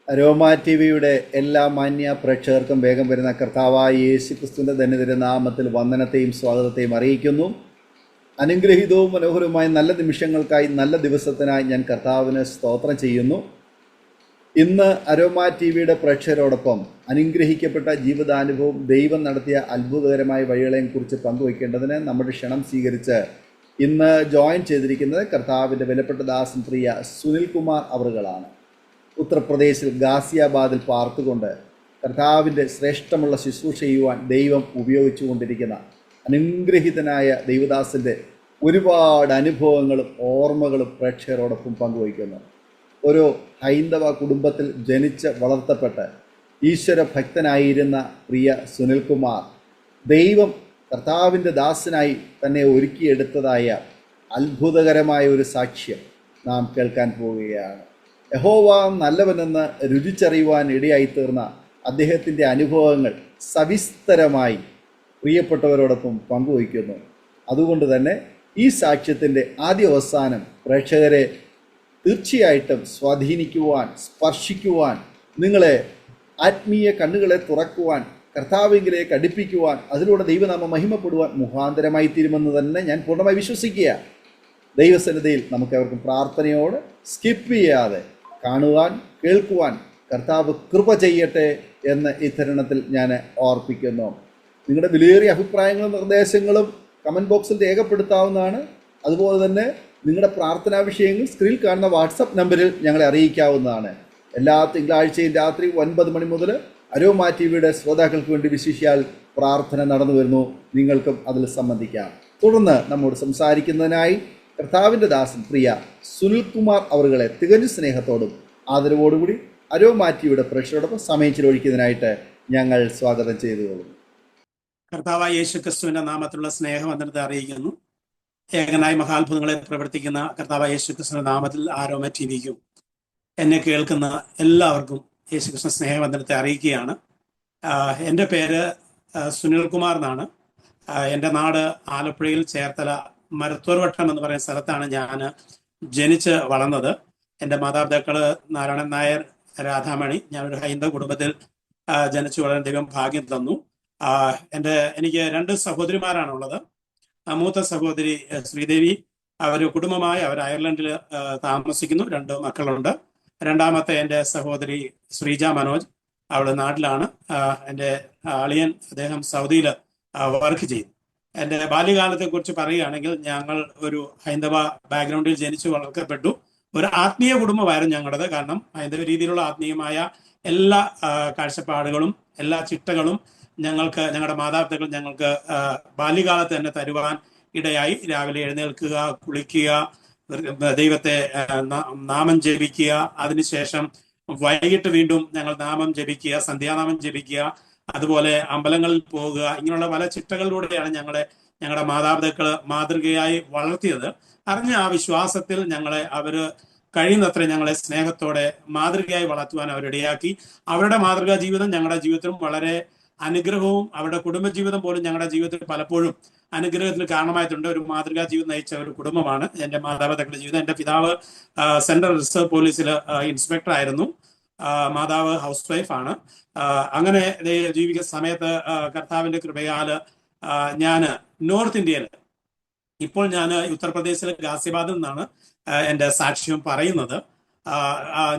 രോമാ T വിയുടെ എല്ലാ മാന്യ പ്രേക്ഷകർക്കും വേഗം വരുന്ന കർത്താവായ യേശു ക്രിസ്തുവിൻ്റെ ധന്യതിര നാമത്തിൽ വന്ദനത്തെയും സ്വാഗതത്തെയും അറിയിക്കുന്നു. അനുഗ്രഹീതവും മനോഹരവുമായ നല്ല നിമിഷങ്ങൾക്കായി, നല്ല ദിവസത്തിനായി ഞാൻ കർത്താവിന് സ്തോത്രം ചെയ്യുന്നു. ഇന്ന് അരോമാ ടി വിയുടെ പ്രേക്ഷകരോടൊപ്പം അനുഗ്രഹിക്കപ്പെട്ട ജീവിതാനുഭവം, ദൈവം നടത്തിയ അത്ഭുതകരമായ വഴികളെയും കുറിച്ച് പങ്കുവയ്ക്കേണ്ടതിന് നമ്മുടെ ക്ഷണം സ്വീകരിച്ച് ഇന്ന് ജോയിൻ ചെയ്തിരിക്കുന്നത് കർത്താവിൻ്റെ വിലപ്പെട്ട ദാസൻ പ്രിയ സുനിൽ കുമാർ അവറുകളാണ്. ഉത്തർപ്രദേശിൽ ഗാസിയാബാദിൽ പാർത്തുകൊണ്ട് കർത്താവിൻ്റെ ശ്രേഷ്ഠമുള്ള ശുശ്രൂഷ ചെയ്യുവാൻ ദൈവം ഉപയോഗിച്ചുകൊണ്ടിരിക്കുന്ന അനുഗ്രഹീതനായ ദൈവദാസൻ്റെ ഒരുപാട് അനുഭവങ്ങളും ഓർമ്മകളും പ്രേക്ഷകരോടൊപ്പം പങ്കുവയ്ക്കുന്നു. ഒരു ഹൈന്ദവ കുടുംബത്തിൽ ജനിച്ച് വളർത്തപ്പെട്ട് ഈശ്വര ഭക്തനായിരുന്ന പ്രിയ സുനിൽകുമാർ ദൈവം കർത്താവിൻ്റെ ദാസനായി തന്നെ ഒരുക്കിയെടുത്തതായ അത്ഭുതകരമായ ഒരു സാക്ഷ്യം നാം കേൾക്കാൻ പോവുകയാണ്. യഹോവ നല്ലവനെന്ന് രുചിച്ചറിയുവാൻ ഇടയായിത്തീർന്ന അദ്ദേഹത്തിൻ്റെ അനുഭവങ്ങൾ സവിസ്തരമായി പ്രിയപ്പെട്ടവരോടൊപ്പം പങ്കുവയ്ക്കുന്നു. അതുകൊണ്ട് തന്നെ ഈ സാക്ഷ്യത്തിൻ്റെ ആദ്യ അവസാനം പ്രേക്ഷകരെ തീർച്ചയായിട്ടും സ്വാധീനിക്കുവാൻ, സ്പർശിക്കുവാൻ, നിങ്ങളെ ആത്മീയ കണ്ണുകളെ തുറക്കുവാൻ, കർത്താവിലേക്ക് അടുപ്പിക്കുവാൻ, അതിലൂടെ ദൈവനാമം മഹിമപ്പെടുവാൻ മുഖാന്തരമായി തീരുമെന്ന് തന്നെ ഞാൻ പൂർണ്ണമായി വിശ്വസിക്കുക. ദൈവസന്നിധിയിൽ നമുക്കവർക്കും പ്രാർത്ഥനയോട് സ്കിപ്പ് ചെയ്യാതെ കാണുവാൻ, കേൾക്കുവാൻ കർത്താവ് കൃപ ചെയ്യട്ടെ എന്ന് ഈ തരുണത്തിൽ ഞാൻ ഓർപ്പിക്കുന്നു. നിങ്ങളുടെ വിലയേറിയ അഭിപ്രായങ്ങളും നിർദ്ദേശങ്ങളും കമൻറ്റ് ബോക്സിൽ രേഖപ്പെടുത്താവുന്നതാണ്. അതുപോലെ തന്നെ നിങ്ങളുടെ പ്രാർത്ഥനാ വിഷയങ്ങൾ സ്ക്രീനിൽ കാണുന്ന വാട്സപ്പ് നമ്പറിൽ ഞങ്ങളെ അറിയിക്കാവുന്നതാണ്. എല്ലാ തിങ്കളാഴ്ചയും രാത്രി 9 മണി മുതൽ അരോമാ ടി വിയുടെ ശ്രോതാക്കൾക്ക് വേണ്ടി വിശേഷിയാൽ പ്രാർത്ഥന നടന്നു വരുന്നു. നിങ്ങൾക്കും അതിൽ സംബന്ധിക്കാം. തുടർന്ന് നമ്മോട് സംസാരിക്കുന്നതിനായി കർത്താവിൻ്റെ ദാസൻ പ്രിയ സുനിൽ കുമാർ അവറുകളെ തികഞ്ഞ സ്നേഹത്തോടും ആദരവോടുകൂടി അരോമാ ടി വിയുടെ പ്രേക്ഷകരോടൊപ്പം സമയം ചിലവഴിക്കുന്നതിനായിട്ട് ഞങ്ങൾ സ്വാഗതം ചെയ്തുകൊള്ളുന്നു. കർത്താവായ യേശു ക്രിസ്തുവിന്റെ നാമത്തിലുള്ള സ്നേഹവന്ദനത്തെ അറിയിക്കുന്നു. ഏകനായി മഹാത്ഭുതങ്ങളെ പ്രവർത്തിക്കുന്ന കർത്താവായ യേശു ക്രിസ്തുവിന്റെ നാമത്തിൽ അരോമാ ടി വിക്കും എന്നെ കേൾക്കുന്ന എല്ലാവർക്കും യേശു ക്രിസ്തു സ്നേഹവന്ദനത്തെ അറിയിക്കുകയാണ്. എൻ്റെ പേര് സുനിൽ കുമാർ എന്നാണ്. എൻ്റെ നാട് ആലപ്പുഴയിൽ ചേർത്തല മരത്തൂർവട്ടം എന്ന് പറയുന്ന സ്ഥലത്താണ് ഞാൻ ജനിച്ച് വളർന്നത്. എൻ്റെ മാതാപിതാക്കള് നാരായണൻ നായർ, രാധാമണി. ഞാനൊരു ഹൈന്ദവ കുടുംബത്തിൽ ജനിച്ചു വളരാൻ ദൈവം ഭാഗ്യം തന്നു. എനിക്ക് 2 സഹോദരിമാരാണുള്ളത്. മൂത്ത സഹോദരി ശ്രീദേവി, അവർ കുടുംബമായി അവർ അയർലൻഡിൽ താമസിക്കുന്നു. 2 മക്കളുണ്ട്. രണ്ടാമത്തെ എൻ്റെ സഹോദരി ശ്രീജ മനോജ്, അവൾ നാട്ടിലാണ്. എൻ്റെ അളിയൻ, അദ്ദേഹം സൗദിയിൽ വർക്ക് ചെയ്തു. എൻ്റെ ബാല്യകാലത്തെ കുറിച്ച് പറയുകയാണെങ്കിൽ, ഞങ്ങൾ ഒരു ഹൈന്ദവ ബാക്ക്ഗ്രൗണ്ടിൽ ജനിച്ചു വളർത്തപ്പെട്ടു. ഒരു ആത്മീയ കുടുംബമായിരുന്നു ഞങ്ങളുടേത്. കാരണം ഹൈന്ദവ രീതിയിലുള്ള ആത്മീയമായ എല്ലാ കാഴ്ചപ്പാടുകളും എല്ലാ ചിട്ടകളും ഞങ്ങളുടെ മാതാപിതാക്കൾ ഞങ്ങൾക്ക് ബാല്യകാലത്ത് തന്നെ തരുവാൻ ഇടയായി. രാവിലെ എഴുന്നേൽക്കുക, കുളിക്കുക, ദൈവത്തെ നാമം ജപിക്കുക, അതിനുശേഷം വൈകിട്ട് വീണ്ടും ഞങ്ങൾ നാമം ജപിക്കുക, സന്ധ്യാനാമം ജപിക്കുക, അതുപോലെ അമ്പലങ്ങളിൽ പോകുക. ഇങ്ങനെയുള്ള പല ചിട്ടകളിലൂടെയാണ് ഞങ്ങളുടെ മാതാപിതാക്കൾ മാതൃകയായി വളർത്തിയത്. അറിഞ്ഞ ആ വിശ്വാസത്തിൽ അവര് കഴിയുന്നത്ര ഞങ്ങളെ സ്നേഹത്തോടെ മാതൃകയായി വളർത്തുവാൻ അവരിടയാക്കി. അവരുടെ മാതൃകാ ജീവിതം ഞങ്ങളുടെ ജീവിതത്തിലും വളരെ അനുഗ്രഹവും, അവരുടെ കുടുംബജീവിതം പോലും ഞങ്ങളുടെ ജീവിതത്തിൽ പലപ്പോഴും അനുഗ്രഹത്തിന് കാരണമായിട്ടുണ്ട്. ഒരു മാതൃകാ ജീവിതം നയിച്ച ഒരു കുടുംബമാണ് എൻ്റെ മാതാപിതാക്കളുടെ ജീവിതം. എൻ്റെ പിതാവ് സെൻട്രൽ റിസർവ് പോലീസിൽ ഇൻസ്പെക്ടർ ആയിരുന്നു. മാതാവ് ഹൗസ് വൈഫാണ്. അങ്ങനെ ജീവിക്കുന്ന സമയത്ത് കർത്താവിന്റെ കൃപയാല് ഞാൻ നോർത്ത് ഇന്ത്യയിൽ, ഇപ്പോൾ ഞാൻ ഉത്തർപ്രദേശിലെ ഗാസിയാബാദിൽ നിന്നാണ് എൻ്റെ സാക്ഷ്യം പറയുന്നത്.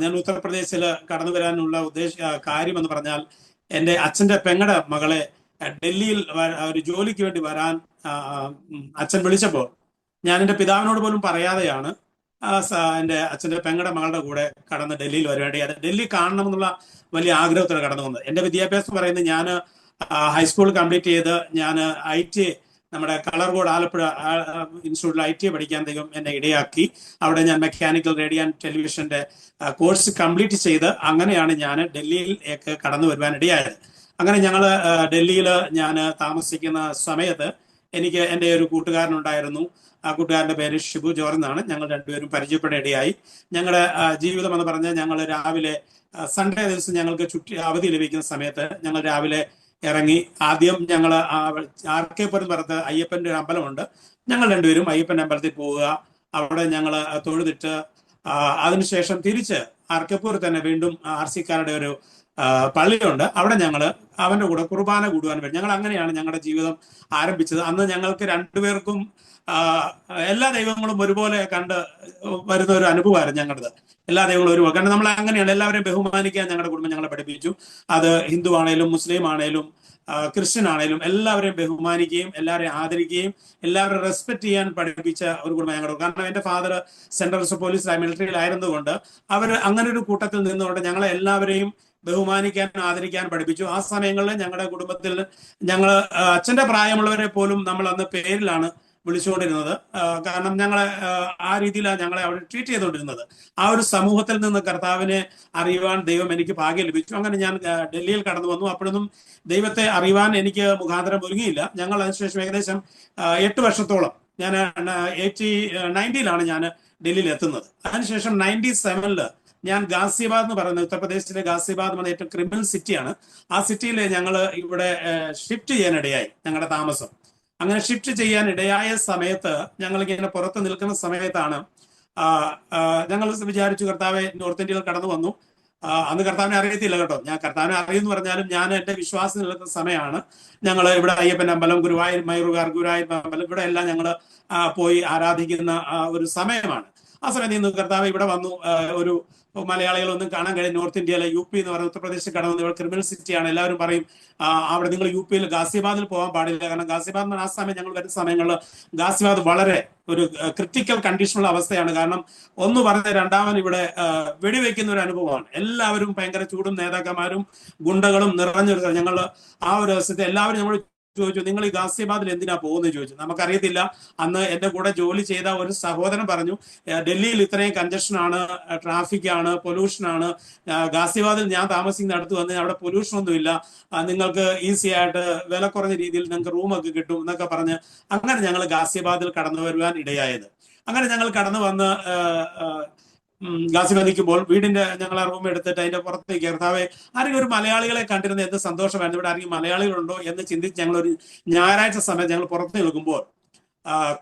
ഞാൻ ഉത്തർപ്രദേശിൽ കടന്നു വരാനുള്ള കാര്യം എന്ന് പറഞ്ഞാൽ, എൻ്റെ അച്ഛൻ്റെ പെങ്ങളുടെ മകളെ ഡൽഹിയിൽ ഒരു ജോലിക്ക് വേണ്ടി വരാൻ അച്ഛൻ വിളിച്ചപ്പോൾ ഞാൻ എൻ്റെ പിതാവിനോട് പോലും പറയാതെയാണ് എൻ്റെ അച്ഛൻ്റെ പെങ്ങളുടെ മകളുടെ കൂടെ കടന്ന് ഡൽഹിയിൽ വരേണ്ടി, അത് ഡൽഹി കാണണമെന്നുള്ള വലിയ ആഗ്രഹത്തോടെ കടന്നു വന്നത്. എൻ്റെ വിദ്യാഭ്യാസം പറയുന്നത്, ഞാൻ ഹൈസ്കൂൾ കംപ്ലീറ്റ് ചെയ്ത് ഞാൻ IT, നമ്മുടെ കളർകോട് ആലപ്പുഴ ഇൻസ്റ്റിറ്റ്യൂട്ടിൽ IT പഠിക്കാൻ ദൈവം എന്നെ ഇടയാക്കി. അവിടെ ഞാൻ മെക്കാനിക്കൽ റേഡിയോ ആൻഡ് ടെലിവിഷന്റെ കോഴ്സ് കംപ്ലീറ്റ് ചെയ്ത് അങ്ങനെയാണ് ഞാൻ ഡൽഹിയിലേക്ക് കടന്നു വരുവാൻ ഇടയായത്. അങ്ങനെ ഡൽഹിയിൽ ഞാൻ താമസിക്കുന്ന സമയത്ത് എനിക്ക് എൻ്റെ ഒരു കൂട്ടുകാരനുണ്ടായിരുന്നു. ആ കൂട്ടുകാരൻ്റെ പേര് ഷിബു ജോർജ് എന്നാണ്. ഞങ്ങൾ രണ്ടുപേരും പരിചയപ്പെടേണ്ടിയായി. ഞങ്ങളുടെ ജീവിതം എന്ന് പറഞ്ഞാൽ, ഞങ്ങൾ രാവിലെ സൺഡേ ദിവസം ഞങ്ങൾക്ക് അവധി ലഭിക്കുന്ന സമയത്ത് ഞങ്ങൾ രാവിലെ ഇറങ്ങി ആദ്യം ഞങ്ങൾ RK പുരം പുറത്ത് അയ്യപ്പൻ്റെ ഒരു അമ്പലമുണ്ട്. ഞങ്ങൾ രണ്ടുപേരും അയ്യപ്പൻ്റെ അമ്പലത്തിൽ പോവുക. അവിടെ ഞങ്ങൾ തൊഴുതിട്ട് അതിനുശേഷം തിരിച്ച് അർക്കപ്പൂർ തന്നെ വീണ്ടും RC-ക്കാരുടെ ഒരു പള്ളിയുണ്ട്. അവിടെ ഞങ്ങൾ അവന്റെ കൂടെ കുർബാന കൂടുവാൻ വേണ്ടി ഞങ്ങൾ അങ്ങനെയാണ് ഞങ്ങളുടെ ജീവിതം ആരംഭിച്ചത്. അന്ന് ഞങ്ങൾക്ക് രണ്ടുപേർക്കും എല്ലാ ദൈവങ്ങളും ഒരുപോലെ കണ്ട് വരുന്ന ഒരു അനുഭവമായിരുന്നു ഞങ്ങളുടേത്. എല്ലാ ദൈവങ്ങളും ഒരുപോലെ, കാരണം നമ്മൾ അങ്ങനെയാണ് എല്ലാവരെയും ബഹുമാനിക്കാൻ ഞങ്ങളുടെ കുടുംബം ഞങ്ങളെ പഠിപ്പിച്ചു. അത് ഹിന്ദു ആണേലും മുസ്ലിം ആണേലും ക്രിസ്ത്യൻ ആണേലും എല്ലാവരെയും ബഹുമാനിക്കുകയും എല്ലാവരെയും ആദരിക്കുകയും എല്ലാവരും റെസ്പെക്ട് ചെയ്യാൻ പഠിപ്പിച്ച ഒരു കുടുംബം ഞങ്ങളുടെ. കാരണം എൻ്റെ ഫാദർ സെൻട്രൽ പോലീസ് മിലിറ്ററിയിലായിരുന്നതുകൊണ്ട് അവർ അങ്ങനെ ഒരു കൂട്ടത്തിൽ നിന്നുകൊണ്ട് ഞങ്ങളെ എല്ലാവരെയും ബഹുമാനിക്കാൻ ആദരിക്കാൻ പഠിപ്പിച്ചു. ആ സമയങ്ങളിൽ ഞങ്ങളുടെ കുടുംബത്തിൽ ഞങ്ങൾ അച്ഛന്റെ പ്രായമുള്ളവരെ പോലും നമ്മൾ അന്ന് പേരിലാണ് വിളിച്ചുകൊണ്ടിരുന്നത്. കാരണം ഞങ്ങളെ ആ രീതിയിലാണ് ഞങ്ങളെ അവിടെ ട്രീറ്റ് ചെയ്തുകൊണ്ടിരുന്നത്. ആ ഒരു സമൂഹത്തിൽ നിന്ന് കർത്താവിനെ അറിയുവാൻ ദൈവം എനിക്ക് ഭാഗ്യം ലഭിച്ചു. അങ്ങനെ ഞാൻ ഡൽഹിയിൽ കടന്നു വന്നു. അപ്പോഴൊന്നും ദൈവത്തെ അറിയുവാൻ എനിക്ക് മുഖാന്തരം ഒരുങ്ങിയില്ല. ഞങ്ങൾ അതിനുശേഷം ഏകദേശം 8 വർഷത്തോളം, ഞാൻ 90ലാണ് ഞാൻ ഡൽഹിയിൽ എത്തുന്നത്. അതിനുശേഷം 97 ഞാൻ ഗാസിയാബാദ് എന്ന് പറയുന്നത്, ഉത്തർപ്രദേശിലെ ഗാസിയാബാദ് എന്ന് പറഞ്ഞ ഏറ്റവും ക്രിമിനൽ സിറ്റിയാണ്. ആ സിറ്റിയിൽ ഞങ്ങൾ ഇവിടെ ഷിഫ്റ്റ് ചെയ്യാനിടയായി ഞങ്ങളുടെ താമസം. അങ്ങനെ ഷിഫ്റ്റ് ചെയ്യാൻ ഇടയായ സമയത്ത് ഞങ്ങൾ ഇങ്ങനെ പുറത്ത് നിൽക്കുന്ന സമയത്താണ് ഞങ്ങൾ വിചാരിച്ചു കർത്താവെ നോർത്ത് ഇന്ത്യയിൽ കടന്നു വന്നു. അന്ന് കർത്താവിനെ അറിയത്തില്ല കേട്ടോ. ഞാൻ കർത്താവിനെ അറിയുമെന്ന് പറഞ്ഞാലും ഞാൻ എൻ്റെ വിശ്വാസം നിൽക്കുന്ന സമയമാണ്. ഞങ്ങൾ ഇവിടെ അയ്യപ്പൻ അമ്പലം, ഗുരുവായൂർ മയൂറുകാർ ഗുരുവായൂർ അമ്പലം, ഇവിടെ എല്ലാം ഞങ്ങൾ പോയി ആരാധിക്കുന്ന ഒരു സമയമാണ്. ആ സമയത്ത് ഇന്ന് കർത്താവ് ഇവിടെ വന്നു. ഒരു മലയാളികളൊന്നും കാണാൻ കഴിയും. നോർത്ത് ഇന്ത്യയിലെ UP എന്ന് പറയുന്ന ഉത്തർപ്രദേശിൽ കടന്നു. ഇവിടെ ക്രിമിനൽ സിറ്റിയാണ്. എല്ലാവരും പറയും അവിടെ നിങ്ങൾ UP-യിൽ ഗാസിയാബാദിൽ പോകാൻ പാടില്ല. കാരണം ഗാസിയാബാദ് ആ സമയം ഞങ്ങൾ വരുന്ന സമയങ്ങളിൽ ഗാസിയാബാദ് വളരെ ഒരു ക്രിട്ടിക്കൽ കണ്ടീഷനുള്ള അവസ്ഥയാണ്. കാരണം ഒന്ന് പറഞ്ഞ രണ്ടാമൻ ഇവിടെ വെടിവെക്കുന്ന ഒരു അനുഭവമാണ്. എല്ലാവരും ഭയങ്കര ചൂടും നേതാക്കന്മാരും ഗുണ്ടകളും നിറഞ്ഞൊരു ഞങ്ങൾ ആ ഒരു അവസ്ഥയിൽ എല്ലാവരും നമ്മൾ ചോദിച്ചു, നിങ്ങൾ ഈ ഗാസിയാബാദിൽ എന്തിനാ പോകുന്നത് ചോദിച്ചു. നമുക്കറിയത്തില്ല. അന്ന് എന്റെ കൂടെ ജോലി ചെയ്ത ഒരു സഹോദരൻ പറഞ്ഞു, ഡൽഹിയിൽ ഇത്രയും കൺജഷനാണ്, ട്രാഫിക്കാണ്, പൊല്യൂഷനാണ്. ഗാസിയാബാദിൽ ഞാൻ താമസിക്കുന്ന അടുത്ത് വന്ന് അവിടെ പൊല്യൂഷൻ ഒന്നുമില്ല, നിങ്ങൾക്ക് ഈസി ആയിട്ട് വില കുറഞ്ഞ രീതിയിൽ നിങ്ങൾക്ക് റൂമൊക്കെ കിട്ടും എന്നൊക്കെ പറഞ്ഞ് അങ്ങനെ ഞങ്ങൾ ഗാസിയാബാദിൽ കടന്നു വരുവാൻ ഇടയായത്. അങ്ങനെ ഞങ്ങൾ കടന്നു വന്ന് ഗാസിയാബാദ് നിൽക്കുമ്പോൾ വീടിന്റെ ഞങ്ങൾ ആ റൂം എടുത്തിട്ട് അതിന്റെ പുറത്തേക്ക് കർത്താവെ ആരെങ്കിലും ഒരു മലയാളികളെ കണ്ടിരുന്ന എന്ത് സന്തോഷമായിരുന്നു, ഇവിടെ ആരെങ്കിലും മലയാളികളുണ്ടോ എന്ന് ചിന്തിച്ച് ഞങ്ങൾ ഒരു ഞായറാഴ്ച സമയത്ത് ഞങ്ങൾ പുറത്ത് നിൽക്കുമ്പോൾ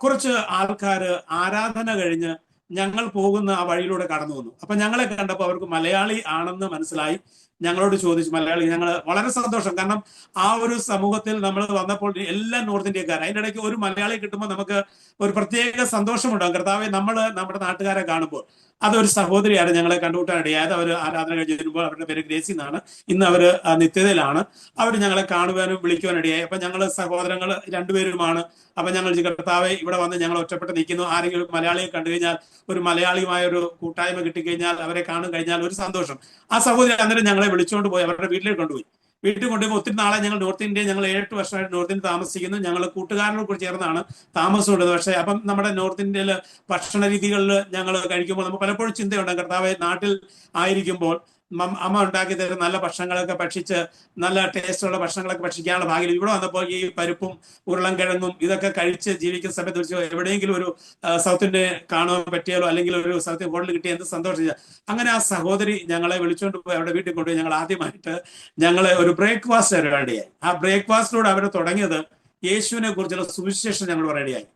കുറച്ച് ആൾക്കാർ ആരാധന കഴിഞ്ഞ് ഞങ്ങൾ പോകുന്ന ആ വഴിയിലൂടെ കടന്നു വന്നു. അപ്പൊ ഞങ്ങളെ കണ്ടപ്പോൾ അവർക്ക് മലയാളി ആണെന്ന് മനസ്സിലായി. ഞങ്ങളോട് ചോദിച്ചു മലയാളി. ഞങ്ങൾ വളരെ സന്തോഷം. കാരണം ആ ഒരു സമൂഹത്തിൽ നമ്മൾ വന്നപ്പോൾ എല്ലാ നോർത്ത് ഇന്ത്യക്കാർ, അതിൻ്റെ ഇടയ്ക്ക് ഒരു മലയാളി കിട്ടുമ്പോൾ നമുക്ക് ഒരു പ്രത്യേക സന്തോഷമുണ്ടാകും. കർത്താവെ നമ്മൾ നമ്മുടെ നാട്ടുകാരെ കാണുമ്പോൾ. അതൊരു സഹോദരിയാണ് ഞങ്ങളെ കണ്ടുകൂട്ടാനിടയായത്. അവർ ആരാധന കഴിഞ്ഞ് വരുമ്പോൾ അവരുടെ പേര് ഗ്രേസി എന്നാണ്. ഇന്ന് അവർ നിത്യതയിലാണ്. അവർ ഞങ്ങളെ കാണുവാനും വിളിക്കുവാനിടയായി. അപ്പൊ ഞങ്ങൾ സഹോദരങ്ങൾ രണ്ടുപേരുമാണ്. അപ്പൊ ഞങ്ങൾ കർത്താവെ ഇവിടെ വന്ന് ഞങ്ങൾ ഒറ്റപ്പെട്ട് നിൽക്കുന്നു, ആരെങ്കിലും മലയാളിയെ കണ്ടു കഴിഞ്ഞാൽ, ഒരു മലയാളിയുമായ ഒരു കൂട്ടായ്മ കിട്ടിക്കഴിഞ്ഞാൽ, അവരെ കാണും കഴിഞ്ഞാൽ ഒരു സന്തോഷം. ആ സഹോദരി അന്നേരം ഞങ്ങളെ വിളിച്ചുകൊണ്ട് പോയി അവരുടെ വീട്ടിലേക്ക് കൊണ്ടുപോയി. വീട്ടിൽ കൊണ്ടുപോയി ഒത്തിരി നാളെ ഞങ്ങൾ നോർത്ത് ഇന്ത്യ, ഞങ്ങൾ 7 വർഷമായിട്ട് നോർത്ത് ഇന്ത്യ താമസിക്കുന്നു. ഞങ്ങൾ കൂട്ടുകാരനോട് കൂടി ചേർന്നാണ് താമസമുള്ളത്. പക്ഷേ അപ്പം നമ്മുടെ നോർത്ത് ഇന്ത്യയിൽ ഭക്ഷണ രീതികളിൽ ഞങ്ങൾ കഴിക്കുമ്പോൾ നമുക്ക് പലപ്പോഴും ചിന്തയുണ്ട്, കർത്താവെ നാട്ടിൽ ആയിരിക്കുമ്പോൾ അമ്മ ഉണ്ടാക്കി തരുന്ന നല്ല ഭക്ഷണങ്ങളൊക്കെ ഭക്ഷിച്ച് നല്ല ടേസ്റ്റുള്ള ഭക്ഷണങ്ങളൊക്കെ ഭക്ഷിക്കാനുള്ള ഭാഗ്യം. ഇവിടെ വന്നപ്പോൾ ഈ പരിപ്പും ഉരുളൻകിഴങ്ങും ഇതൊക്കെ കഴിച്ച് ജീവിക്കുന്ന സമയത്ത് വെച്ച് എവിടെയെങ്കിലും ഒരു സൗത്ത് ഇന്ത്യ കാണാൻ പറ്റിയാലോ അല്ലെങ്കിൽ ഒരു സൗത്ത് ഹോട്ടൽ കിട്ടിയ എന്ത് സന്തോഷിച്ച. അങ്ങനെ ആ സഹോദരി ഞങ്ങളെ വിളിച്ചുകൊണ്ട് പോയി അവരുടെ വീട്ടിൽ കൊണ്ടുപോയി ഞങ്ങൾ ആദ്യമായിട്ട് ഞങ്ങളെ ഒരു ബ്രേക്ക്ഫാസ്റ്റ് പരിപാടിയായി. ആ ബ്രേക്ക്ഫാസ്റ്റിലൂടെ അവർ തുടങ്ങിയത് യേശുവിനെ കുറിച്ചുള്ള സുവിശേഷം ഞങ്ങൾ പറയുകയായി.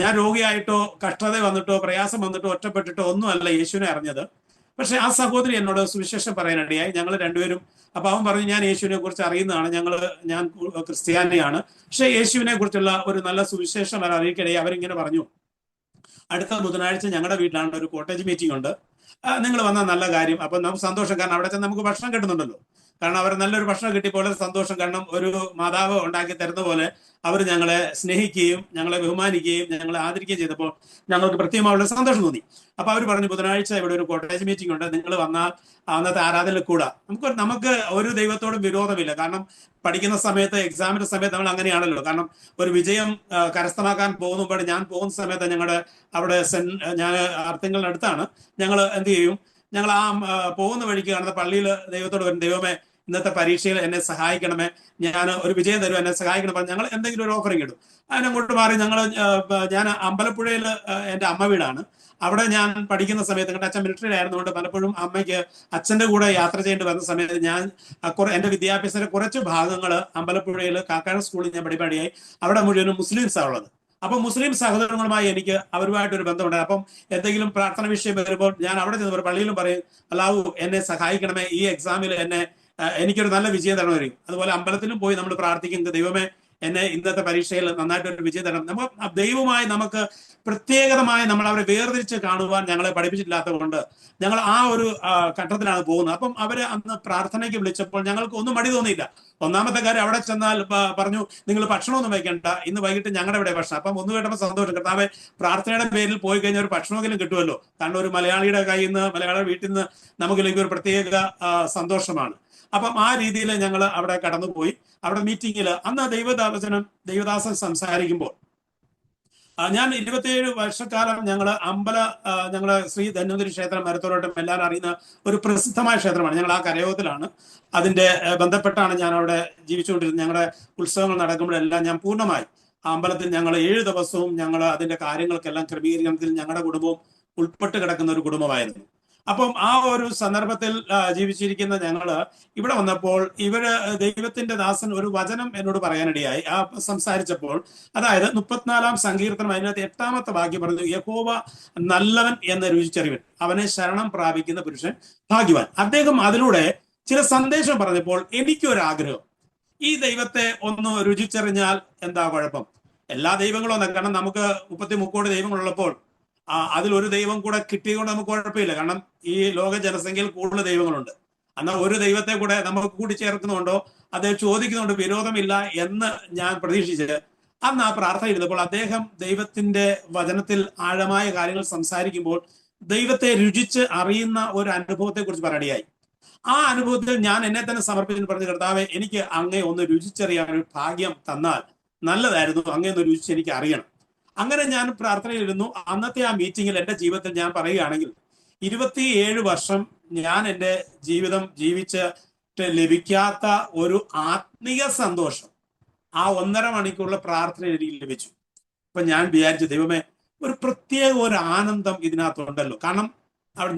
ഞാൻ രോഗിയായിട്ടോ കഷ്ടത വന്നിട്ടോ പ്രയാസം വന്നിട്ടോ ഒറ്റപ്പെട്ടിട്ടോ ഒന്നുമല്ല യേശുവിനെ അറിഞ്ഞത്. പക്ഷെ ആ സഹോദരി എന്നോട് സുവിശേഷം പറയാനിടയായി. ഞങ്ങൾ രണ്ടുപേരും, അപ്പൊ അവൻ പറഞ്ഞു ഞാൻ യേശുവിനെ കുറിച്ച് അറിയുന്നതാണ്, ഞാൻ ക്രിസ്ത്യാനിയാണ്, പക്ഷെ യേശുവിനെ കുറിച്ചുള്ള ഒരു നല്ല സുവിശേഷം അറിയിക്കിടയായി. അവരിങ്ങനെ പറഞ്ഞു, അടുത്ത ബുധനാഴ്ച ഞങ്ങളുടെ വീട്ടിലാണ് ഒരു കോട്ടേജ് മീറ്റിംഗ് ഉണ്ട്, നിങ്ങൾ വന്നാൽ നല്ല കാര്യം. അപ്പൊ നമുക്ക് സന്തോഷം, കാരണം അവിടെ ചെന്ന് നമുക്ക് ഭക്ഷണം കിട്ടുന്നുണ്ടല്ലോ. കാരണം അവർ നല്ലൊരു ഭക്ഷണം കിട്ടിയപ്പോൾ സന്തോഷം. കാരണം ഒരു മാതാവ് ഉണ്ടാക്കി തരുന്ന പോലെ അവർ ഞങ്ങളെ സ്നേഹിക്കുകയും ഞങ്ങളെ ബഹുമാനിക്കുകയും ഞങ്ങളെ ആദരിക്കുകയും ചെയ്തപ്പോൾ ഞങ്ങൾക്ക് പ്രത്യേകമായുള്ള സന്തോഷം തോന്നി. അപ്പൊ അവർ പറഞ്ഞു ബുധനാഴ്ച ഇവിടെ ഒരു കോട്ടേജ് മീറ്റിംഗ് ഉണ്ട്, നിങ്ങൾ വന്നാൽ അന്നത്തെ ആരാധനയിൽ കൂടാ. നമുക്ക് ഒരു ദൈവത്തോടും വിരോധമില്ല. കാരണം പഠിക്കുന്ന സമയത്ത് എക്സാമിന്റെ സമയത്ത് നമ്മൾ അങ്ങനെയാണല്ലോ. കാരണം ഒരു വിജയം കരസ്ഥമാക്കാൻ പോകുമ്പോൾ ഞാൻ പോകുന്ന സമയത്ത് ഞങ്ങളുടെ അവിടെ ഞാൻ അർത്ഥങ്ങളുടെ അടുത്താണ്. ഞങ്ങൾ എന്ത് ചെയ്യും, ഞങ്ങൾ ആ പോകുന്ന വഴിക്ക് കാണുന്ന പള്ളിയിൽ ദൈവത്തോട് വരും, ദൈവമേ ഇന്നത്തെ പരീക്ഷയിൽ എന്നെ സഹായിക്കണമേ, ഞാൻ ഒരു വിജയം തരും, എന്നെ സഹായിക്കണം. ഞങ്ങൾ എന്തെങ്കിലും ഒരു ഓഫറിങ് ഇടും. അതിനങ്ങോട്ട് മാറി ഞാൻ അമ്പലപ്പുഴയിൽ എൻ്റെ അമ്മ വീടാണ്. അവിടെ ഞാൻ പഠിക്കുന്ന സമയത്ത് എൻ്റെ അച്ഛൻ മിലിറ്ററിയിലായിരുന്നുകൊണ്ട് പലപ്പോഴും അമ്മയ്ക്ക് അച്ഛൻ്റെ കൂടെ യാത്ര ചെയ്യേണ്ടി വന്ന സമയത്ത് ഞാൻ എൻ്റെ വിദ്യാഭ്യാസത്തിന്റെ കുറച്ച് ഭാഗങ്ങൾ അമ്പലപ്പുഴയിൽ കാക്കാട് സ്കൂളിൽ ഞാൻ പഠിപ്പാടിയായി. അവിടെ മുഴുവനും മുസ്ലിംസാണ് ഉള്ളത്. അപ്പം മുസ്ലിം സഹോദരങ്ങളുമായി എനിക്ക് അവരുമായിട്ടൊരു ബന്ധമുണ്ട്. അപ്പം എന്തെങ്കിലും പ്രാർത്ഥന വിഷയം വരുമ്പോൾ ഞാൻ അവിടെ ചെന്ന് പള്ളിയിലും പറയും, അല്ലാഹു എന്നെ സഹായിക്കണമേ, ഈ എക്സാമിൽ എന്നെ എനിക്കൊരു നല്ല വിജയം തരണമായിരിക്കും. അതുപോലെ അമ്പലത്തിലും പോയി നമ്മൾ പ്രാർത്ഥിക്കുന്നത്, ദൈവമേ എന്നെ ഇന്നത്തെ പരീക്ഷയിൽ നന്നായിട്ടൊരു വിജയം തരണം. നമുക്ക് ദൈവവുമായി നമുക്ക് പ്രത്യേകമായി നമ്മൾ അവരെ വേർതിരിച്ച് കാണുവാൻ ഞങ്ങളെ പഠിപ്പിച്ചിട്ടില്ലാത്തത് കൊണ്ട് ഞങ്ങൾ ആ ഒരു ഘട്ടത്തിലാണ് പോകുന്നത്. അപ്പം അവര് അന്ന് പ്രാർത്ഥനയ്ക്ക് വിളിച്ചപ്പോൾ ഞങ്ങൾക്ക് ഒന്നും മടി തോന്നിയില്ല. ഒന്നാമത്തെ കാര്യം, അവിടെ ചെന്നാൽ പറഞ്ഞു, നിങ്ങൾ ഭക്ഷണമൊന്നും വയ്ക്കണ്ട, ഇന്ന് വൈകിട്ട് ഞങ്ങളുടെ ഇവിടെ ഭക്ഷണം. അപ്പം ഒന്ന് കേട്ടപ്പോൾ സന്തോഷം. കർത്താവേ, പ്രാർത്ഥനയുടെ പേരിൽ പോയി കഴിഞ്ഞാൽ ഒരു ഭക്ഷണമെങ്കിലും കിട്ടുമല്ലോ. കാരണം ഒരു മലയാളിയുടെ കയ്യിൽ നിന്ന്, മലയാളിയുടെ വീട്ടിൽ നിന്ന് നമുക്ക് ഒരു പ്രത്യേക സന്തോഷമാണ്. അപ്പം ആ രീതിയിൽ ഞങ്ങൾ അവിടെ കടന്നുപോയി. അവിടെ മീറ്റിങ്ങിൽ അന്ന് ദൈവദാസൻ സംസാരിക്കുമ്പോൾ ഞാൻ 27 വർഷക്കാലം ഞങ്ങള് ശ്രീ ധന്വന്തരി ക്ഷേത്രം മരത്തോരോട്ടം എല്ലാവരും അറിയുന്ന ഒരു പ്രസിദ്ധമായ ക്ഷേത്രമാണ്. ഞങ്ങൾ ആ കരയോഗത്തിലാണ്, അതിന്റെ ബന്ധപ്പെട്ടാണ് ഞാൻ അവിടെ ജീവിച്ചുകൊണ്ടിരുന്നത്. ഞങ്ങളുടെ ഉത്സവങ്ങൾ നടക്കുമ്പോഴെല്ലാം ഞാൻ പൂർണ്ണമായി ആ അമ്പലത്തിൽ ഞങ്ങൾ 7 ദിവസവും ഞങ്ങൾ അതിന്റെ കാര്യങ്ങൾക്കെല്ലാം ക്രമീകരണത്തിൽ ഞങ്ങളുടെ കുടുംബവും ഉൾപ്പെട്ട് കിടക്കുന്ന ഒരു കുടുംബമായിരുന്നു. അപ്പം ആ ഒരു സന്ദർഭത്തിൽ ജീവിച്ചിരിക്കുന്ന ഞങ്ങള് ഇവിടെ വന്നപ്പോൾ ദൈവത്തിന്റെ ദാസൻ ഒരു വചനം എന്നോട് പറയാനിടയായി. സംസാരിച്ചപ്പോൾ, അതായത് 34-ാം സങ്കീർത്തനം അതിനകത്ത് 8-ാമത്തെ വാക്യം പറഞ്ഞു, യഹോവ നല്ലവൻ എന്ന് രുചിച്ചറിവൻ, അവനെ ശരണം പ്രാപിക്കുന്ന പുരുഷൻ ഭാഗ്യവാൻ. അദ്ദേഹം അതിലൂടെ ചില സന്ദേശം പറഞ്ഞപ്പോൾ എനിക്കൊരാഗ്രഹം, ഈ ദൈവത്തെ ഒന്ന് രുചിച്ചറിഞ്ഞാൽ എന്താ കുഴപ്പം? എല്ലാ ദൈവങ്ങളും ഒന്നും, കാരണം നമുക്ക് 33 കോടി ദൈവങ്ങളുള്ളപ്പോൾ അതിലൊരു ദൈവം കൂടെ കിട്ടിയതുകൊണ്ട് നമുക്ക് കുഴപ്പമില്ല. കാരണം ഈ ലോക ജനസംഖ്യയിൽ കൂടുതൽ ദൈവങ്ങളുണ്ട്. എന്നാൽ ഒരു ദൈവത്തെ കൂടെ നമുക്ക് കൂട്ടിച്ചേർക്കുന്നുണ്ടോ, അത് ചോദിക്കുന്നുണ്ട്, വിരോധമില്ല എന്ന് ഞാൻ പ്രതീക്ഷിച്ച് അന്ന് ആ പ്രാർത്ഥന ഇരുന്നപ്പോൾ അദ്ദേഹം ദൈവത്തിന്റെ വചനത്തിൽ ആഴമായ കാര്യങ്ങൾ സംസാരിക്കുമ്പോൾ ദൈവത്തെ രുചിച്ച് അറിയുന്ന ഒരു അനുഭവത്തെ കുറിച്ച് പറയടിയായി. ആ അനുഭവത്തിൽ ഞാൻ എന്നെ തന്നെ സമർപ്പിച്ചു പറഞ്ഞു, കർത്താവേ, എനിക്ക് അങ്ങേ ഒന്ന് രുചിച്ചറിയാൻ ഒരു ഭാഗ്യം തന്നാൽ നല്ലതായിരുന്നു, അങ്ങേ ഒന്ന് രുചിച്ച് എനിക്ക് അറിയണം. അങ്ങനെ ഞാൻ പ്രാർത്ഥനയിലിരുന്നു. അന്നത്തെ ആ മീറ്റിങ്ങിൽ എൻ്റെ ജീവിതത്തിൽ ഞാൻ പറയുകയാണെങ്കിൽ 27 വർഷം ഞാൻ എൻ്റെ ജീവിതം ജീവിച്ചിട്ട് ലഭിക്കാത്ത ഒരു ആത്മീയ സന്തോഷം ആ 1.5 മണിക്കൂറുള്ള പ്രാർത്ഥന എനിക്ക് ലഭിച്ചു. അപ്പൊ ഞാൻ വിചാരിച്ചു, ദൈവമേ, ഒരു പ്രത്യേക ഒരു ആനന്ദം ഇതിനകത്തുണ്ടല്ലോ. കാരണം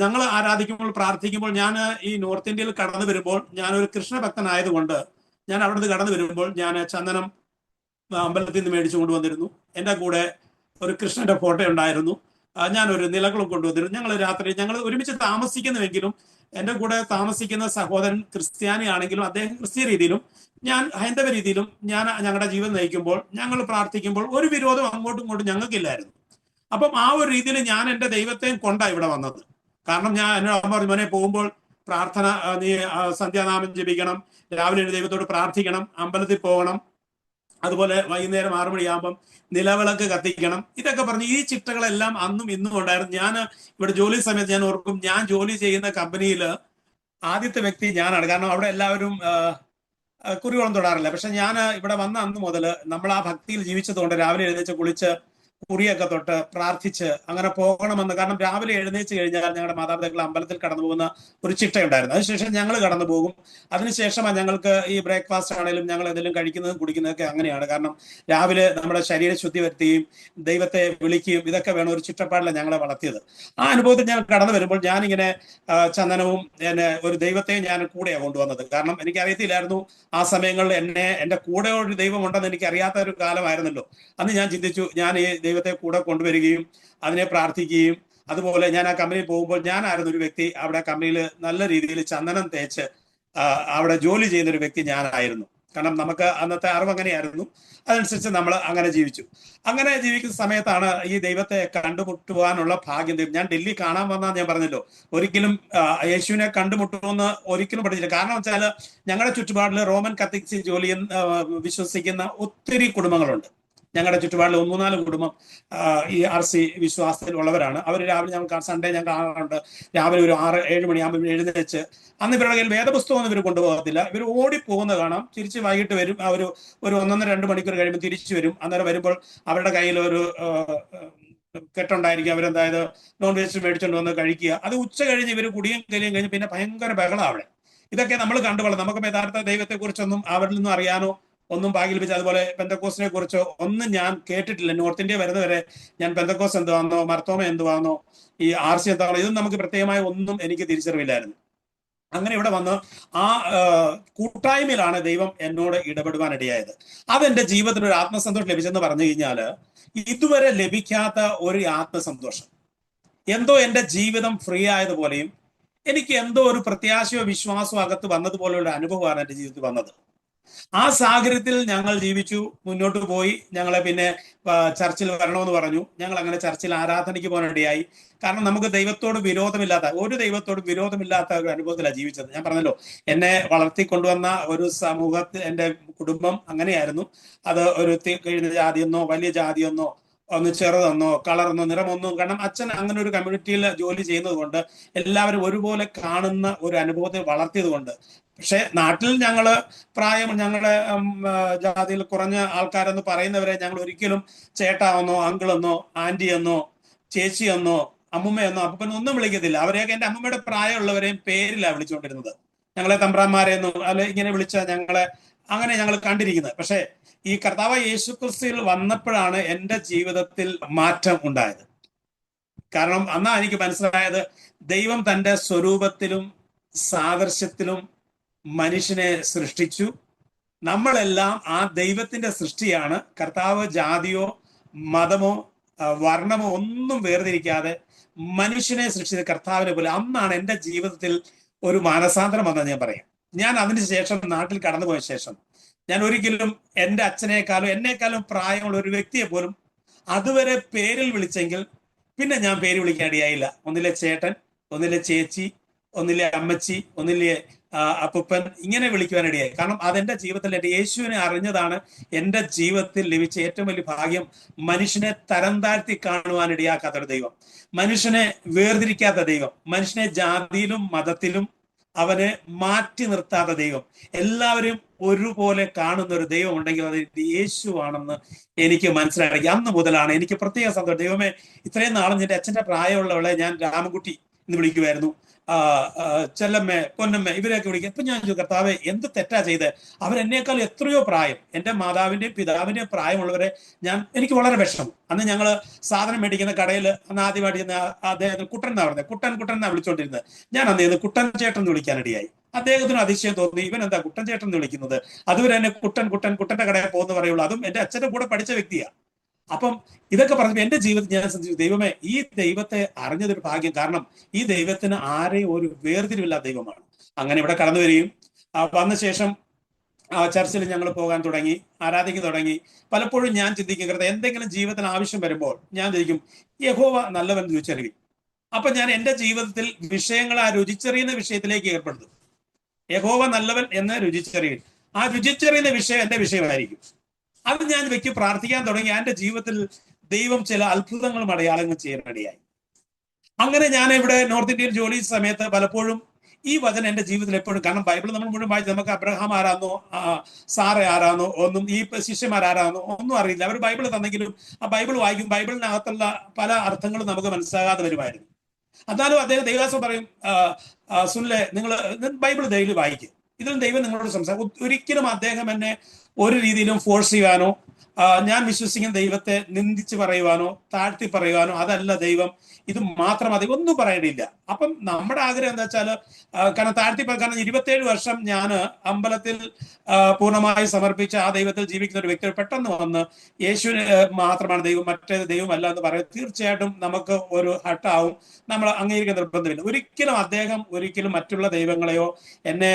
ഞങ്ങൾ ആരാധിക്കുമ്പോൾ പ്രാർത്ഥിക്കുമ്പോൾ ഞാൻ ഈ നോർത്ത് ഇന്ത്യയിൽ കടന്നു വരുമ്പോൾ, ഞാനൊരു കൃഷ്ണഭക്തനായതുകൊണ്ട് ഞാൻ അവിടുന്ന് കടന്നു വരുമ്പോൾ ഞാൻ ചന്ദനം അമ്പലത്തിൽ നിന്ന് മേടിച്ചു കൊണ്ടുവന്നിരുന്നു. എൻ്റെ കൂടെ ഒരു കൃഷ്ണന്റെ ഫോട്ടോ ഉണ്ടായിരുന്നു. ഞാനൊരു നിലകളും കൊണ്ടുവന്നിരുന്നു. ഞങ്ങൾ ഒരുമിച്ച് താമസിക്കുന്നുവെങ്കിലും എൻ്റെ കൂടെ താമസിക്കുന്ന സഹോദരൻ ക്രിസ്ത്യാനി ആണെങ്കിലും അദ്ദേഹം ക്രിസ്ത്യ രീതിയിലും ഞാൻ ഹൈന്ദവ രീതിയിലും ഞങ്ങളുടെ ജീവിതം നയിക്കുമ്പോൾ ഞങ്ങൾ പ്രാർത്ഥിക്കുമ്പോൾ ഒരു വിരോധം അങ്ങോട്ടും ഇങ്ങോട്ടും ഞങ്ങൾക്കില്ലായിരുന്നു. അപ്പം ആ ഒരു രീതിയിൽ ഞാൻ എൻ്റെ ദൈവത്തെയും കൊണ്ടാണ് ഇവിടെ വന്നത്. കാരണം ഞാൻ എന്നോട് പറഞ്ഞു, മോനെ, പോകുമ്പോൾ പ്രാർത്ഥന, നീ സന്ധ്യാനാമം ജപിക്കണം, രാവിലെ ദൈവത്തോട് പ്രാർത്ഥിക്കണം, അമ്പലത്തിൽ പോകണം, അതുപോലെ വൈകുന്നേരം 6 മണിയാകുമ്പം നിലവിളക്ക് കത്തിക്കണം. ഇതൊക്കെ പറഞ്ഞ് ഈ ചിട്ടകളെല്ലാം അന്നും ഇന്നും ഉണ്ടായിരുന്നു. ഞാൻ ഇവിടെ ജോലി സമയത്ത് ഞാൻ ഓർക്കും, ഞാൻ ജോലി ചെയ്യുന്ന കമ്പനിയിൽ ആദ്യത്തെ വ്യക്തി ഞാനാണ്. കാരണം അവിടെ എല്ലാവരും കുറിയോളം തൊടാറില്ല. പക്ഷെ ഞാൻ ഇവിടെ വന്ന അന്ന് മുതൽ നമ്മൾ ആ ഭക്തിയിൽ ജീവിച്ചതുകൊണ്ട് രാവിലെ എഴുന്നേച്ച് കുളിച്ച് കുറിയൊക്കെ തൊട്ട് പ്രാർത്ഥിച്ച് അങ്ങനെ പോകണമെന്ന്. കാരണം രാവിലെ എഴുന്നേച്ച് കഴിഞ്ഞാൽ ഞങ്ങളുടെ മാതാപിതാക്കൾ അമ്പലത്തിൽ കടന്നു പോകുന്ന ഒരു ചിട്ടയുണ്ടായിരുന്നു. അതിനുശേഷം ഞങ്ങൾ കടന്നു പോകും. അതിനുശേഷമാണ് ഞങ്ങൾക്ക് ഈ ബ്രേക്ക്ഫാസ്റ്റ് ആണെങ്കിലും ഞങ്ങൾ എന്തെങ്കിലും കഴിക്കുന്നതും കുടിക്കുന്നതൊക്കെ അങ്ങനെയാണ്. കാരണം രാവിലെ നമ്മുടെ ശരീരശുദ്ധി വരുത്തുകയും ദൈവത്തെ വിളിക്കുകയും ഇതൊക്കെ വേണം, ഒരു ചിട്ടപ്പാടിലാണ് ഞങ്ങളെ വളർത്തിയത്. ആ അനുഭവത്തിൽ ഞാൻ കടന്നു വരുമ്പോൾ ഞാനിങ്ങനെ ചന്ദനവും ഒരു ദൈവത്തെയും ഞാൻ കൂടെയാണ് കൊണ്ടുവന്നത്. കാരണം എനിക്കറിയത്തില്ലായിരുന്നു ആ സമയങ്ങളിൽ എൻ്റെ കൂടെ ഒരു ദൈവം ഉണ്ടെന്ന് എനിക്ക് അറിയാത്ത ഒരു കാലമായിരുന്നല്ലോ. അന്ന് ഞാൻ ചിന്തിച്ചു, ഞാൻ ഈ ദൈവത്തെ കൂടെ കൊണ്ടുവരികയും അതിനെ പ്രാർത്ഥിക്കുകയും, അതുപോലെ ഞാൻ ആ കമ്പനിയിൽ പോകുമ്പോൾ ഞാനായിരുന്നു ഒരു വ്യക്തി അവിടെ കമ്പനിയിൽ നല്ല രീതിയിൽ ചന്ദനം തേച്ച് അവിടെ ജോലി ചെയ്യുന്ന ഒരു വ്യക്തി ഞാനായിരുന്നു. കാരണം നമുക്ക് അന്നത്തെ അറിവ് അങ്ങനെയായിരുന്നു. അതനുസരിച്ച് നമ്മൾ അങ്ങനെ ജീവിച്ചു. അങ്ങനെ ജീവിക്കുന്ന സമയത്താണ് ഈ ദൈവത്തെ കണ്ടുമുട്ടുവാനുള്ള ഭാഗ്യം. ഞാൻ ഡൽഹി കാണാൻ വന്നാൽ ഞാൻ പറഞ്ഞല്ലോ, ഒരിക്കലും യേശുവിനെ കണ്ടുമുട്ടുമെന്ന് ഒരിക്കലും പഠിച്ചില്ല. കാരണം വെച്ചാൽ ഞങ്ങളുടെ ചുറ്റുപാടിൽ റോമൻ കത്തീഡ്രലിൽ ജോലി വിശ്വസിക്കുന്ന ഒത്തിരി കുടുംബങ്ങളുണ്ട്. ഞങ്ങളുടെ ചുറ്റുപാടിൽ 3-4 കുടുംബം ഈ RC വിശ്വാസത്തിൽ ഉള്ളവരാണ്. അവർ രാവിലെ ഞങ്ങൾ സൺഡേ ഞാൻ കാണാറുണ്ട്, രാവിലെ ഒരു 6-7 മണിയാകുമ്പോൾ എഴുന്നേച്ച്, അന്ന് ഇവരുടെ കയ്യിൽ വേദപുസ്തകമൊന്നും ഇവർ കൊണ്ടുപോകത്തില്ല. ഇവർ ഓടിപ്പോകുന്നത് കാണാം. തിരിച്ച് വൈകിട്ട് വരും. ഒരു 1-2 മണിക്കൂർ കഴിയുമ്പോൾ തിരിച്ചു വരും. അന്നേരം വരുമ്പോൾ അവരുടെ കയ്യിൽ ഒരു കെട്ടുണ്ടായിരിക്കും. അവരെന്തായത് നോൺ വെജ് മേടിച്ചുകൊണ്ട് വന്ന് കഴിക്കുക. അത് ഉച്ച കഴിഞ്ഞ് ഇവർ കുടിയും കലിയും കഴിഞ്ഞ് പിന്നെ ഭയങ്കര ബഹളം അവിടെ. ഇതൊക്കെ നമ്മൾ കണ്ടുകൊള്ളാം. നമുക്ക് യഥാർത്ഥ ദൈവത്തെക്കുറിച്ചൊന്നും അവരിൽ നിന്നും അറിയാനോ ഒന്നും ഭാഗ്യം ലഭിച്ചു. അതുപോലെ പെന്തക്കോസിനെ കുറിച്ചോ ഒന്നും ഞാൻ കേട്ടിട്ടില്ല. നോർത്ത് ഇന്ത്യ വരുന്നവരെ ഞാൻ പെന്തക്കോസ് എന്തുവാന്നോ മർത്തോമ എന്തുവാന്നോ ഈ RC എന്താണോ ഇതൊന്നും നമുക്ക് പ്രത്യേകമായ ഒന്നും എനിക്ക് തിരിച്ചറിവില്ലായിരുന്നു. അങ്ങനെ ഇവിടെ വന്ന് ആ കൂട്ടായ്മയിലാണ് ദൈവം എന്നോട് ഇടപെടുവാനിടയായത്. അതെന്റെ ജീവിതത്തിൽ ഒരു ആത്മസന്തോഷം ലഭിച്ചെന്ന് പറഞ്ഞു കഴിഞ്ഞാൽ, ഇതുവരെ ലഭിക്കാത്ത ഒരു ആത്മസന്തോഷം. എന്തോ എൻ്റെ ജീവിതം ഫ്രീ ആയതുപോലെയും എനിക്ക് എന്തോ ഒരു പ്രത്യാശയോ വിശ്വാസമോ അകത്ത് വന്നതുപോലെയുള്ള അനുഭവമാണ് എൻ്റെ ജീവിതത്തിൽ വന്നത്. ആ സാഹചര്യത്തിൽ ഞങ്ങൾ ജീവിച്ചു, മുന്നോട്ട് പോയി. ഞങ്ങളെ പിന്നെ ചർച്ചിൽ വരണമെന്ന് പറഞ്ഞു. ഞങ്ങൾ അങ്ങനെ ചർച്ചിൽ ആരാധനയ്ക്ക് പോകാനിടയായി. കാരണം നമുക്ക് ദൈവത്തോട് വിരോധമില്ലാത്ത, ഒരു ദൈവത്തോട് വിരോധമില്ലാത്ത ഒരു അനുഭവത്തിലാണ് ജീവിച്ചത്. ഞാൻ പറഞ്ഞല്ലോ, എന്നെ വളർത്തിക്കൊണ്ടുവന്ന ഒരു സമൂഹത്തിൽ എൻ്റെ കുടുംബം അങ്ങനെയായിരുന്നു. അത് ഒരു കഴിഞ്ഞ ജാതിയെന്നോ വലിയ ജാതിയെന്നോ ഒന്ന് ചെറുതെന്നോ കളറെന്നോ നിറമൊന്നും, കാരണം അച്ഛൻ അങ്ങനെ ഒരു കമ്മ്യൂണിറ്റിയിൽ ജോലി ചെയ്യുന്നത് കൊണ്ട് എല്ലാവരും ഒരുപോലെ കാണുന്ന ഒരു അനുഭവത്തെ വളർത്തിയത് കൊണ്ട്. പക്ഷെ നാട്ടിൽ ഞങ്ങള് ഞങ്ങളുടെ ജാതിയിൽ കുറഞ്ഞ ആൾക്കാരെന്ന് പറയുന്നവരെ ഞങ്ങൾ ഒരിക്കലും ചേട്ടാവെന്നോ അങ്കിളെന്നോ ആന്റി എന്നോ ചേച്ചിയെന്നോ അമ്മുമ്മയെന്നോ അപ്പനോ ഒന്നും വിളിക്കത്തില്ല. അവരെയൊക്കെ എൻ്റെ അമ്മമ്മയുടെ പ്രായമുള്ളവരെയും പേരിലാണ് വിളിച്ചുകൊണ്ടിരുന്നത്. ഞങ്ങളെ തമ്പ്രാന്മാരെന്നോ അല്ലെ ഇങ്ങനെ വിളിച്ച ഞങ്ങളെ അങ്ങനെ ഞങ്ങൾ കണ്ടിരിക്കുന്നത്. പക്ഷെ ഈ കർത്താവ് യേശുക്രിസ്തുവിൽ വന്നപ്പോഴാണ് എൻ്റെ ജീവിതത്തിൽ മാറ്റം ഉണ്ടായത്. കാരണം അന്നാ എനിക്ക് മനസ്സിലായത്, ദൈവം തൻ്റെ സ്വരൂപത്തിലും സാദൃശ്യത്തിലും മനുഷ്യനെ സൃഷ്ടിച്ചു. നമ്മളെല്ലാം ആ ദൈവത്തിന്റെ സൃഷ്ടിയാണ്. കർത്താവ് ജാതിയോ മതമോ വർണ്ണമോ ഒന്നും വേർതിരിക്കാതെ മനുഷ്യനെ സൃഷ്ടിച്ച കർത്താവിനെ പോലെ. അന്നാണ് എൻ്റെ ജീവിതത്തിൽ ഒരു മാനസാന്തരം വന്നത് ഞാൻ പറയാം. ഞാൻ അതിനുശേഷം നാട്ടിൽ കടന്നുപോയ ശേഷം ഞാൻ ഒരിക്കലും എൻ്റെ അച്ഛനേക്കാളും എന്നെക്കാളും പ്രായമുള്ള ഒരു വ്യക്തിയെ പോലും അതുവരെ പേരിൽ വിളിച്ചെങ്കിൽ പിന്നെ ഞാൻ പേര് വിളിക്കാനിടയായില്ല. ഒന്നിലെ ചേട്ടൻ, ഒന്നിലെ ചേച്ചി, ഒന്നിലെ അമ്മച്ചി, ഒന്നിലെ അപ്പൂപ്പൻ, ഇങ്ങനെ വിളിക്കുവാനിടയായി. കാരണം അതെന്റെ ജീവിതത്തിൽ എൻ്റെ യേശുവിനെ അറിഞ്ഞതാണ് എൻ്റെ ജീവിതത്തിൽ ലഭിച്ച ഏറ്റവും വലിയ ഭാഗ്യം. മനുഷ്യനെ തരം താഴ്ത്തി കാണുവാനിടയാക്കാത്തൊരു ദൈവം, മനുഷ്യനെ വേർതിരിക്കാത്ത ദൈവം, മനുഷ്യനെ ജാതിയിലും മതത്തിലും അവനെ മാറ്റി നിർത്താത്ത ദൈവം, എല്ലാവരും ഒരുപോലെ കാണുന്ന ഒരു ദൈവം ഉണ്ടെങ്കിൽ അത് യേശുവാണെന്ന് എനിക്ക് മനസ്സിലാക്കി. അന്ന് മുതലാണ് എനിക്ക് പ്രത്യേക സന്തോഷം. ദൈവമേ, ഇത്രയും നാളും എൻ്റെ അച്ഛൻ്റെ പ്രായമുള്ളവളെ ഞാൻ രാമൻകുട്ടി എന്ന് വിളിക്കുമായിരുന്നു, ചെല്ലമ്മ, പൊന്നമ്മ, ഇവരെയൊക്കെ വിളിക്കുക. ഇപ്പൊ ഞാൻ കർത്താവെ, എന്ത് തെറ്റാ ചെയ്ത്? അവരെന്നേക്കാൾ എത്രയോ പ്രായം, എൻ്റെ മാതാവിന്റെയും പിതാവിന്റെയും പ്രായമുള്ളവരെ എനിക്ക് വളരെ വിഷമം. അന്ന് ഞങ്ങൾ സാധനം മേടിക്കുന്ന കടയിൽ അന്ന് ആദ്യമായിട്ട് ചെന്ന് അദ്ദേഹത്തിന് കുട്ടൻ എന്നാ പറഞ്ഞത്, കുട്ടൻ എന്നാ വിളിച്ചോണ്ടിരുന്നത്. ഞാൻ അന്ന് കുട്ടൻ ചേട്ടൻ എന്ന് വിളിക്കാനിടയായി. അദ്ദേഹത്തിന് അതിശയം തോന്നി, ഇവൻ എന്താ കുട്ടൻ ചേട്ടൻ എന്ന് വിളിക്കുന്നത്? അതുവരെ എന്നെ കുട്ടന്റെ കടയിൽ പോകുന്ന പറയുള്ളൂ. അതും എൻ്റെ അച്ഛൻ്റെ കൂടെ പഠിച്ച വ്യക്തിയാ. അപ്പം ഇതൊക്കെ പറഞ്ഞപ്പോൾ എൻ്റെ ജീവിതത്തിൽ ഞാൻ ചിന്തിച്ചു, ദൈവമേ, ഈ ദൈവത്തെ അറിഞ്ഞതൊരു ഭാഗ്യം. കാരണം ഈ ദൈവത്തിന് ആരെയും ഒരു വേർതിരിവില്ലാത്ത ദൈവമാണ്. അങ്ങനെ ഇവിടെ കടന്നു വരികയും വന്ന ശേഷം ചർച്ചിൽ ഞങ്ങൾ പോകാൻ തുടങ്ങി, ആരാധിക്കാൻ തുടങ്ങി. പലപ്പോഴും ഞാൻ ചിന്തിക്കും, എന്തെങ്കിലും ജീവിതത്തിന് ആവശ്യം വരുമ്പോൾ ഞാൻ ചിന്തിക്കും, യഹോവ നല്ലവൻ രുചിച്ചറിയും. അപ്പൊ ഞാൻ എൻ്റെ ജീവിതത്തിൽ വിഷയങ്ങൾ ആ രുചിച്ചറിയുന്ന വിഷയത്തിലേക്ക് ഏർപ്പെടുത്തും. യഹോവ നല്ലവൻ എന്ന് രുചിച്ചറിയും. ആ രുചിച്ചറിയുന്ന വിഷയം എൻ്റെ വിഷയമായിരിക്കും. അത് ഞാൻ വെക്ക് പ്രാർത്ഥിക്കാൻ തുടങ്ങി. എൻ്റെ ജീവിതത്തിൽ ദൈവം ചില അത്ഭുതങ്ങളും അടയാളങ്ങളും ചെയ്യാനിടയായി. അങ്ങനെ ഞാൻ ഇവിടെ നോർത്ത് ഇന്ത്യയിൽ ജോലി സമയത്ത് പലപ്പോഴും ഈ വചനം എൻ്റെ ജീവിതത്തിൽ എപ്പോഴും, കാരണം ബൈബിൾ നമ്മൾ മുഴുവൻ വായിച്ച് നമുക്ക് അബ്രഹാം ആരാന്നോ സാറ ആരാന്നോ ഒന്നും, ഈ ശിഷ്യന്മാരാരാന്നോ ഒന്നും അറിയില്ല. അവർ ബൈബിൾ തന്നെങ്കിലും ആ ബൈബിൾ വായിക്കും, ബൈബിളിനകത്തുള്ള പല അർത്ഥങ്ങളും നമുക്ക് മനസ്സിലാകാതെ വരുമായിരുന്നു. എന്നാലും അദ്ദേഹം ദൈവദാസൻ പറയും, സുനിലെ, നിങ്ങൾ ബൈബിൾ ഡെയിലി വായിക്കും, ഇതിലും ദൈവം നിങ്ങളോട് സംസാരിക്കും. ഒരിക്കലും അദ്ദേഹം എന്നെ ഒരു രീതിയിലും ഫോഴ്സ് ചെയ്യാനോ ഞാൻ വിശ്വസിക്കുന്ന ദൈവത്തെ നിന്ദിച്ച് പറയുവാനോ താഴ്ത്തി പറയുവാനോ അതല്ല ദൈവം, ഇത് മാത്രം മതി, ഒന്നും പറയേണ്ടിയില്ല. അപ്പം നമ്മുടെ ആഗ്രഹം എന്താ വെച്ചാൽ, കാരണം കാരണം 27 വർഷം ഞാൻ അമ്പലത്തിൽ പൂർണ്ണമായി സമർപ്പിച്ച ആ ദൈവത്തിൽ ജീവിക്കുന്ന ഒരു വ്യക്തി പെട്ടെന്ന് വന്ന് യേശുവിന് മാത്രമാണ് ദൈവം, മറ്റേ ദൈവമല്ല എന്ന് പറയും. തീർച്ചയായിട്ടും നമുക്ക് ഒരു ഹട്ടാവും, നമ്മൾ അംഗീകരിക്കാൻ നിർബന്ധമില്ല. ഒരിക്കലും മറ്റുള്ള ദൈവങ്ങളെയോ എന്നെ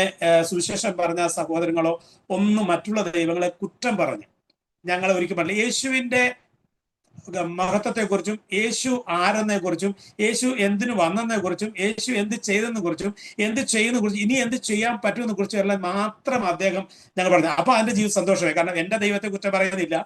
സുവിശേഷം പറഞ്ഞ സഹോദരങ്ങളോ ഒന്നും മറ്റുള്ള ദൈവങ്ങളെ കുറ്റം പറഞ്ഞു ഞങ്ങൾ ഒരിക്കലും പറഞ്ഞില്ല. യേശുവിന്റെ മഹത്വത്തെക്കുറിച്ചും യേശു ആരെന്നെ കുറിച്ചും യേശു എന്തിനു വന്നെന്നെ കുറിച്ചും യേശു എന്ത് ചെയ്തെന്നെ കുറിച്ചും എന്ത് ചെയ്യുന്ന കുറിച്ചും ഇനി എന്ത് ചെയ്യാൻ പറ്റുമെന്ന് കുറിച്ചും എല്ലാം മാത്രം അദ്ദേഹം ഞങ്ങൾ പറഞ്ഞു. അപ്പൊ അതിന്റെ ജീവിതം സന്തോഷമായി. കാരണം എൻ്റെ ദൈവത്തെ കുറിച്ച് പറയുന്നില്ല,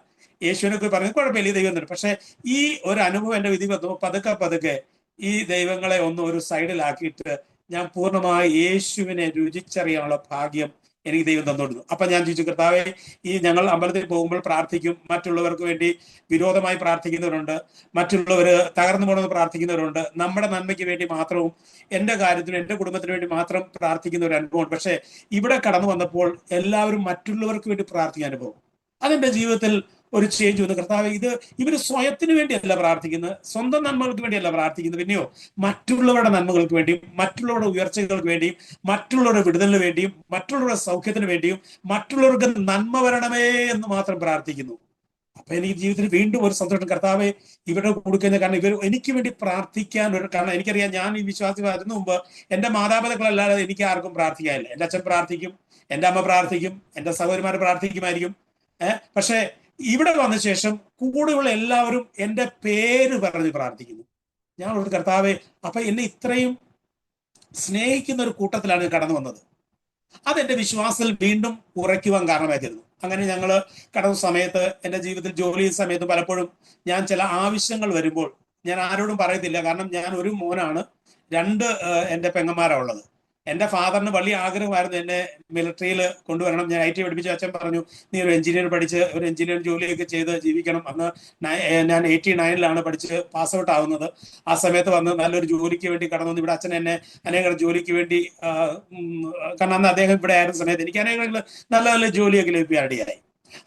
യേശുവിനെ കുറിച്ച് പറയുന്നത് കുഴപ്പമില്ല, ഈ ദൈവം തന്നെ. പക്ഷെ ഈ ഒരു അനുഭവം എൻ്റെ വിധി വന്നു. പതുക്കെ ഈ ദൈവങ്ങളെ ഒരു സൈഡിലാക്കിയിട്ട് ഞാൻ പൂർണ്ണമായി യേശുവിനെ രുചിച്ചറിയാനുള്ള ഭാഗ്യം എനിക്ക് ദൈവം തന്നോടുന്നു. അപ്പൊ ഞാൻ ചോദിച്ചു, കർത്താവേ, ഈ ഞങ്ങൾ അമ്പലത്തിൽ പോകുമ്പോൾ പ്രാർത്ഥിക്കും, മറ്റുള്ളവർക്ക് വേണ്ടി വിരോധമായി പ്രാർത്ഥിക്കുന്നവരുണ്ട്, മറ്റുള്ളവർ തകർന്നു പോകണമെന്ന് പ്രാർത്ഥിക്കുന്നവരുണ്ട്, നമ്മുടെ നന്മയ്ക്ക് വേണ്ടി മാത്രവും എൻ്റെ കാര്യത്തിനും എൻ്റെ കുടുംബത്തിന് വേണ്ടി മാത്രം പ്രാർത്ഥിക്കുന്ന ഒരു അനുഭവം. പക്ഷെ ഇവിടെ കടന്നു വന്നപ്പോൾ എല്ലാവരും മറ്റുള്ളവർക്ക് വേണ്ടി പ്രാർത്ഥിക്കാൻ അനുഭവം. അതെന്റെ ജീവിതത്തിൽ ഒരു ചേഞ്ച് വന്നു. കർത്താവ്, ഇവര് സ്വയത്തിന് വേണ്ടിയല്ല പ്രാർത്ഥിക്കുന്നത്, സ്വന്തം നന്മകൾക്ക് വേണ്ടിയല്ല പ്രാർത്ഥിക്കുന്നത്, പിന്നെയോ മറ്റുള്ളവരുടെ നന്മകൾക്ക് വേണ്ടിയും മറ്റുള്ളവരുടെ ഉയർച്ചകൾക്ക് വേണ്ടിയും മറ്റുള്ളവരുടെ വിടുതലിന് വേണ്ടിയും മറ്റുള്ളവരുടെ സൗഖ്യത്തിന് വേണ്ടിയും മറ്റുള്ളവർക്ക് നന്മ വരണമേ എന്ന് മാത്രം പ്രാർത്ഥിക്കുന്നു. അപ്പൊ എനിക്ക് ജീവിതത്തിൽ വീണ്ടും ഒരു സന്തോഷം, കർത്താവെ ഇവരുടെ കൊടുക്കുന്ന, കാരണം ഇവർ എനിക്ക് വേണ്ടി പ്രാർത്ഥിക്കാൻ ഒരു, കാരണം എനിക്കറിയാം ഞാൻ ഈ വിശ്വാസി വരുന്ന മുമ്പ് എന്റെ മാതാപിതാക്കളല്ലാതെ എനിക്ക് ആർക്കും പ്രാർത്ഥിക്കാനില്ല. എന്റെ അച്ഛൻ പ്രാർത്ഥിക്കും, എന്റെ അമ്മ പ്രാർത്ഥിക്കും, എന്റെ സഹോദരിമാർ പ്രാർത്ഥിക്കുമായിരിക്കും. പക്ഷെ ഇവിടെ വന്ന ശേഷം കൂടെയുള്ള എല്ലാവരും എന്റെ പേര് പറഞ്ഞ് പ്രാർത്ഥിക്കുന്നു. ഞാൻ ഒരു കർത്താവെ, അപ്പൊ എന്നെ ഇത്രയും സ്നേഹിക്കുന്ന ഒരു കൂട്ടത്തിലാണ് കടന്നു വന്നത്. അതെന്റെ വിശ്വാസത്തിൽ വീണ്ടും ഉറയ്ക്കുവാൻ കാരണമായി തീർന്നു. അങ്ങനെ ഞങ്ങൾ കടന്ന സമയത്ത്, എൻ്റെ ജീവിതത്തിൽ ജോലി ചെയ്യുന്ന സമയത്ത് പലപ്പോഴും ഞാൻ ചില ആവശ്യങ്ങൾ വരുമ്പോൾ ഞാൻ ആരോടും പറയത്തില്ല. കാരണം ഞാൻ ഒരു മോനാണ്, രണ്ട് എൻ്റെ പെങ്ങന്മാരാണ് ഉള്ളത്. എൻ്റെ ഫാദറിന് വലിയ ആഗ്രഹമായിരുന്നു എന്നെ മിലിറ്ററിയിൽ കൊണ്ടുവരണം. ഞാൻ IT പഠിപ്പിച്ച അച്ഛൻ പറഞ്ഞു, നീ ഒരു എഞ്ചിനീയർ പഠിച്ച് ഒരു എഞ്ചിനീയർ ജോലിയൊക്കെ ചെയ്ത് ജീവിക്കണം. അന്ന് ഞാൻ 89-ലാണ് പഠിച്ച് പാസ് ഔട്ട് ആവുന്നത്. ആ സമയത്ത് വന്ന് നല്ലൊരു ജോലിക്ക് വേണ്ടി കടന്നു വന്നു. ഇവിടെ അച്ഛൻ എന്നെ അനേക ജോലിക്ക് വേണ്ടി, കാരണം അന്ന് അദ്ദേഹം ഇവിടെ ആയിരുന്ന സമയത്ത് എനിക്ക് അനേക നല്ല നല്ല ജോലിയൊക്കെ ലഭിക്കാനിടയായി.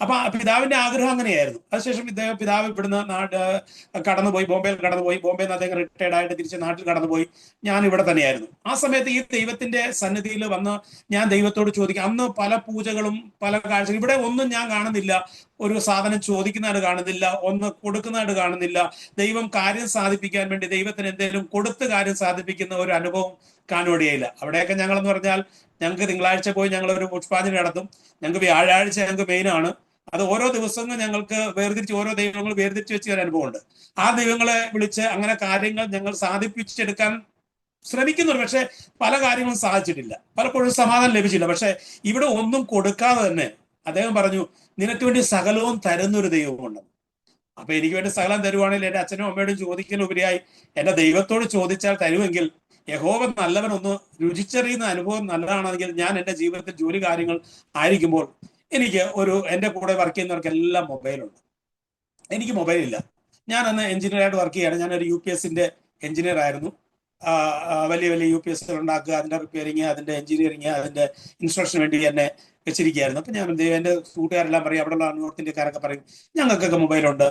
അപ്പൊ പിതാവിന്റെ ആഗ്രഹം അങ്ങനെയായിരുന്നു. അതിനുശേഷം പിതാവ് ഇവിടുന്ന് കടന്നുപോയി, ബോംബെയിൽ കടന്നുപോയി. ബോംബെയിൽ നിന്ന് അദ്ദേഹം റിട്ടയർഡ് ആയിട്ട് തിരിച്ച് നാട്ടിൽ കടന്നുപോയി. ഞാൻ ഇവിടെ തന്നെയായിരുന്നു. ആ സമയത്ത് ഈ ദൈവത്തിന്റെ സന്നിധിയിൽ വന്ന് ഞാൻ ദൈവത്തോട് ചോദിക്കും. അന്ന് പല പൂജകളും പല കാഴ്ചകളും, ഇവിടെ ഒന്നും ഞാൻ കാണുന്നില്ല. ഒരു സാധനം ചോദിക്കുന്നതായിട്ട് കാണുന്നില്ല, ഒന്ന് കൊടുക്കുന്നതായിട്ട് കാണുന്നില്ല. ദൈവം കാര്യം സാധിപ്പിക്കാൻ വേണ്ടി ദൈവത്തിന് എന്തെങ്കിലും കൊടുത്ത് കാര്യം സാധിപ്പിക്കുന്ന ഒരു അനുഭവം കാണുകയില്ല. അവിടെയൊക്കെ ഞങ്ങളെന്ന് പറഞ്ഞാൽ, ഞങ്ങൾക്ക് തിങ്കളാഴ്ച പോയി ഞങ്ങൾ ഒരു പുഷ്പാഞ്ജലി നടത്തും. ഞങ്ങൾക്ക് വ്യാഴാഴ്ച ഞങ്ങൾക്ക് മെയിനാണ്. അത് ഓരോ ദിവസവും ഞങ്ങൾക്ക് വേർതിരിച്ച് ഓരോ ദൈവങ്ങൾ വേർതിരിച്ച് വെച്ച ഒരു അനുഭവമുണ്ട്. ആ ദൈവങ്ങളെ വിളിച്ച് അങ്ങനെ കാര്യങ്ങൾ ഞങ്ങൾ സാധിപ്പിച്ചെടുക്കാൻ ശ്രമിക്കുന്നുണ്ട്. പക്ഷെ പല കാര്യങ്ങളും സാധിച്ചിട്ടില്ല, പലപ്പോഴും സമാധാനം ലഭിച്ചില്ല. പക്ഷെ ഇവിടെ ഒന്നും കൊടുക്കാതെ തന്നെ അദ്ദേഹം പറഞ്ഞു, നിനക്ക് വേണ്ടി സകലവും തരുന്നൊരു ദൈവമുണ്ട്. അപ്പൊ എനിക്ക് വേണ്ടി സകലം തരുവാണെങ്കിൽ എന്റെ അച്ഛനും അമ്മയോടും ചോദിക്കലുപരിയായി എന്റെ ദൈവത്തോട് ചോദിച്ചാൽ തരുമെങ്കിൽ, യഹോവ നല്ലവൻ ഒന്ന് രുചിച്ചറിയുന്ന അനുഭവം നല്ലതാണെങ്കിൽ, ഞാൻ എന്റെ ജീവിതത്തിൽ ജോലി കാര്യങ്ങൾ ആയിരിക്കുമ്പോൾ എനിക്ക് എന്റെ കൂടെ വർക്ക് ചെയ്യുന്നവർക്കെല്ലാം മൊബൈലുണ്ട്, എനിക്ക് മൊബൈലില്ല. ഞാൻ അന്ന് എഞ്ചിനീയറായിട്ട് വർക്ക് ചെയ്യാണ്. ഞാനൊരു UPSന്റെ എഞ്ചിനീയർ ആയിരുന്നു. വലിയ വലിയ UPS ഉണ്ടാക്കുക, അതിന്റെ റിപ്പയറിങ്, അതിന്റെ എഞ്ചിനീയറിങ്, അതിന്റെ ഇൻസ്ട്രക്ഷന് വേണ്ടി എന്നെ വെച്ചിരിക്കുകയായിരുന്നു. അപ്പൊ ഞാൻ എന്റെ കൂട്ടുകാരെല്ലാം പറയും, അവിടെയുള്ള നോർത്ത് ഇന്ത്യക്കാരൊക്കെ പറയും, ഞങ്ങൾക്കൊക്കെ മൊബൈലുണ്ട്,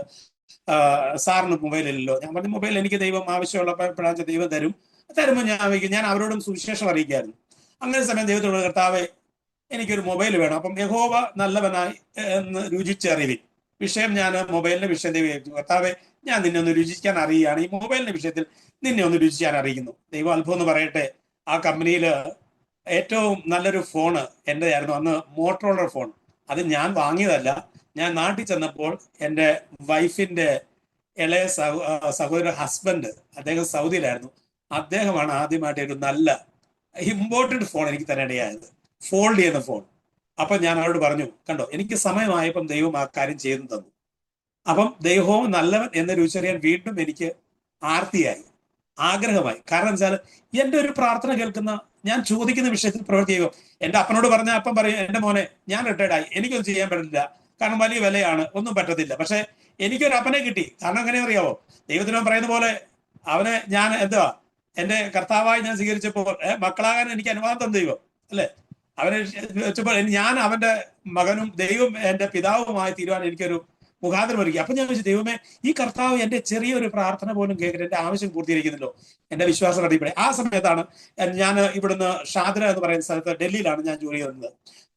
സാറിന് മൊബൈലില്ലല്ലോ. ഞാൻ പറഞ്ഞു, മൊബൈൽ എനിക്ക് ദൈവം ആവശ്യമുള്ളപ്പോഴാണ് ദൈവം തരുമ്പോൾ ഞാൻ അവരോടും സുവിശേഷം അറിയിക്കായിരുന്നു. അങ്ങനെ സമയം ദൈവത്തോട്, കർത്താവെ എനിക്കൊരു മൊബൈൽ വേണം. അപ്പം യഹോവ നല്ലവനായി എന്ന് രുചിച്ചറിവിൻ. വിഷയം ഞാൻ മൊബൈലിന്റെ വിഷയം ദൈവം, കർത്താവെ ഞാൻ നിന്നെ ഒന്ന് രുചിക്കാൻ അറിയുകയാണ്, ഈ മൊബൈലിന്റെ വിഷയത്തിൽ നിന്നെ ഒന്ന് രുചിക്കാൻ അറിയിക്കുന്നു. ദൈവം അത്ഭുതം എന്ന് പറയട്ടെ, ആ കമ്പനിയിൽ ഏറ്റവും നല്ലൊരു ഫോണ് എൻ്റെ ആയിരുന്നു അന്ന്, മോട്ടറോള ഫോൺ. അത് ഞാൻ വാങ്ങിയതല്ല. ഞാൻ നാട്ടിൽ ചെന്നപ്പോൾ എൻ്റെ വൈഫിന്റെ ഇളയ സഹോദര ഹസ്ബൻഡ്, അദ്ദേഹം സൗദിയിലായിരുന്നു. അദ്ദേഹമാണ് ആദ്യമായിട്ട് ഒരു നല്ല ഇമ്പോർട്ടഡ് ഫോൺ എനിക്ക് തരാനിടയായത്, ഫോൾഡ് ചെയ്യുന്ന ഫോൺ. അപ്പൊ ഞാൻ അവരോട് പറഞ്ഞു, കണ്ടോ, എനിക്ക് സമയമായപ്പം ദൈവം ആ കാര്യം ചെയ്തു തന്നു. അപ്പം ദൈവവും നല്ലവൻ എന്ന് രുചിച്ചറിയാൻ വീണ്ടും എനിക്ക് ആർത്തിയായി, ആഗ്രഹമായി. കാരണം വെച്ചാൽ എന്റെ ഒരു പ്രാർത്ഥന കേൾക്കുന്ന, ഞാൻ ചോദിക്കുന്ന വിഷയത്തിൽ പ്രവൃത്തി ചെയ്യുക. എന്റെ അപ്പനോട് പറഞ്ഞ അപ്പം പറയും, എന്റെ മോനെ ഞാൻ റിട്ടയർഡായി, എനിക്കൊന്നും ചെയ്യാൻ പറ്റില്ല, കാരണം വലിയ വിലയാണ്, ഒന്നും പറ്റത്തില്ല. പക്ഷെ എനിക്കൊരു അപ്പനെ കിട്ടി. കാരണം എങ്ങനെ അറിയാവോ, ദൈവത്തിനോ പറയുന്ന പോലെ അവനെ ഞാൻ എന്റെ കർത്താവായി ഞാൻ സ്വീകരിച്ചപ്പോൾ മക്കളാകാൻ എനിക്ക് അനുവാദം തന്നു ദൈവം, അല്ലെ? അവനെ വെച്ചപ്പോൾ ഞാൻ അവന്റെ മകനും ദൈവം എന്റെ പിതാവുമായി തീരുവാൻ എനിക്കൊരു മുഖാന്തരം ഒരുക്കി. അപ്പൊ ഞാൻ ചോദിച്ചു, ദൈവമേ, ഈ കർത്താവ് എന്റെ ചെറിയൊരു പ്രാർത്ഥന പോലും കേൾക്കരുത്, എന്റെ ആവശ്യം പൂർത്തീകരിക്കുന്നില്ലോ, എന്റെ വിശ്വാസം അറിയപ്പെടെ. ആ സമയത്താണ് ഞാൻ ഇവിടുന്ന് ഷാദ്ര എന്ന് പറയുന്ന സ്ഥലത്ത്, ഡൽഹിയിലാണ് ഞാൻ ജോലി ചെയ്യുന്നത്.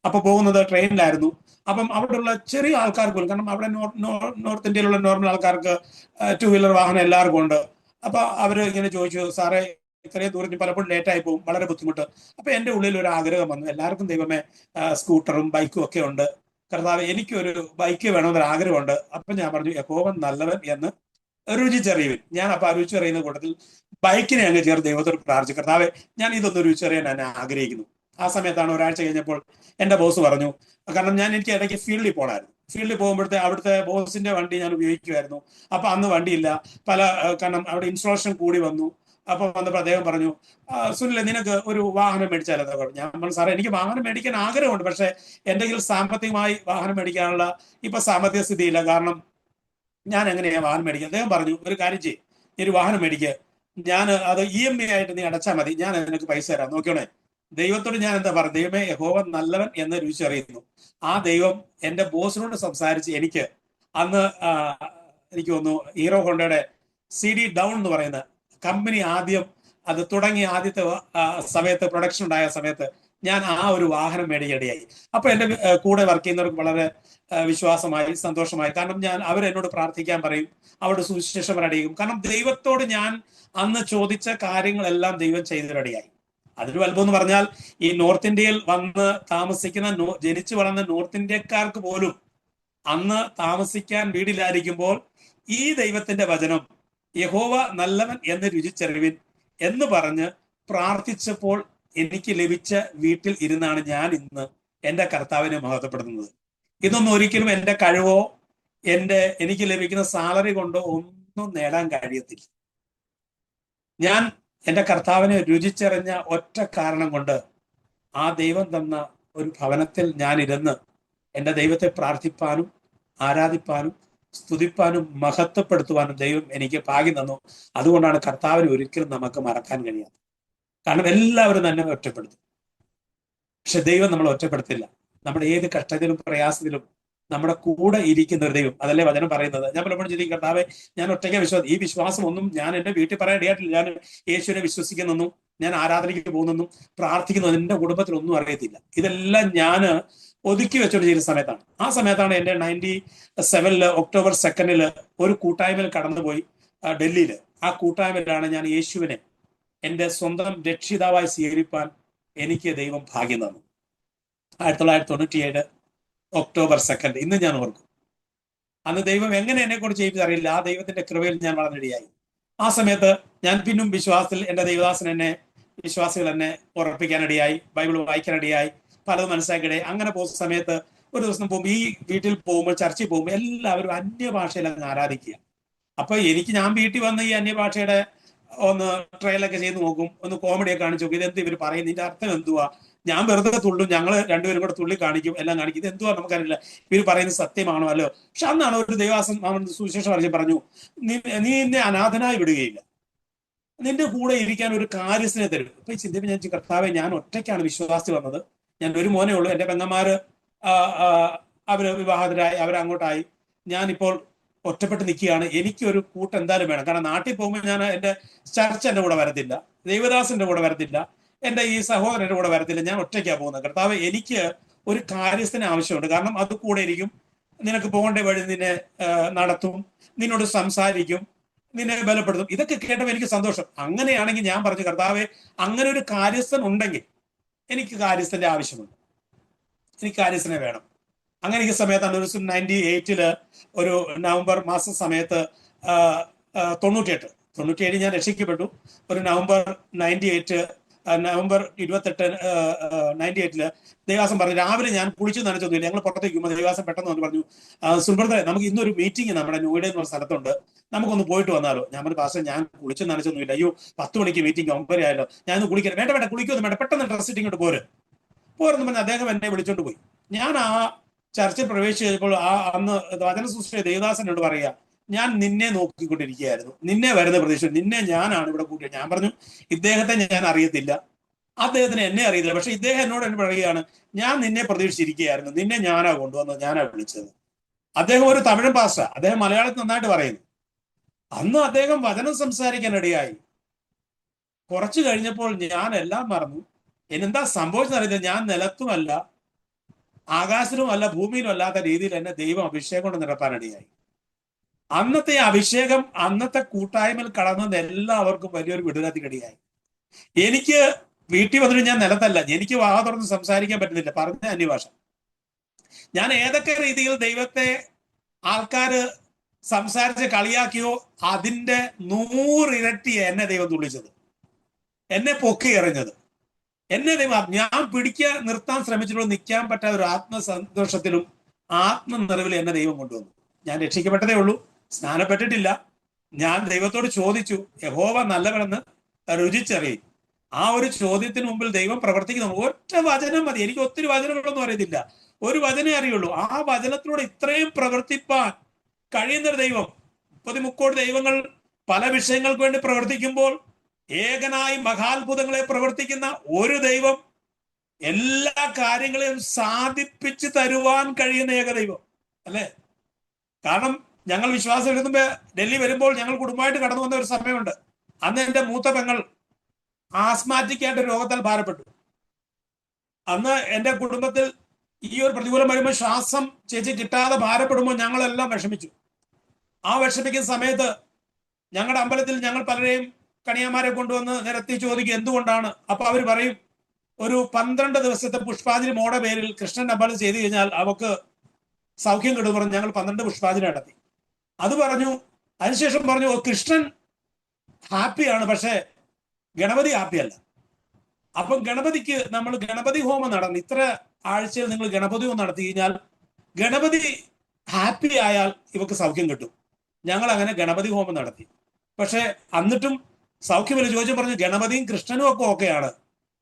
അപ്പൊ പോകുന്നത് ട്രെയിനിലായിരുന്നു. അപ്പം അവിടെയുള്ള ചെറിയ ആൾക്കാർക്ക് പോലും, കാരണം അവിടെ നോർത്ത് ഇന്ത്യയിലുള്ള നോർമൽ ആൾക്കാർക്ക് 2-വീലർ വാഹനം എല്ലാവർക്കും ഉണ്ട്. അപ്പൊ അവര് ഇങ്ങനെ ചോദിച്ചു, സാറേ ഇത്രയും ദൂരത്തിന് പലപ്പോഴും ലേറ്റായി പോകും, വളരെ ബുദ്ധിമുട്ട്. അപ്പൊ എന്റെ ഉള്ളിൽ ഒരു ആഗ്രഹം വന്നു, എല്ലാവർക്കും ദൈവമേ സ്കൂട്ടറും ബൈക്കും ഒക്കെ ഉണ്ട്, കർത്താവ് എനിക്കൊരു ബൈക്ക് വേണമെന്നൊരു ആഗ്രഹമുണ്ട്. അപ്പൊ ഞാൻ പറഞ്ഞു, യഹോവ നല്ലവൻ എന്ന് രുചിച്ചറിയുവിൻ. ഞാൻ അപ്പൊ ആ രുചിച്ചറിയുന്ന കൂട്ടത്തിൽ ബൈക്കിനെ അങ്ങ് ചേർത്ത് ദൈവത്തോട് പ്രാർത്ഥിച്ചു, കർത്താവെ ഞാൻ ഇതൊന്ന് രുചിച്ചറിയാൻ ഞാൻ ആഗ്രഹിക്കുന്നു. ആ സമയത്താണ് ഒരാഴ്ച കഴിഞ്ഞപ്പോൾ എന്റെ ബോസ് പറഞ്ഞു, കാരണം എനിക്ക് ഇടയ്ക്ക് ഫീൽഡിൽ പോകണമായിരുന്നു. ഫീൽഡിൽ പോകുമ്പോഴത്തെ അവിടുത്തെ ബോസിന്റെ വണ്ടി ഞാൻ ഉപയോഗിക്കുമായിരുന്നു. അപ്പൊ അന്ന് വണ്ടിയില്ല, കാരണം അവിടെ ഇൻസ്റ്റലേഷൻ കൂടി വന്നു. അപ്പൊ വന്നപ്പോൾ അദ്ദേഹം പറഞ്ഞു, സുനിൽ നിനക്ക് ഒരു വാഹനം മേടിച്ചാലോ? ഞാൻ പറഞ്ഞു, സാറേ എനിക്ക് വാഹനം മേടിക്കാൻ ആഗ്രഹമുണ്ട്, പക്ഷെ എന്റെ കയ്യിൽ സാമ്പത്തികമായി വാഹനം മേടിക്കാനുള്ള ഇപ്പൊ സാമ്പത്തിക സ്ഥിതിയില്ല, കാരണം ഞാൻ എങ്ങനെയാ വാഹനം മേടിക്കുക? അദ്ദേഹം പറഞ്ഞു, ഒരു കാര്യം ചെയ്യും, നീ ഒരു വാഹനം മേടിക്കുക, ഞാൻ അത് EMI ആയിട്ട് നീ അടച്ചാൽ മതി, ഞാൻ നിനക്ക് പൈസ തരാം. നോക്കിയോണേ, ദൈവത്തോട് ഞാൻ എന്താ പറഞ്ഞു, ദൈവമേ യഹോവ നല്ലവൻ എന്ന് രുചിച്ചറിയുന്നു. ആ ദൈവം എന്റെ ബോസിനോട് സംസാരിച്ച് എനിക്ക് അന്ന് എനിക്ക് തോന്നുന്നു ഹീറോ ഹോണ്ടയുടെ CD ഡൗൺ എന്ന് പറയുന്ന കമ്പനി ആദ്യം അത് തുടങ്ങിയ ആദ്യത്തെ സമയത്ത്, പ്രൊഡക്ഷൻ ഉണ്ടായ സമയത്ത് ഞാൻ ആ ഒരു വാഹനം മേടിയിടയായി. അപ്പൊ എൻ്റെ കൂടെ വർക്ക് ചെയ്യുന്നവർക്ക് വളരെ വിശ്വാസമായി, സന്തോഷമായി. കാരണം ഞാൻ അവരെന്നോട് പ്രാർത്ഥിക്കാൻ പറയും, അവരുടെ സുവിശേഷം അറിയിക്കും. കാരണം ദൈവത്തോട് ഞാൻ അന്ന് ചോദിച്ച കാര്യങ്ങളെല്ലാം ദൈവം ചെയ്തിടയായി. അതിലും അത്ഭുതം എന്ന് പറഞ്ഞാൽ, ഈ നോർത്ത് ഇന്ത്യയിൽ വന്ന് താമസിക്കുന്ന ജനിച്ചു വളർന്ന നോർത്ത് ഇന്ത്യക്കാർക്ക് പോലും അന്ന് താമസിക്കാൻ വീടില്ലായിരിക്കുമ്പോൾ ഈ ദൈവത്തിന്റെ വചനം യഹോവ നല്ലവൻ എന്ന് രുചിച്ചറിവിൻ എന്ന് പറഞ്ഞ് പ്രാർത്ഥിച്ചപ്പോൾ എനിക്ക് ലഭിച്ച വീട്ടിൽ ഇരുന്നാണ് ഞാൻ ഇന്ന് എൻ്റെ കർത്താവിനെ മഹത്വപ്പെടുത്തുന്നത്. ഇതൊന്നും ഒരിക്കലും എൻ്റെ കഴിവോ എനിക്ക് ലഭിക്കുന്ന സാലറി കൊണ്ടോ ഒന്നും നേടാൻ കഴിയത്തില്ല. ഞാൻ എൻ്റെ കർത്താവിനെ രുചിച്ചറിഞ്ഞ ഒറ്റ കാരണം കൊണ്ട് ആ ദൈവം തന്ന ഒരു ഭവനത്തിൽ ഞാൻ ഇരുന്ന് എൻ്റെ ദൈവത്തെ പ്രാർത്ഥിപ്പാനും ആരാധിപ്പാനും സ്തുതിപ്പാനും മഹത്വപ്പെടുത്തുവാനും ദൈവം എനിക്ക് ഭാഗ്യം തന്നു. അതുകൊണ്ടാണ് കർത്താവിനെ ഒരിക്കലും നമുക്ക് മറക്കാൻ കഴിയാത്തത്. കാരണം എല്ലാവരും തന്നെ ഒറ്റപ്പെടുത്തും, പക്ഷെ ദൈവം നമ്മളെ ഒറ്റപ്പെടുത്തില്ല. നമ്മുടെ ഏത് കഷ്ടത്തിലും പ്രയാസത്തിലും നമ്മുടെ കൂടെ ഇരിക്കുന്ന ഒരു ദൈവം. അതല്ലേ വചനം പറയുന്നത്. ഞാൻ പലപ്പോഴും ചിന്തിക്കും, കർത്താവെ ഞാൻ ഒറ്റയ്ക്ക് ഈ വിശ്വാസം ഒന്നും ഞാൻ എൻ്റെ വീട്ടിൽ പറയാൻ ഇടയായിട്ടില്ല. ഞാൻ യേശുവിനെ വിശ്വസിക്കുന്നെന്നും ഞാൻ ആരാധനയ്ക്ക് പോകുന്നെന്നും പ്രാർത്ഥിക്കുന്നു എൻ്റെ കുടുംബത്തിലൊന്നും അറിയത്തില്ല. ഇതെല്ലാം ഞാൻ ഒതുക്കി വെച്ചോണ്ട് ചെയ്യുന്ന സമയത്താണ്. ആ സമയത്താണ് എൻ്റെ 97 ഒക്ടോബർ 2 ഒരു കൂട്ടായ്മയിൽ കടന്നുപോയി ഡൽഹിയിൽ. ആ കൂട്ടായ്മയിലാണ് ഞാൻ യേശുവിനെ എൻ്റെ സ്വന്തം രക്ഷിതാവായി സ്വീകരിപ്പാൻ എനിക്ക് ദൈവം ഭാഗ്യം തന്നു. 1997 ഒക്ടോബർ 2 ഇന്ന് ഞാൻ ഓർക്കും. അന്ന് ദൈവം എങ്ങനെ എന്നെ കൊണ്ട് ചെയ്യിച്ചറിയില്ല. ആ ദൈവത്തിന്റെ കൃപയിൽ ഞാൻ വളർന്നിടയായി. ആ സമയത്ത് ഞാൻ പിന്നും വിശ്വാസത്തിൽ എൻ്റെ ദൈവദാസൻ വിശ്വാസികൾ എന്നെ ഉറപ്പിക്കാനിടയായി, ബൈബിൾ വായിക്കാനിടയായി, പലതും മനസ്സിലാക്കിയിടയായി. അങ്ങനെ പോകുന്ന സമയത്ത് ഒരു ദിവസം പോകുമ്പോൾ, ഈ വീട്ടിൽ പോകുമ്പോൾ, ചർച്ചിൽ പോകുമ്പോൾ എല്ലാവരും അന്യഭാഷയിൽ അങ്ങ് ആരാധിക്കുക. അപ്പൊ ഞാൻ വീട്ടിൽ വന്ന് ഈ അന്യഭാഷയുടെ ഒന്ന് ട്രയലൊക്കെ ചെയ്ത് നോക്കും, ഒന്ന് കോമഡിയൊക്കെ കാണിച്ചു നോക്കും. ഇതെന്ത് ഇവർ പറയുന്നത്, ഇതിന്റെ അർത്ഥം എന്തുവാ? ഞാൻ വെറുതെ തുള്ളും, ഞങ്ങൾ രണ്ടുപേരും കൂടെ തുള്ളി കാണിക്കും, എല്ലാം കാണിക്കും. ഇത് എന്തുവാ നമുക്കറിയില്ല, ഇവർ പറയുന്നത് സത്യമാണോ അല്ലോ. പക്ഷെ അന്നാണ് ഒരു ദൈവാസം സുവിശേഷം പറഞ്ഞു, നീ എന്നെ അനാഥനായി വിടുകയില്ല, നിന്റെ കൂടെ ഇരിക്കാൻ ഒരു കാര്യസ്ഥനെ തരും. അപ്പൊ ഈ ചിന്തയിൽ ഞാൻ കർത്താവെ, ഞാൻ ഒറ്റയ്ക്കാണ് വിശ്വാസി വന്നത്. ഞാൻ ഒരു മോനേ ഉള്ളൂ. എൻ്റെ പെങ്ങന്മാര് അവര് വിവാഹിതരായി, അവരങ്ങോട്ടായി. ഞാനിപ്പോൾ ഒറ്റപ്പെട്ട് നിൽക്കുകയാണ്. എനിക്കൊരു കൂട്ട് എന്തായാലും വേണം. കാരണം നാട്ടിൽ പോകുമ്പോൾ ഞാൻ എൻ്റെ ചർച്ച എൻ്റെ കൂടെ വരത്തില്ല, ദൈവദാസന്റെ കൂടെ വരത്തില്ല, എൻ്റെ ഈ സഹോദരന്റെ കൂടെ വരത്തില്ല. ഞാൻ ഒറ്റയ്ക്കാണ് പോകുന്നത്. കർത്താവ്, എനിക്ക് ഒരു കാര്യസ്ഥന് ആവശ്യമുണ്ട്. കാരണം അത് കൂടെ ഇരിക്കും, നിനക്ക് പോകേണ്ട വഴി നിന്നെ നടത്തും, നിന്നോട് സംസാരിക്കും, നിന്നെ ബലപ്പെടുത്തും. ഇതൊക്കെ കേട്ടപ്പോൾ എനിക്ക് സന്തോഷം. അങ്ങനെയാണെങ്കിൽ ഞാൻ പറഞ്ഞു, കർത്താവെ, അങ്ങനെ ഒരു കാര്യസ്ഥൻ ഉണ്ടെങ്കിൽ എനിക്ക് കാര്യസ്ഥന്റെ ആവശ്യമുണ്ട്, എനിക്ക് കാര്യസ്ഥനെ വേണം. അങ്ങനെ ഈ സമയത്താണ് ഒരു 98 ഒരു നവംബർ മാസം സമയത്ത് 98 ഞാൻ രക്ഷിക്കപ്പെട്ടു. ഒരു നവംബർ 98 നവംബർ 28 98 ദേവാസം പറഞ്ഞു, രാവിലെ ഞാൻ കുളിച്ചു നനച്ചൊന്നുമില്ല. ഞങ്ങൾ പുറത്തേക്കുമ്പോൾ ദേവാസം പെട്ടെന്ന് വന്ന് പറഞ്ഞു, സുബ്രത, നമുക്ക് ഇന്നൊരു മീറ്റിംഗ് നമ്മുടെ നോയിഡ എന്ന് പറഞ്ഞ സ്ഥലത്തുണ്ട്, നമുക്കൊന്ന് പോയിട്ട് വന്നാലോ. ഞാൻ പറഞ്ഞു, പാസ്റ്റർ, ഞാൻ കുളിച്ചു നനച്ചൊന്നുമില്ല. അയ്യോ, 10 മണിക്ക് മീറ്റിംഗ് 9 ആയല്ലോ, ഞാനൊന്ന് കുളിക്കാൻ. വേണ്ട കുളിക്കൊന്നും വേണ്ട, പെട്ടെന്ന് ഡ്രസ് ഇട്ടിങ്ങോട്ട് പോരെന്ന് പറഞ്ഞ് അദ്ദേഹം എന്നെ വിളിച്ചോണ്ട് പോയി. ഞാൻ ആ ചർച്ചിൽ പ്രവേശിച്ച് കഴിഞ്ഞപ്പോൾ അന്ന് വചന സുശ്രീ ദേവദാസനോട് പറയുക, ഞാൻ നിന്നെ നോക്കിക്കൊണ്ടിരിക്കുകയായിരുന്നു, നിന്നെ വരുന്ന പ്രതീക്ഷ, നിന്നെ ഞാനാണ് ഇവിടെ കൂട്ടിയത്. ഞാൻ പറഞ്ഞു, ഇദ്ദേഹത്തെ ഞാൻ അറിയത്തില്ല, അദ്ദേഹത്തിന് എന്നെ അറിയത്തില്ല, പക്ഷെ ഇദ്ദേഹം എന്നോട് എന്നെ പറയുകയാണ്, ഞാൻ നിന്നെ പ്രതീക്ഷിച്ചിരിക്കുകയായിരുന്നു, നിന്നെ ഞാനാ കൊണ്ടുവന്നത്, ഞാനാ വിളിച്ചത്. അദ്ദേഹം ഒരു തമിഴൻ പാസ്റ്റർ, അദ്ദേഹം മലയാളത്തിൽ നന്നായിട്ട് പറയുന്നു. അന്ന് അദ്ദേഹം വചനം സംസാരിക്കാൻ ഇടയായി. കുറച്ചു കഴിഞ്ഞപ്പോൾ ഞാൻ എല്ലാം മറന്നു. എന്നെന്താ സംഭവിച്ചതറിയില്ല. ഞാൻ നിലത്തുമല്ല, ആകാശത്തുമല്ല, ഭൂമിയിലും അല്ലാത്ത രീതിയിൽ എന്നെ ദൈവം അഭിഷേകം കൊണ്ട് നിറപ്പാനിടയായി. അന്നത്തെ അഭിഷേകം അന്നത്തെ കൂട്ടായ്മയിൽ കടന്നത് എല്ലാവർക്കും വലിയൊരു വിടുതലിനിടയായി. എനിക്ക് വീട്ടിൽ വന്നിട്ട് ഞാൻ നിലത്തല്ല, എനിക്ക് വാ തുറന്ന് സംസാരിക്കാൻ പറ്റുന്നില്ല, പറഞ്ഞ അന്യഭാഷ. ഞാൻ ഏതൊക്കെ രീതിയിൽ ദൈവത്തെ ആൾക്കാര് സംസാരിച്ച് കളിയാക്കിയോ അതിന്റെ 100 ഇരട്ടി എന്നെ ദൈവം തുള്ളിച്ചത്, എന്നെ പൊക്കി എറിഞ്ഞത്. എന്നെ ദൈവം ഞാൻ നിർത്താൻ ശ്രമിച്ചിട്ടുള്ള നിൽക്കാൻ പറ്റാത്ത ഒരു ആത്മസന്തോഷത്തിലും ആത്മനിറവിലും എന്നെ ദൈവം കൊണ്ടുവന്നു. ഞാൻ രക്ഷിക്കപ്പെട്ടതേ ഉള്ളൂ, സ്നാനപ്പെട്ടിട്ടില്ല. ഞാൻ ദൈവത്തോട് ചോദിച്ചു, യഹോവ നല്ലവനെന്ന് രുചിച്ചറിയും. ആ ഒരു ചോദ്യത്തിന് മുമ്പിൽ ദൈവം പ്രവർത്തിക്കുന്നു. ഒറ്റ വചനം മതി, എനിക്ക് ഒത്തിരി വചനങ്ങളൊന്നും അറിയത്തില്ല, ഒരു വചനമേ അറിയുള്ളൂ. ആ വചനത്തിലൂടെ ഇത്രയും പ്രവർത്തിപ്പാൻ കഴിയുന്നൊരു ദൈവം. 30 ദൈവങ്ങൾ പല വിഷയങ്ങൾക്ക് വേണ്ടി പ്രവർത്തിക്കുമ്പോൾ ഏകനായി മഹാത്ഭുതങ്ങളെ പ്രവർത്തിക്കുന്ന ഒരു ദൈവം എല്ലാ കാര്യങ്ങളെയും സാധിപ്പിച്ച് തരുവാൻ കഴിയുന്ന ഏകദൈവം അല്ലേ. കാരണം ഞങ്ങൾ വിശ്വാസം എഴുതുമ്പോ ഡൽഹി വരുമ്പോൾ ഞങ്ങൾ കുടുംബമായിട്ട് കടന്നു വന്ന ഒരു സമയമുണ്ട്. അന്ന് എൻ്റെ മൂത്ത പെങ്ങൾ ആസ്മാറ്റിക് ആയിട്ട് രോഗത്താൽ ഭാരപ്പെട്ടു. അന്ന് എൻ്റെ കുടുംബത്തിൽ ഈ ഒരു പ്രതികൂലം വരുമ്പോൾ ശ്വാസം ചേച്ചി കിട്ടാതെ ഭാരപ്പെടുമ്പോൾ ഞങ്ങളെല്ലാം വിഷമിച്ചു. ആ വിഷമിക്കുന്ന സമയത്ത് ഞങ്ങളുടെ അമ്പലത്തിൽ ഞങ്ങൾ പലരെയും കണിയാന്മാരെ കൊണ്ടുവന്ന് നിരത്തി ചോദിക്കും എന്തുകൊണ്ടാണ്. അപ്പൊ അവർ പറയും, ഒരു 12 ദിവസത്തെ പുഷ്പാഞ്ജലി മോടെ പേരിൽ കൃഷ്ണൻ അമ്പലം ചെയ്തു കഴിഞ്ഞാൽ അവക്ക് സൗഖ്യം കിട്ടും പറഞ്ഞു. ഞങ്ങൾ 12 പുഷ്പാഞ്ജലി നടത്തി. അത് പറഞ്ഞു. അതിനുശേഷം പറഞ്ഞു, ഓ, കൃഷ്ണൻ ഹാപ്പിയാണ്, പക്ഷെ ഗണപതി ഹാപ്പിയല്ല. അപ്പം ഗണപതിക്ക് നമ്മൾ ഗണപതി ഹോമം നടന്നു. ഇത്ര ആഴ്ചയിൽ നിങ്ങൾ ഗണപതി ഹോമം നടത്തി കഴിഞ്ഞാൽ ഗണപതി ഹാപ്പി ആയാൽ ഇവക്ക് സൗഖ്യം കിട്ടും. ഞങ്ങൾ അങ്ങനെ ഗണപതി ഹോമം നടത്തി. പക്ഷെ എന്നിട്ടും സൗഖ്യമില്ല. ചോദിച്ചു പറഞ്ഞു, ഗണപതിയും കൃഷ്ണനും ഒക്കെ ഓക്കെയാണ്,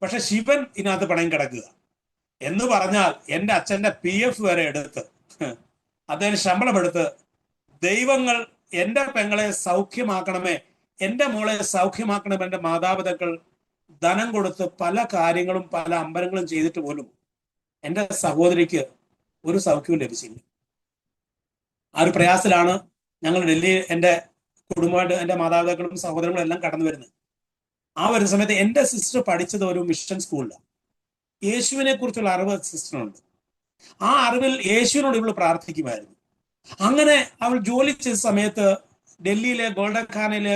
പക്ഷെ ശിവൻ ഇതിനകത്ത് പണയം കിടക്കുക എന്ന് പറഞ്ഞാൽ എൻ്റെ അച്ഛൻ്റെ PF വരെ എടുത്ത് അദ്ദേഹം ശമ്പളം എടുത്ത് ദൈവങ്ങൾ എൻ്റെ പെങ്ങളെ സൗഖ്യമാക്കണമേ, എൻ്റെ മോളെ സൗഖ്യമാക്കണമേ, എൻ്റെ മാതാപിതാക്കൾ ധനം കൊടുത്ത് പല കാര്യങ്ങളും പല അമ്പലങ്ങളും ചെയ്തിട്ട് പോലും എൻ്റെ സഹോദരിക്ക് ഒരു സൗഖ്യവും ലഭിച്ചില്ല. ആ ഒരു പ്രയാസത്തിലാണ് ഞങ്ങൾ ഡൽഹി എൻ്റെ കുടുംബമായിട്ട് എൻ്റെ മാതാപിതാക്കളും സഹോദരങ്ങളും എല്ലാം കടന്നു വരുന്നത്. ആ വരുന്ന സമയത്ത് എൻ്റെ സിസ്റ്റർ പഠിച്ചത് ഒരു മിഷൻ സ്കൂളിലാണ്. യേശുവിനെ കുറിച്ചുള്ള അറിവ് സിസ്റ്ററിനുണ്ട്. ആ അറിവിൽ യേശുവിനോട് ഇവൾ പ്രാർത്ഥിക്കുമായിരുന്നു. അങ്ങനെ അവൾ ജോലി ചെയ്ത സമയത്ത് ഡൽഹിയിലെ ഗോൾഡൻ ഖാനയിലെ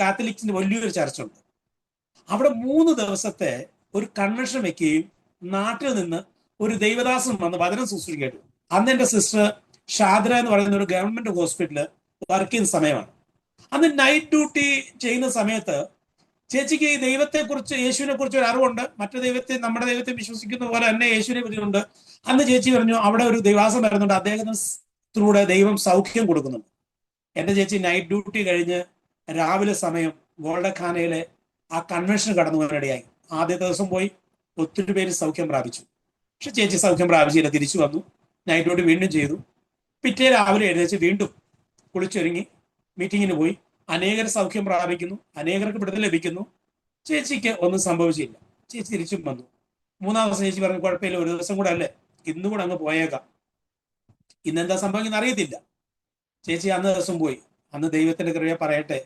കാത്തലിക്സിന്റെ വലിയൊരു ചർച്ച ഉണ്ട്. അവിടെ 3 ദിവസത്തെ ഒരു കൺവെൻഷൻ വെക്കുകയും നാട്ടിൽ നിന്ന് ഒരു ദൈവദാസൻ വന്ന് വചനം ശുശ്രൂഷിക്കും. അന്ന് എൻ്റെ സിസ്റ്റർ ഷാദ്ര എന്ന് പറയുന്ന ഒരു ഗവൺമെന്റ് ഹോസ്പിറ്റലിൽ വർക്ക് ചെയ്യുന്ന സമയമാണ്. അന്ന് നൈറ്റ് ഡ്യൂട്ടി ചെയ്യുന്ന സമയത്ത് ചേച്ചിക്ക് ഈ ദൈവത്തെക്കുറിച്ച് യേശുവിനെ കുറിച്ച് ഒരു അറിവുണ്ട്. മറ്റു ദൈവത്തെ, നമ്മുടെ ദൈവത്തെ വിശ്വസിക്കുന്ന പോലെ തന്നെ യേശുവിനെ കുറിച്ചുണ്ട്. അന്ന് ചേച്ചി പറഞ്ഞു, അവിടെ ഒരു ദൈവാസം വരുന്നുണ്ട്, അദ്ദേഹത്തിലൂടെ ദൈവം സൗഖ്യം കൊടുക്കുന്നുണ്ട്. എൻ്റെ ചേച്ചി നൈറ്റ് ഡ്യൂട്ടി കഴിഞ്ഞ് രാവിലെ സമയം ഗോൾഡൻ ഖാനയിലെ ആ കൺവെൻഷൻ കടന്നു പോകാനിടയായി. ആദ്യത്തെ ദിവസം പോയി ഒത്തിരി പേര് സൗഖ്യം പ്രാപിച്ചു. പക്ഷെ ചേച്ചി സൗഖ്യം പ്രാപിച്ചില്ല. തിരിച്ചു വന്നു, നൈറ്റ് ഡ്യൂട്ടി വീണ്ടും ചെയ്തു. പിറ്റേ രാവിലെ എഴുന്നേച്ച് വീണ്ടും കുളിച്ചൊരുങ്ങി മീറ്റിങ്ങിന് പോയി. അനേകർ സൗഖ്യം പ്രാപിക്കുന്നു, അനേകർക്ക് വിടുതൽ ലഭിക്കുന്നു. ചേച്ചിക്ക് ഒന്നും സംഭവിച്ചില്ല. ചേച്ചി തിരിച്ചും വന്നു. 3-ാം ദിവസം ചേച്ചി പറഞ്ഞു, കുഴപ്പമില്ല, ഒരു ദിവസം കൂടെ അല്ലേ, ഇന്നും കൂടെ അങ്ങ് പോയേക്കാം, ഇന്നെന്താ സംഭവിക്കുന്ന അറിയത്തില്ല. ചേച്ചി അന്ന് ദിവസം പോയി. അന്ന് ദൈവത്തിന്റെ കൃപ പറയട്ടെ,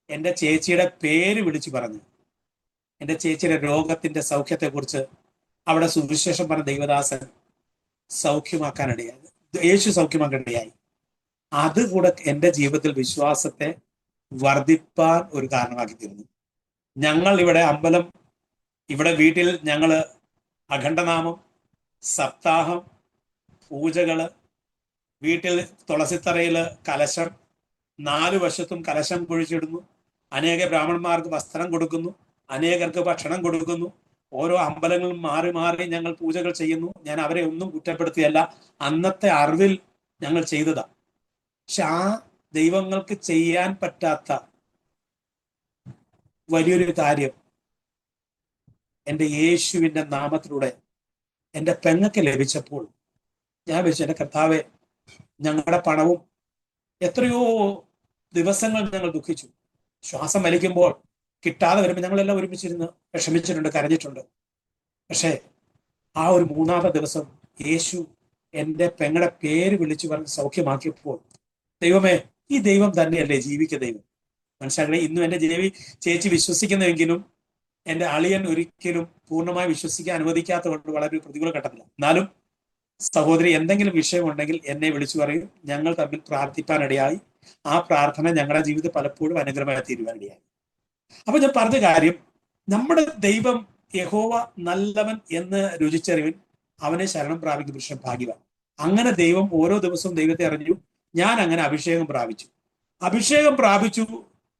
എൻ്റെ ചേച്ചിയുടെ പേര് വിളിച്ചു പറഞ്ഞു എൻ്റെ ചേച്ചിയുടെ രോഗത്തിന്റെ സൗഖ്യത്തെക്കുറിച്ച് അവിടെ സുവിശേഷം പറഞ്ഞ ദൈവദാസൻ സൗഖ്യമാക്കാനിടയായി, യേശു സൗഖ്യമാക്കാനിടയായി. അതുകൂടെ എൻ്റെ ജീവിതത്തിൽ വിശ്വാസത്തെ വർദ്ധിപ്പാൻ ഒരു കാരണമാക്കി തീർന്നു. ഞങ്ങൾ ഇവിടെ അമ്പലം, ഇവിടെ വീട്ടിൽ ഞങ്ങൾ അഖണ്ഡനാമം, സപ്താഹം, പൂജകള്, വീട്ടിൽ തുളസിത്തറയില് കലശം, 4 വശത്തും കലശം കുഴിച്ചിടുന്നു. അനേക ബ്രാഹ്മണന്മാർക്ക് വസ്ത്രം കൊടുക്കുന്നു, അനേകർക്ക് ഭക്ഷണം കൊടുക്കുന്നു. ഓരോ അമ്പലങ്ങളും മാറി മാറി ഞങ്ങൾ പൂജകൾ ചെയ്യുന്നു. ഞാൻ അവരെ ഒന്നും കുറ്റപ്പെടുത്തിയല്ല, അന്നത്തെ അറിവിൽ ഞങ്ങൾ ചെയ്തതാ. പക്ഷെ ആ ദൈവങ്ങൾക്ക് ചെയ്യാൻ പറ്റാത്ത വലിയൊരു കാര്യം എൻ്റെ യേശുവിൻ്റെ നാമത്തിലൂടെ എൻ്റെ പെങ്ങൾക്ക് ലഭിച്ചപ്പോൾ ഞാൻ വെച്ചു, എൻ്റെ കർത്താവെ, ഞങ്ങളുടെ പണവും എത്രയോ ദിവസങ്ങൾ ഞങ്ങൾ ദുഃഖിച്ചു. ശ്വാസം വലിക്കുമ്പോൾ കിട്ടാതെ വരുമ്പോൾ ഞങ്ങളെല്ലാം ഒരുമിച്ചിരുന്ന് വിഷമിച്ചിട്ടുണ്ട്, കരഞ്ഞിട്ടുണ്ട്. പക്ഷേ ആ ഒരു 3-ാമത്തെ ദിവസം യേശു എൻ്റെ പെങ്ങളുടെ പേര് വിളിച്ചു പറഞ്ഞ് സൗഖ്യമാക്കിയപ്പോൾ, ദൈവമേ, ഈ ദൈവം തന്നെയല്ലേ ജീവിക്കുന്ന ദൈവം. മനസ്സിലാക്കണേ, ഇന്നും എൻ്റെ ചേച്ചി വിശ്വസിക്കുന്നെങ്കിലും എൻ്റെ അളിയൻ ഒരിക്കലും പൂർണ്ണമായി വിശ്വസിക്കാൻ അനുവദിക്കാത്തതുകൊണ്ട് വളരെ പ്രതികൂല ഘട്ടത്തില്ല. എന്നാലും സഹോദരി, എന്തെങ്കിലും വിഷയമുണ്ടെങ്കിൽ എന്നെ വിളിച്ചു പറയും. ഞങ്ങൾ തമ്മിൽ പ്രാർത്ഥിപ്പാനിടയായി. ആ പ്രാർത്ഥന ഞങ്ങളുടെ ജീവിതത്തിൽ പലപ്പോഴും അനുഗ്രഹമായി തീരുവാനിടയായി. അപ്പൊ ഞാൻ പറഞ്ഞ കാര്യം, നമ്മുടെ ദൈവം യഹോവ നല്ലവൻ എന്ന് രുചിച്ചറിവിൻ, അവനെ ശരണം പ്രാപിക്കും പുരുഷൻ ഭാഗ്യവാൻ. അങ്ങനെ ദൈവം ഓരോ ദിവസവും ദൈവത്തെ അറിഞ്ഞു. ഞാൻ അങ്ങനെ അഭിഷേകം പ്രാപിച്ചു.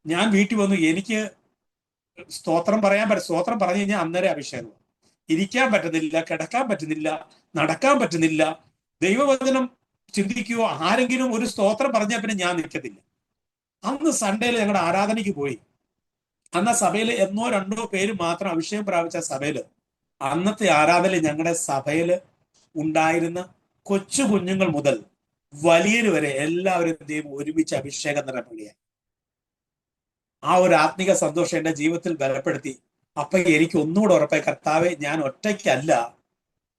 ഞാൻ വീട്ടിൽ വന്നു. എനിക്ക് സ്തോത്രം പറഞ്ഞു കഴിഞ്ഞാൽ അന്നേരം അഭിഷേകം. ഇരിക്കാൻ പറ്റുന്നില്ല, കിടക്കാൻ പറ്റുന്നില്ല, നടക്കാൻ പറ്റുന്നില്ല. ദൈവവചനം ചിന്തിക്കുകയോ ആരെങ്കിലും ഒരു സ്തോത്രം പറഞ്ഞാൽ പിന്നെ ഞാൻ നിൽക്കത്തില്ല. അന്ന് സൺഡേയിൽ ഞങ്ങളുടെ ആരാധനയ്ക്ക് പോയി. അന്ന് സഭയിൽ 1-2 പേര് മാത്രം അഭിഷേകം പ്രാപിച്ച സഭയില്, അന്നത്തെ ആരാധനയിൽ ഞങ്ങളുടെ സഭയില് ഉണ്ടായിരുന്ന കൊച്ചു കുഞ്ഞുങ്ങൾ മുതൽ വലിയവര് വരെ എല്ലാവരും ദൈവം ഒരുമിച്ച് അഭിഷേകം നിറപ്പെടുകയായി. ആ ഒരു ആത്മിക സന്തോഷം എൻ്റെ ജീവിതത്തിൽ ബലപ്പെടുത്തി. അപ്പൊ എനിക്ക് ഒന്നുകൂടെ ഉറപ്പായി, കർത്താവെ, ഞാൻ ഒറ്റയ്ക്കല്ല,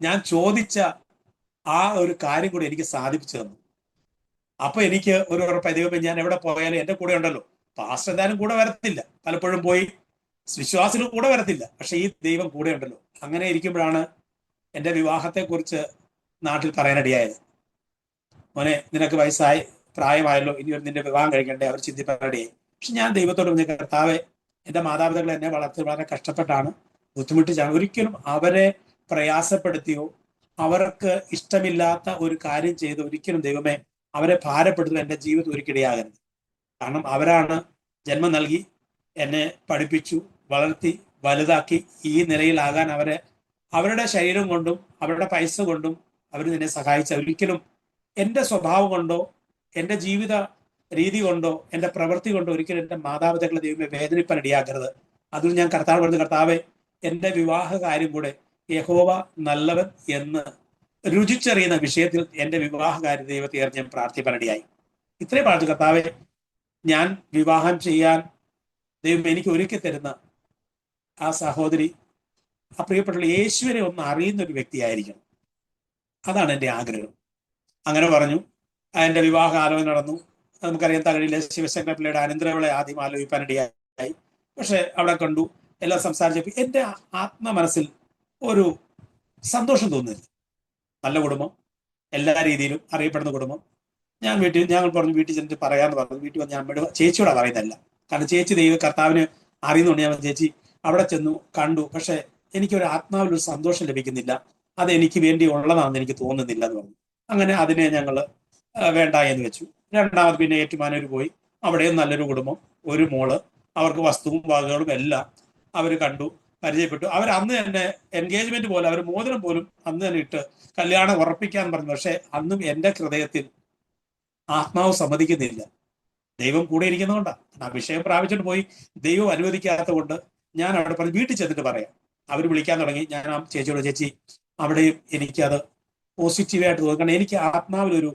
ഞാൻ ചോദിച്ച ആ ഒരു കാര്യം കൂടി എനിക്ക് സാധിപ്പിച്ചു തന്നു. അപ്പൊ എനിക്ക് ഒരു ഉറപ്പായി, ദൈവമേ, ഞാൻ എവിടെ പോയാലും എൻ്റെ കൂടെ ഉണ്ടല്ലോ. പാസ്റ്റർ എന്തായാലും കൂടെ വരത്തില്ല, പലപ്പോഴും പോയി വിശ്വാസികൾ കൂടെ വരത്തില്ല, പക്ഷെ ഈ ദൈവം കൂടെ ഉണ്ടല്ലോ. അങ്ങനെ ഇരിക്കുമ്പോഴാണ് എൻ്റെ വിവാഹത്തെക്കുറിച്ച് നാട്ടിൽ പറയാനിടയായത്. മോനെ, നിനക്ക് വയസ്സായി, പ്രായമായല്ലോ, ഇനി ഒരു നിന്റെ വിവാഹം കഴിക്കണ്ടേ, അവർ ചിന്തിപ്പാനിടയായി. പക്ഷെ ഞാൻ ദൈവത്തോട് പറഞ്ഞ, കർത്താവെ, എൻ്റെ മാതാപിതാക്കൾ എന്നെ വളർത്തി വളരെ കഷ്ടപ്പെട്ടാണ്, ബുദ്ധിമുട്ടിച്ചാണ്, ഒരിക്കലും അവരെ പ്രയാസപ്പെടുത്തിയോ അവർക്ക് ഇഷ്ടമില്ലാത്ത ഒരു കാര്യം ചെയ്ത് ഒരിക്കലും ദൈവമേ അവരെ ഭാരപ്പെടുത്തുക എൻ്റെ ജീവിതം ഒരിക്കലിടയാകരുത്. കാരണം അവരാണ് ജന്മം നൽകി, എന്നെ പഠിപ്പിച്ചു, വളർത്തി, വലുതാക്കി ഈ നിലയിലാകാൻ അവരുടെ ശരീരം കൊണ്ടും അവരുടെ പൈസ കൊണ്ടും അവർ നിന്നെ സഹായിച്ച, ഒരിക്കലും എൻ്റെ സ്വഭാവം കൊണ്ടോ എൻ്റെ ജീവിത രീതി കൊണ്ടോ എൻ്റെ പ്രവൃത്തി കൊണ്ടോ ഒരിക്കലും എൻ്റെ മാതാപിതാക്കളെ ദൈവമേ വേദനിപ്പാൻ ഇടയാക്കരുത്. അതിൽ ഞാൻ കർത്താവ് പറഞ്ഞു, കർത്താവെ, എൻ്റെ വിവാഹ കാര്യം കൂടെ യഹോവ നല്ലവൻ എന്ന് രുചിച്ചറിയുന്ന വിഷയത്തിൽ എൻ്റെ വിവാഹകാര്യ ദൈവത്തെ ഞാൻ പ്രാർത്ഥിപ്പാനിടയായി. ഇത്രയും പ്രാർത്ഥിച്ചു, കർത്താവെ, ഞാൻ വിവാഹം ചെയ്യാൻ ദൈവം എനിക്ക് ഒരുക്കി തരുന്ന ആ സഹോദരി, ആ പ്രിയപ്പെട്ട യേശുവിനെ ഒന്ന് അറിയുന്ന ഒരു വ്യക്തിയായിരിക്കണം. അതാണ് എൻ്റെ ആഗ്രഹം. അങ്ങനെ പറഞ്ഞു. എൻ്റെ വിവാഹ ആലോചന നടന്നു. നമുക്കറിയാൻ തകഴിയിലെ ശിവശങ്കര പിള്ളയുടെ അനന്തരവളെ ആദ്യം ആലോചിപ്പാനിടയായി. പക്ഷെ അവിടെ കണ്ടു, എല്ലാം സംസാരിച്ചപ്പോൾ എൻ്റെ ആത്മമനസ്സിൽ ഒരു സന്തോഷം തോന്നുന്നില്ല. നല്ല കുടുംബം, എല്ലാ രീതിയിലും അറിയപ്പെടുന്ന കുടുംബം. ഞങ്ങൾ പറഞ്ഞു വീട്ടിൽ ചെന്നിട്ട് പറയാന്ന് പറഞ്ഞു. വീട്ടിൽ വന്ന് ഞാൻ അമ്മയോട്, ചേച്ചിയോടെ പറയുന്നതല്ല, കാരണം ചേച്ചി കർത്താവിന് അറിയുന്നുണ്ട്. ഞാൻ ചേച്ചി അവിടെ ചെന്നു കണ്ടു, പക്ഷെ എനിക്കൊരു ആത്മാവിലൊരു സന്തോഷം ലഭിക്കുന്നില്ല, അത് എനിക്ക് വേണ്ടി ഉള്ളതാണെന്ന് എനിക്ക് തോന്നുന്നില്ല എന്ന് പറഞ്ഞു. അങ്ങനെ അതിനെ ഞങ്ങൾ വേണ്ട എന്ന് വെച്ചു. രണ്ടാമത് പിന്നെ ഏറ്റുമാനൂർ പോയി. അവിടെയും നല്ലൊരു കുടുംബം, ഒരു മോള്, അവർക്ക് വസ്തുവും വകകളും എല്ലാം അവർ കണ്ടു, പരിചയപ്പെട്ടു. അവർ അന്ന് തന്നെ എൻഗേജ്മെന്റ് പോലെ, അവർ മോതിരം പോലും അന്ന് തന്നെ ഇട്ട് കല്യാണം ഉറപ്പിക്കാൻ പറഞ്ഞു. പക്ഷെ അന്നും എൻ്റെ ഹൃദയത്തിൽ ആത്മാവ് സമ്മതിക്കുന്നില്ല. ദൈവം കൂടെ ഇരിക്കുന്നതുകൊണ്ടാണ്. അഭിഷേകം പ്രാപിച്ചിട്ട് പോയി, ദൈവം അനുവദിക്കാത്തത് കൊണ്ട് ഞാൻ അവിടെ പറഞ്ഞു വീട്ടിൽ ചെന്നിട്ട് പറയാം. അവർ വിളിക്കാൻ തുടങ്ങി. ഞാൻ ആ ചേച്ചിയോട്, ചേച്ചി അവിടെയും എനിക്കത് പോസിറ്റീവായിട്ട് തോന്നി, കാരണം എനിക്ക് ആത്മാവിലൊരു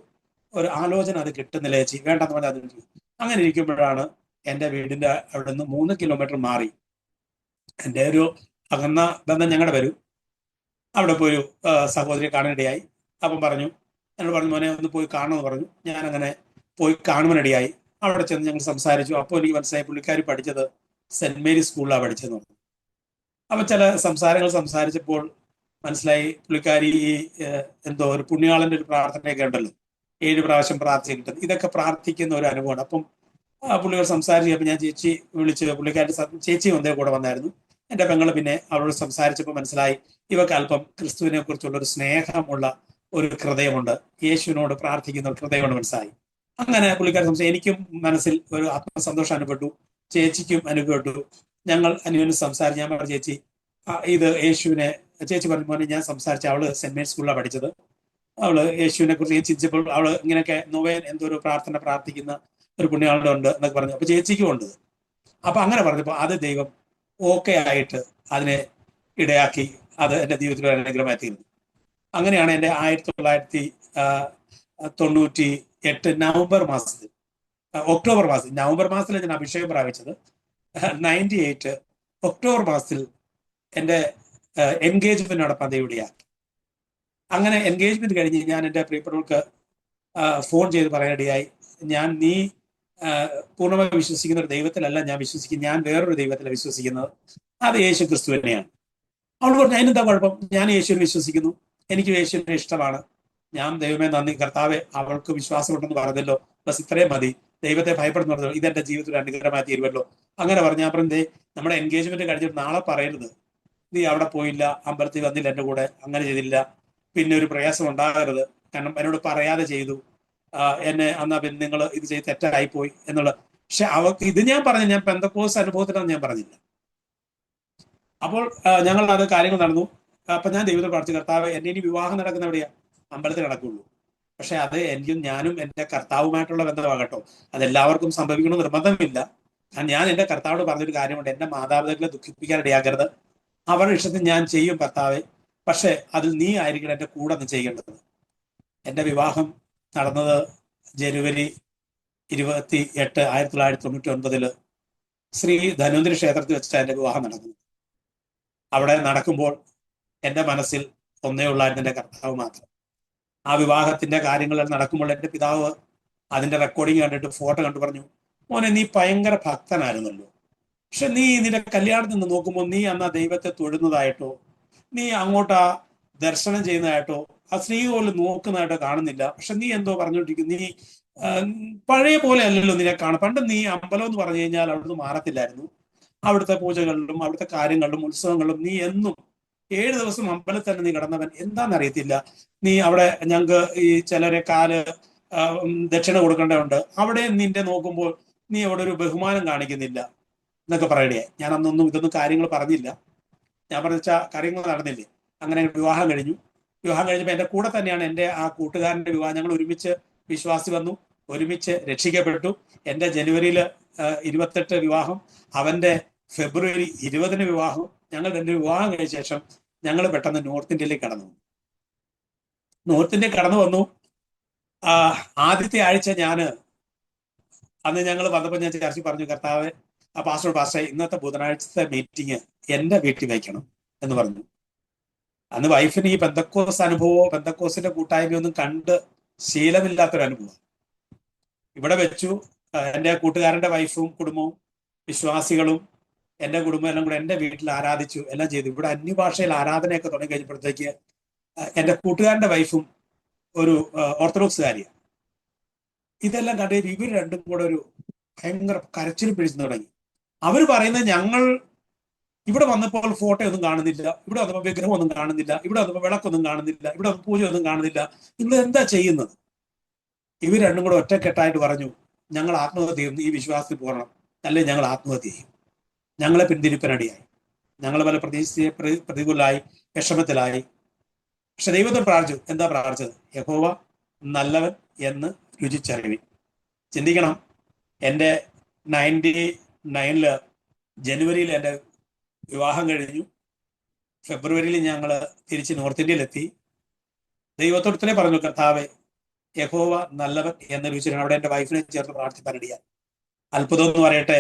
ആലോചന അത് കിട്ടുന്നില്ല ചേച്ചി, വേണ്ടെന്ന് പറഞ്ഞാൽ അത്. അങ്ങനെ ഇരിക്കുമ്പോഴാണ് എൻ്റെ വീടിൻ്റെ അവിടെ നിന്ന് 3 കിലോമീറ്റർ മാറി എൻ്റെ ഒരു അകന്ന ബന്ധം ഞങ്ങളുടെ വരും, അവിടെ പോയി സഹോദരിയെ കാണാനിടയായി. അപ്പം പറഞ്ഞു, എന്നോട് പറഞ്ഞു, മോനെ ഒന്ന് പോയി കാണണമെന്ന് പറഞ്ഞു. ഞാൻ അങ്ങനെ പോയി കാണുവാനിടയായി. അവിടെ ചെന്ന് ഞങ്ങൾ സംസാരിച്ചു. അപ്പോൾ എനിക്ക് മനസ്സിലായി പുള്ളിക്കാരി പഠിച്ചത് സെന്റ് മേരീസ് സ്കൂളിലാണ് പഠിച്ചതെന്ന് പറഞ്ഞു. അപ്പൊ ചില സംസാരിച്ചപ്പോൾ മനസ്സിലായി പുള്ളിക്കാരി എന്തോ ഒരു പുണ്യാളന്റെ ഒരു പ്രാർത്ഥനയൊക്കെ ഉണ്ടല്ലോ, 7 പ്രാവശ്യം പ്രാർത്ഥിച്ചിട്ട്, ഇതൊക്കെ പ്രാർത്ഥിക്കുന്ന ഒരു അനുഭവമാണ്. അപ്പം പുള്ളികൾ സംസാരിച്ചപ്പോൾ ഞാൻ ചേച്ചി വിളിച്ച്, പുള്ളിക്കാരി ചേച്ചി ഒന്നേ കൂടെ വന്നായിരുന്നു. എൻ്റെ പെങ്ങൾ പിന്നെ അവളോട് സംസാരിച്ചപ്പോൾ മനസ്സിലായി ഇവക്ക് അല്പം ക്രിസ്തുവിനെ കുറിച്ചുള്ള ഒരു സ്നേഹമുള്ള ഒരു ഹൃദയമുണ്ട്, യേശുവിനോട് പ്രാർത്ഥിക്കുന്ന ഒരു ഹൃദയമുണ്ട് മനസ്സിലായി. അങ്ങനെ പുള്ളിക്കാരി എനിക്കും മനസ്സിൽ ഒരു ആത്മസന്തോഷം അനുഭവപ്പെട്ടു, ചേച്ചിക്കും അനുഭവപ്പെട്ടു. ഞങ്ങൾ അനുവിന് സംസാരിച്ച് ഞാൻ പറഞ്ഞു, ചേച്ചി ഇത് യേശുവിനെ, ചേച്ചി പറഞ്ഞു, മോനെ ഞാൻ സംസാരിച്ച അവള് സെന്റ് മേരീസ് സ്കൂളിലാണ് പഠിച്ചത്, അവള് യേശുവിനെ കുറിച്ച് ചിന്തിച്ചപ്പോൾ അവള് ഇങ്ങനെയൊക്കെ നൊവേൻ എന്തോ ഒരു പ്രാർത്ഥന പ്രാർത്ഥിക്കുന്ന ഒരു പുണ്യാളുടെ ഉണ്ട് എന്നൊക്കെ പറഞ്ഞു. അപ്പൊ ചേച്ചിക്കും ഉണ്ട്. അപ്പൊ അങ്ങനെ പറഞ്ഞപ്പോൾ അത് ദൈവം ഓക്കെ ആയിട്ട് അതിനെ ഇടയാക്കി, അത് എൻ്റെ ജീവിതത്തിൽ ഒരു അനുഗ്രഹമായി തീർന്നു. അങ്ങനെയാണ് എൻ്റെ 1998 നവംബർ മാസത്തിൽ, ഒക്ടോബർ മാസത്തിൽ, നവംബർ മാസത്തിൽ ഞാൻ അഭിഷേകം പ്രാപിച്ചത്. 98 ഒക്ടോബർ മാസത്തിൽ എൻ്റെ എൻഗേജ്മെന്റ് നടപ്പാൻ ദൈവടിയാക്കി. അങ്ങനെ എൻഗേജ്മെന്റ് കഴിഞ്ഞ് ഞാൻ എൻ്റെ പ്രിയപ്പെട്ടവർക്ക് ഫോൺ ചെയ്ത് പറയാനിടയായി, നീ പൂർണ്ണമായി വിശ്വസിക്കുന്ന ഒരു ദൈവത്തിലല്ല ഞാൻ വിശ്വസിക്കുന്നത്, ഞാൻ വേറൊരു ദൈവത്തിലാണ് വിശ്വസിക്കുന്നത്, അത് യേശു ക്രിസ്തു തന്നെയാണ്. അവൾ പറഞ്ഞു, അതിനെന്താ കുഴപ്പം, ഞാൻ യേശുവിനെ വിശ്വസിക്കുന്നു, എനിക്ക് യേശുവിനെ ഇഷ്ടമാണ്. ഞാൻ ദൈവമേ നന്ദി കർത്താവെ, അവൾക്ക് വിശ്വാസമുണ്ടെന്ന് പറഞ്ഞല്ലോ, ബസ് ഇത്രയും മതി, ദൈവത്തെ ഭയപ്പെടുന്നു പറഞ്ഞല്ലോ, ഇതെന്റെ ജീവിതത്തിൽ അനുഗ്രഹമായി തീരുമല്ലോ. അങ്ങനെ പറഞ്ഞു. ഞാൻ പറഞ്ഞേ, നമ്മുടെ എൻഗേജ്മെന്റ് കഴിഞ്ഞിട്ട് നാളെ പറയരുത്, നീ അവിടെ പോയില്ല, അമ്പലത്തിൽ വന്നില്ല, എൻ്റെ കൂടെ അങ്ങനെ ചെയ്തില്ല, പിന്നെ ഒരു പ്രയാസം ഉണ്ടാകരുത്, കാരണം എന്നോട് പറയാതെ ചെയ്തു, എന്നെ എന്നാ പിന്നെ നിങ്ങൾ ഇത് ചെയ്ത് തെറ്റായിപ്പോയി എന്നുള്ള. പക്ഷെ അവർക്ക് ഇത് ഞാൻ പറഞ്ഞു, ഞാൻ പെന്തക്കോസ് അനുഭവത്തിലാണെന്ന് ഞാൻ പറഞ്ഞില്ല. അപ്പോൾ ഞങ്ങൾ അത് കാര്യങ്ങൾ നടന്നു. അപ്പൊ ഞാൻ ദൈവത്തെ പ്രാർത്ഥിച്ചു, കർത്താവ് എന്നെ ഇനി വിവാഹം നടക്കുന്ന എവിടെയാ, അമ്പലത്തിൽ നടക്കുള്ളൂ. പക്ഷെ അത് ഞാനും എൻ്റെ കർത്താവുമായിട്ടുള്ള ബന്ധമാകട്ടോ, അതെല്ലാവർക്കും സംഭവിക്കണം നിർബന്ധമില്ല. ഞാൻ എൻ്റെ കർത്താവോട് പറഞ്ഞൊരു കാര്യമുണ്ട്, എൻ്റെ മാതാപിതാക്കളെ ദുഃഖിപ്പിക്കാൻ ഇടയാക്കരുത്, അവരുടെ ഇഷ്ടത്തിൽ ഞാൻ ചെയ്യും കർത്താവെ, പക്ഷെ അതിൽ നീ ആയിരിക്കണം എൻ്റെ കൂടെ ഒന്ന് ചെയ്യേണ്ടത്. എൻ്റെ വിവാഹം നടന്നത് ജനുവരി 28, 1999 ശ്രീ ധന്വന്തരി ക്ഷേത്രത്തിൽ വെച്ചാണ് എൻ്റെ വിവാഹം നടക്കുന്നത്. അവിടെ നടക്കുമ്പോൾ എൻ്റെ മനസ്സിൽ ഒന്നേ ഉള്ളായിരുന്നു, എൻ്റെ കർത്താവ് മാത്രം. ആ വിവാഹത്തിന്റെ കാര്യങ്ങൾ നടക്കുമ്പോൾ എൻ്റെ പിതാവ് അതിന്റെ റെക്കോർഡിങ് കണ്ടിട്ട് ഫോട്ടോ കണ്ടു പറഞ്ഞു, മോനെ നീ ഭയങ്കര ഭക്തനായിരുന്നല്ലോ, പക്ഷെ നീ നിന്റെ കല്യാണത്തിൽ നിന്ന് നോക്കുമ്പോൾ നീ അന്ന് ദൈവത്തെ തൊഴുന്നതായിട്ടോ, നീ അങ്ങോട്ട് ദർശനം ചെയ്യുന്നതായിട്ടോ ആ സ്ത്രീ പോലും നോക്കുന്നതായിട്ടോ കാണുന്നില്ല. പക്ഷെ നീ എന്തോ പറഞ്ഞുകൊണ്ടിരിക്കും, നീ ആ, പഴയ പോലെ അല്ലല്ലോ നിന്നെ കാണും. പണ്ട് നീ അമ്പലം എന്ന് പറഞ്ഞു കഴിഞ്ഞാൽ അവിടുന്ന് മാറത്തില്ലായിരുന്നു. അവിടുത്തെ പൂജകളിലും അവിടുത്തെ കാര്യങ്ങളിലും ഉത്സവങ്ങളിലും നീ എന്നും 7 ദിവസം അമ്പലത്തിൽ തന്നെ നീ കിടന്നവൻ. എന്താണെന്നറിയത്തില്ല. നീ അവിടെ ഞങ്ങൾക്ക് ഈ ചിലരെ കാല് ദക്ഷിണ കൊടുക്കേണ്ടതുണ്ട്, അവിടെ നിന്റെ നോക്കുമ്പോൾ നീ അവിടെ ഒരു ബഹുമാനം കാണിക്കുന്നില്ല എന്നൊക്കെ പറയണേ. ഞാൻ അന്നൊന്നും ഇതൊന്നും കാര്യങ്ങൾ പറഞ്ഞില്ല. ഞാൻ പറഞ്ഞ കാര്യങ്ങൾ നടന്നില്ലേ. അങ്ങനെ വിവാഹം കഴിഞ്ഞു. വിവാഹം കഴിഞ്ഞപ്പോൾ എൻ്റെ കൂടെ തന്നെയാണ് എൻ്റെ ആ കൂട്ടുകാരൻ്റെ വിവാഹം. ഞങ്ങൾ ഒരുമിച്ച് വിശ്വാസി വന്നു, ഒരുമിച്ച് രക്ഷിക്കപ്പെട്ടു. എൻ്റെ ജനുവരിയിൽ 28 വിവാഹം, അവൻ്റെ ഫെബ്രുവരി 20 വിവാഹം. ഞങ്ങൾ രണ്ട് വിവാഹം കഴിഞ്ഞ ശേഷം ഞങ്ങൾ പെട്ടെന്ന് നോർത്ത് ഇന്ത്യയിലേക്ക് കടന്നു വന്നു. നോർത്ത് ഇന്ത്യ കടന്നു വന്നു. ആദ്യത്തെ ആഴ്ച അന്ന് ഞങ്ങൾ വന്നപ്പോൾ ഞാൻ ചർച്ചിൽ പറഞ്ഞു, കർത്താവ് പാസ്റ്റർ ഇന്നത്തെ ബുധനാഴ്ചത്തെ മീറ്റിംഗ് എൻ്റെ വീട്ടിൽ വയ്ക്കണം എന്ന് പറഞ്ഞു. അന്ന് വൈഫിന് ഈ പെന്തക്കോസ് അനുഭവമോ പെന്തക്കോസിന്റെ കൂട്ടായ്മയോ ഒന്നും കണ്ട് ശീലമില്ലാത്തൊരു അനുഭവം. ഇവിടെ വെച്ചു. എൻ്റെ കൂട്ടുകാരന്റെ വൈഫും കുടുംബവും വിശ്വാസികളും എൻ്റെ കുടുംബം എല്ലാം കൂടെ എൻ്റെ വീട്ടിൽ ആരാധിച്ചു, എല്ലാം ചെയ്തു. ഇവിടെ അന്യഭാഷയിൽ ആരാധനയൊക്കെ തുടങ്ങി കഴിഞ്ഞപ്പോഴത്തേക്ക് എൻ്റെ കൂട്ടുകാരന്റെ വൈഫും ഒരു ഓർത്തഡോക്സുകാരിയാണ്. ഇതെല്ലാം കണ്ടിട്ട് ഇവർ രണ്ടും കൂടെ ഒരു ഭയങ്കര കരച്ചിലും പിടിച്ചു തുടങ്ങി. അവർ പറയുന്നത്, ഞങ്ങൾ ഇവിടെ വന്നപ്പോൾ ഫോട്ടോ ഒന്നും കാണുന്നില്ല, ഇവിടെ വന്നപ്പോൾ വിഗ്രഹം ഒന്നും കാണുന്നില്ല, ഇവിടെ വന്നപ്പോൾ വിളക്കൊന്നും കാണുന്നില്ല, ഇവിടെ പൂജ ഒന്നും കാണുന്നില്ല, നിങ്ങൾ എന്താ ചെയ്യുന്നത്? ഇവർ രണ്ടും കൂടെ ഒറ്റക്കെട്ടായിട്ട് പറഞ്ഞു, ഞങ്ങൾ ആത്മഹത്യ ചെയ്യും, ഈ വിശ്വാസത്തിൽ പോകണം, അല്ലെ ഞങ്ങൾ ആത്മഹത്യ ചെയ്യും. ഞങ്ങളെ പിന്തിരിപ്പനടിയായി. ഞങ്ങൾ പല പ്രതികൂലമായി, വിഷമത്തിലായി. പക്ഷെ ദൈവത്തോട് പ്രാർത്ഥിച്ചു. എന്താ പ്രാർത്ഥിച്ചത്? യഹോവ നല്ലവൻ എന്ന് രുചിച്ചറിവി. ചിന്തിക്കണം, എൻ്റെ 99 ജനുവരിയിൽ എൻ്റെ വിവാഹം കഴിഞ്ഞു. ഫെബ്രുവരിയിൽ ഞങ്ങൾ തിരിച്ച് നോർത്ത് ഇന്ത്യയിലെത്തി. ദൈവത്തോട് തന്നെ പറഞ്ഞു, കർത്താവെ യഹോവ നല്ലവൻ എന്ന രുചിയാണ്. അവിടെ എൻ്റെ വൈഫിനെ ചേർത്ത് പ്രാർത്ഥിപ്പാനിടയായി. അത്ഭുതം എന്ന് പറയട്ടെ,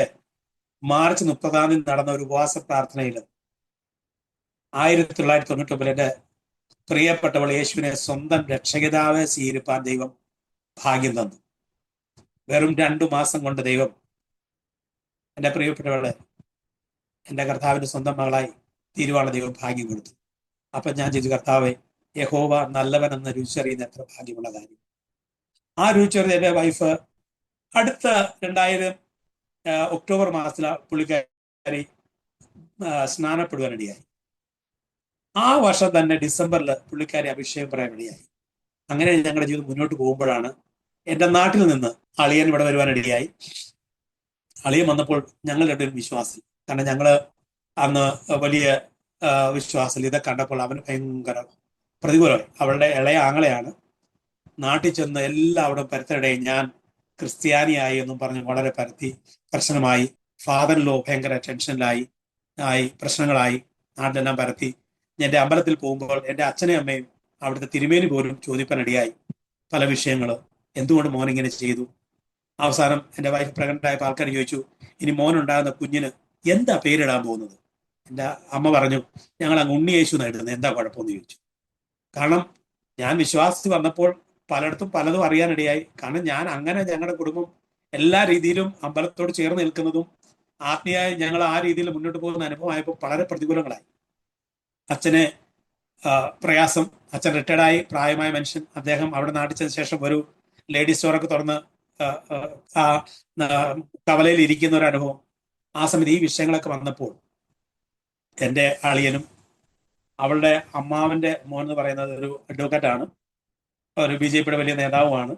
മാർച്ച് 30 നടന്ന ഒരു ഉപവാസ പ്രാർത്ഥനയിൽ 1999 എൻ്റെ പ്രിയപ്പെട്ടവൾ യേശുവിനെ സ്വന്തം രക്ഷകതാവെ സ്വീകരിപ്പാൻ ദൈവം ഭാഗ്യം തന്നു. വെറും 2 മാസം കൊണ്ട് ദൈവം എൻ്റെ പ്രിയപ്പെട്ടവളെ എൻ്റെ കർത്താവിൻ്റെ സ്വന്തം മകളായി തീരുവാനുള്ള ദൈവം ഭാഗ്യം കൊടുത്തു. അപ്പൊ ഞാൻ ചെയ്തു, കർത്താവെ യഹോവ നല്ലവൻ എന്ന രുചിച്ചറിയുന്ന എത്ര ഭാഗ്യമുള്ള കാര്യം. ആ രുചിച്ചറിയ എൻ്റെ വൈഫ് അടുത്ത 2000 ഒക്ടോബർ മാസത്തിൽ പുള്ളിക്കാരി സ്നാനപ്പെടുവാനിടയായി. ആ വർഷം തന്നെ ഡിസംബറിൽ പുള്ളിക്കാരി അഭിഷേകം പറയാനിടയായി. അങ്ങനെ ഞങ്ങളുടെ ജീവിതം മുന്നോട്ട് പോകുമ്പോഴാണ് എൻ്റെ നാട്ടിൽ നിന്ന് അളിയൻ ഇവിടെ വരുവാനിടയായി. അളിയൻ വന്നപ്പോൾ ഞങ്ങൾ രണ്ടുപേരും വിശ്വാസി. കാരണം ഞങ്ങൾ അന്ന് വലിയ വിശ്വാസം. ഇതൊക്കെ കണ്ടപ്പോൾ അവന് ഭയങ്കര പ്രതികൂലമായി. അവളുടെ ഇളയ ആങ്ങളെയാണ്. നാട്ടിൽ ചെന്ന് എല്ലാവരും പരത്തിനിടയിൽ ഞാൻ ക്രിസ്ത്യാനിയായി എന്നും പറഞ്ഞ് വളരെ പരത്തി പ്രശ്നമായി. ഫാദറിലോ ഭയങ്കര ടെൻഷനിലായി പ്രശ്നങ്ങളായി. നാട്ടിലെല്ലാം പരത്തി. എൻ്റെ അമ്പലത്തിൽ പോകുമ്പോൾ എൻ്റെ അച്ഛനെയും അമ്മയും അവിടുത്തെ തിരുമേനി പോലും ചോദിപ്പാനിടയായി പല വിഷയങ്ങൾ. എന്തുകൊണ്ട് മോൻ ഇങ്ങനെ ചെയ്തു? അവസാനം എൻ്റെ വൈഫ് പ്രഗ്നന്റ് ആയപ്പോൾ ആൾക്കാർ ചോദിച്ചു, ഇനി മോനുണ്ടാകുന്ന കുഞ്ഞിന് എന്താ പേരിടാൻ പോകുന്നത്? എൻ്റെ അമ്മ പറഞ്ഞു, ഞങ്ങൾ അങ്ങ് ഉണ്ണിയേശു എന്നാണ് ഇടുന്നത്, എന്താ കുഴപ്പമെന്ന് ചോദിച്ചു. കാരണം ഞാൻ വിശ്വാസത്തിൽ വന്നപ്പോൾ പലയിടത്തും പലതും അറിയാനിടയായി. കാരണം ഞാൻ അങ്ങനെ ഞങ്ങളുടെ കുടുംബം എല്ലാ രീതിയിലും അമ്പലത്തോട് ചേർന്ന് നിൽക്കുന്നതും ആത്മീയമായി ഞങ്ങൾ ആ രീതിയിൽ മുന്നോട്ട് പോകുന്ന അനുഭവമായപ്പോൾ വളരെ പ്രതികൂലങ്ങളായി. അച്ഛന് പ്രയാസം. അച്ഛൻ റിട്ടയർഡായി, പ്രായമായ മനുഷ്യൻ. അദ്ദേഹം അവിടെ നാട്ടിൽ ചെന്ന ശേഷം ഒരു ലേഡി സ്റ്റോറൊക്കെ തുറന്ന് കവലയിൽ ഇരിക്കുന്ന ഒരു അനുഭവം. ആ സമയത്ത് ഈ വിഷയങ്ങളൊക്കെ വന്നപ്പോൾ എൻ്റെ അളിയനും അവളുടെ അമ്മാവന്റെ മോൻ എന്ന് പറയുന്നത് ഒരു അഡ്വക്കേറ്റാണ്, ഒരു BJPയുടെ വലിയ നേതാവുമാണ്.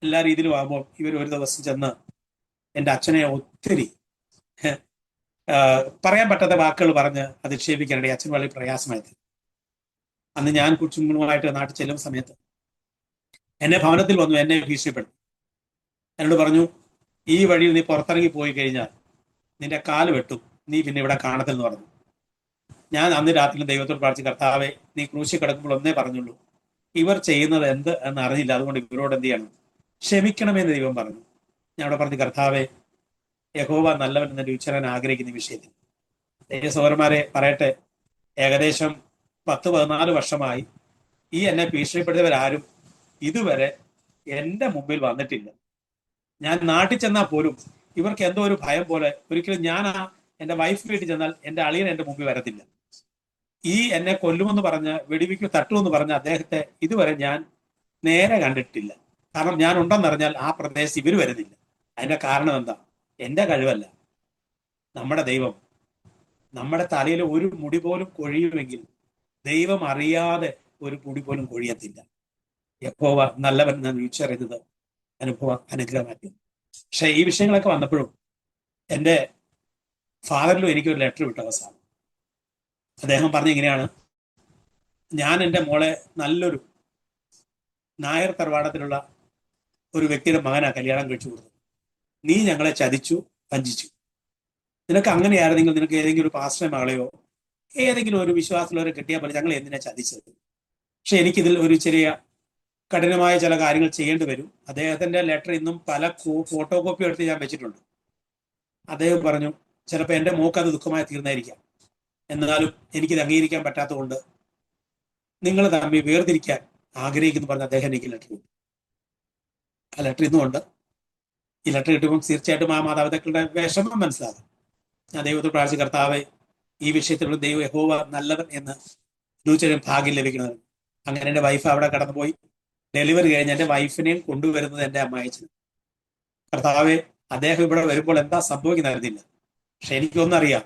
എല്ലാ രീതിയിലും ആകുമ്പോൾ ഇവർ ഒരു ദിവസം ചെന്ന് എൻ്റെ അച്ഛനെ ഒത്തിരി പറയാൻ പറ്റാത്ത വാക്കുകൾ പറഞ്ഞ് അധിക്ഷേപിക്കാനിടയിൽ അച്ഛൻ വളരെ പ്രയാസമായത്. അന്ന് ഞാൻ കുച്ചുങ്ങളുമായിട്ട് നാട്ടിൽ ചെല്ലുന്ന സമയത്ത് എന്നെ ഭവനത്തിൽ വന്നു, എന്നെ ഭീഷണിപ്പെടുത്തി. എന്നോട് പറഞ്ഞു, ഈ വഴിയിൽ നീ പുറത്തിറങ്ങി പോയി കഴിഞ്ഞാൽ നിന്റെ കാല് വെട്ടും, നീ പിന്നെ ഇവിടെ കാണത്തില്ലെന്ന് പറഞ്ഞു. ഞാൻ അന്ന് രാത്രിയിലും ദൈവത്തോട് പ്രാർത്ഥിച്ചു, കർത്താവെ നീ ക്രൂശിൽ കിടക്കുമ്പോൾ ഒന്നേ പറഞ്ഞുള്ളൂ, ഇവർ ചെയ്യുന്നത് എന്ത് എന്ന് അറിഞ്ഞില്ല, അതുകൊണ്ട് ഇവരോട് എന്ത് ചെയ്യണം? ക്ഷമിക്കണമെന്ന് ദൈവം പറഞ്ഞു. ഞാൻ അവിടെ പറഞ്ഞു, കർത്താവെ യഹോവ നല്ലവൻ എന്നെ രുചിച്ചറിയാൻ ആഗ്രഹിക്കുന്ന വിഷയത്തിൽ ദൈവ സഹോദരന്മാരെ പറയട്ടെ, ഏകദേശം 10-14 വർഷമായി ഈ എന്നെ ഭീഷണിപ്പെടുത്തിയവരാരും ഇതുവരെ എൻ്റെ മുമ്പിൽ വന്നിട്ടില്ല. ഞാൻ നാട്ടിൽ ചെന്നാൽ പോലും ഇവർക്ക് എന്തോ ഒരു ഭയം പോലെ. ഒരിക്കലും ഞാൻ എൻ്റെ വൈഫ് വീട്ടിൽ ചെന്നാൽ എൻ്റെ അളിയൻ എൻ്റെ മുമ്പിൽ വരത്തില്ല. ഈ എന്നെ കൊല്ലുമെന്ന് പറഞ്ഞ് വെടിവെക്ക് തട്ടുമെന്ന് പറഞ്ഞ അദ്ദേഹത്തെ ഇതുവരെ ഞാൻ നേരെ കണ്ടിട്ടില്ല. കാരണം ഞാൻ ഉണ്ടെന്നറിഞ്ഞാൽ ആ പ്രദേശത്ത് ഇവർ വരുന്നില്ല. അതിന്റെ കാരണം എന്താ? എന്റെ കഴിവല്ല, നമ്മുടെ ദൈവം. നമ്മുടെ തലയിൽ ഒരു മുടി പോലും കൊഴിയുമെങ്കിൽ ദൈവം അറിയാതെ ഒരു മുടി പോലും കൊഴിയത്തില്ല. യഹോവ നല്ലവൻ എന്ന് തിരിച്ചറിയുന്നത് അനുഗ്രഹമാക്കി. പക്ഷെ ഈ വിഷയങ്ങളൊക്കെ വന്നപ്പോഴും എൻ്റെ ഫാദറിലും എനിക്കൊരു ലെറ്റർ വിട്ട അവസാനം അദ്ദേഹം പറഞ്ഞ ഇങ്ങനെയാണ്: ഞാൻ എൻ്റെ മോളെ നല്ലൊരു നായർ തറവാടത്തിലുള്ള ഒരു വ്യക്തിയുടെ മകനാ കല്യാണം കഴിച്ചു കൊടുത്തു. നീ ഞങ്ങളെ ചതിച്ചു, വഞ്ചിച്ചു. നിനക്ക് അങ്ങനെയായിരുന്നെങ്കിൽ നിനക്ക് ഏതെങ്കിലും ഒരു പാസ്റ്ററെ മകളെയോ ഏതെങ്കിലും ഒരു വിശ്വാസമുള്ളവരെ കിട്ടിയാൽ പോലെ ഞങ്ങൾ എന്തിനാ ചതിച്ചത്? പക്ഷെ എനിക്കിതിൽ ഒരു ചെറിയ കഠിനമായ ചില കാര്യങ്ങൾ ചെയ്യേണ്ടി വരും. അദ്ദേഹത്തിന്റെ ലെറ്റർ ഇന്നും പല ഫോട്ടോ കോപ്പി എടുത്ത് ഞാൻ വെച്ചിട്ടുണ്ട്. അദ്ദേഹം പറഞ്ഞു, ചിലപ്പോൾ എൻ്റെ മോക്ക് അത് ദുഃഖമായി തീർന്നായിരിക്കാം, എന്നാലും എനിക്കിത് അംഗീകരിക്കാൻ പറ്റാത്തതുകൊണ്ട് നിങ്ങൾ തമ്മിൽ വേർതിരിക്കാൻ ആഗ്രഹിക്കുന്നു പറഞ്ഞ് അദ്ദേഹം എനിക്ക് ലെറ്റർ കിട്ടും. ആ ലെറ്റർ ഇന്നുമുണ്ട്. ഈ ലെറ്റർ കിട്ടുമ്പോൾ തീർച്ചയായിട്ടും ആ മാതാപിതാക്കളുടെ വിഷമം മനസ്സിലാകും. ഞാൻ ദൈവത്തോട് പ്രാർത്ഥിച്ച കർത്താവെ, ഈ വിഷയത്തിലുള്ള ദൈവം യഹോവ നല്ലവൻ എന്ന് തീർച്ചയായും ഭാഗ്യം ലഭിക്കുന്നത്. അങ്ങനെ എൻ്റെ വൈഫ് അവിടെ കടന്നുപോയി. ഡെലിവറി കഴിഞ്ഞ് എൻ്റെ വൈഫിനെയും കൊണ്ടുവരുന്നത് എൻ്റെ അമ്മായിച്ചൻ. കർത്താവെ, അദ്ദേഹം ഇവിടെ വരുമ്പോൾ എന്താ സംഭവിക്കുന്ന അറിയില്ല. പക്ഷെ എനിക്കൊന്നറിയാം,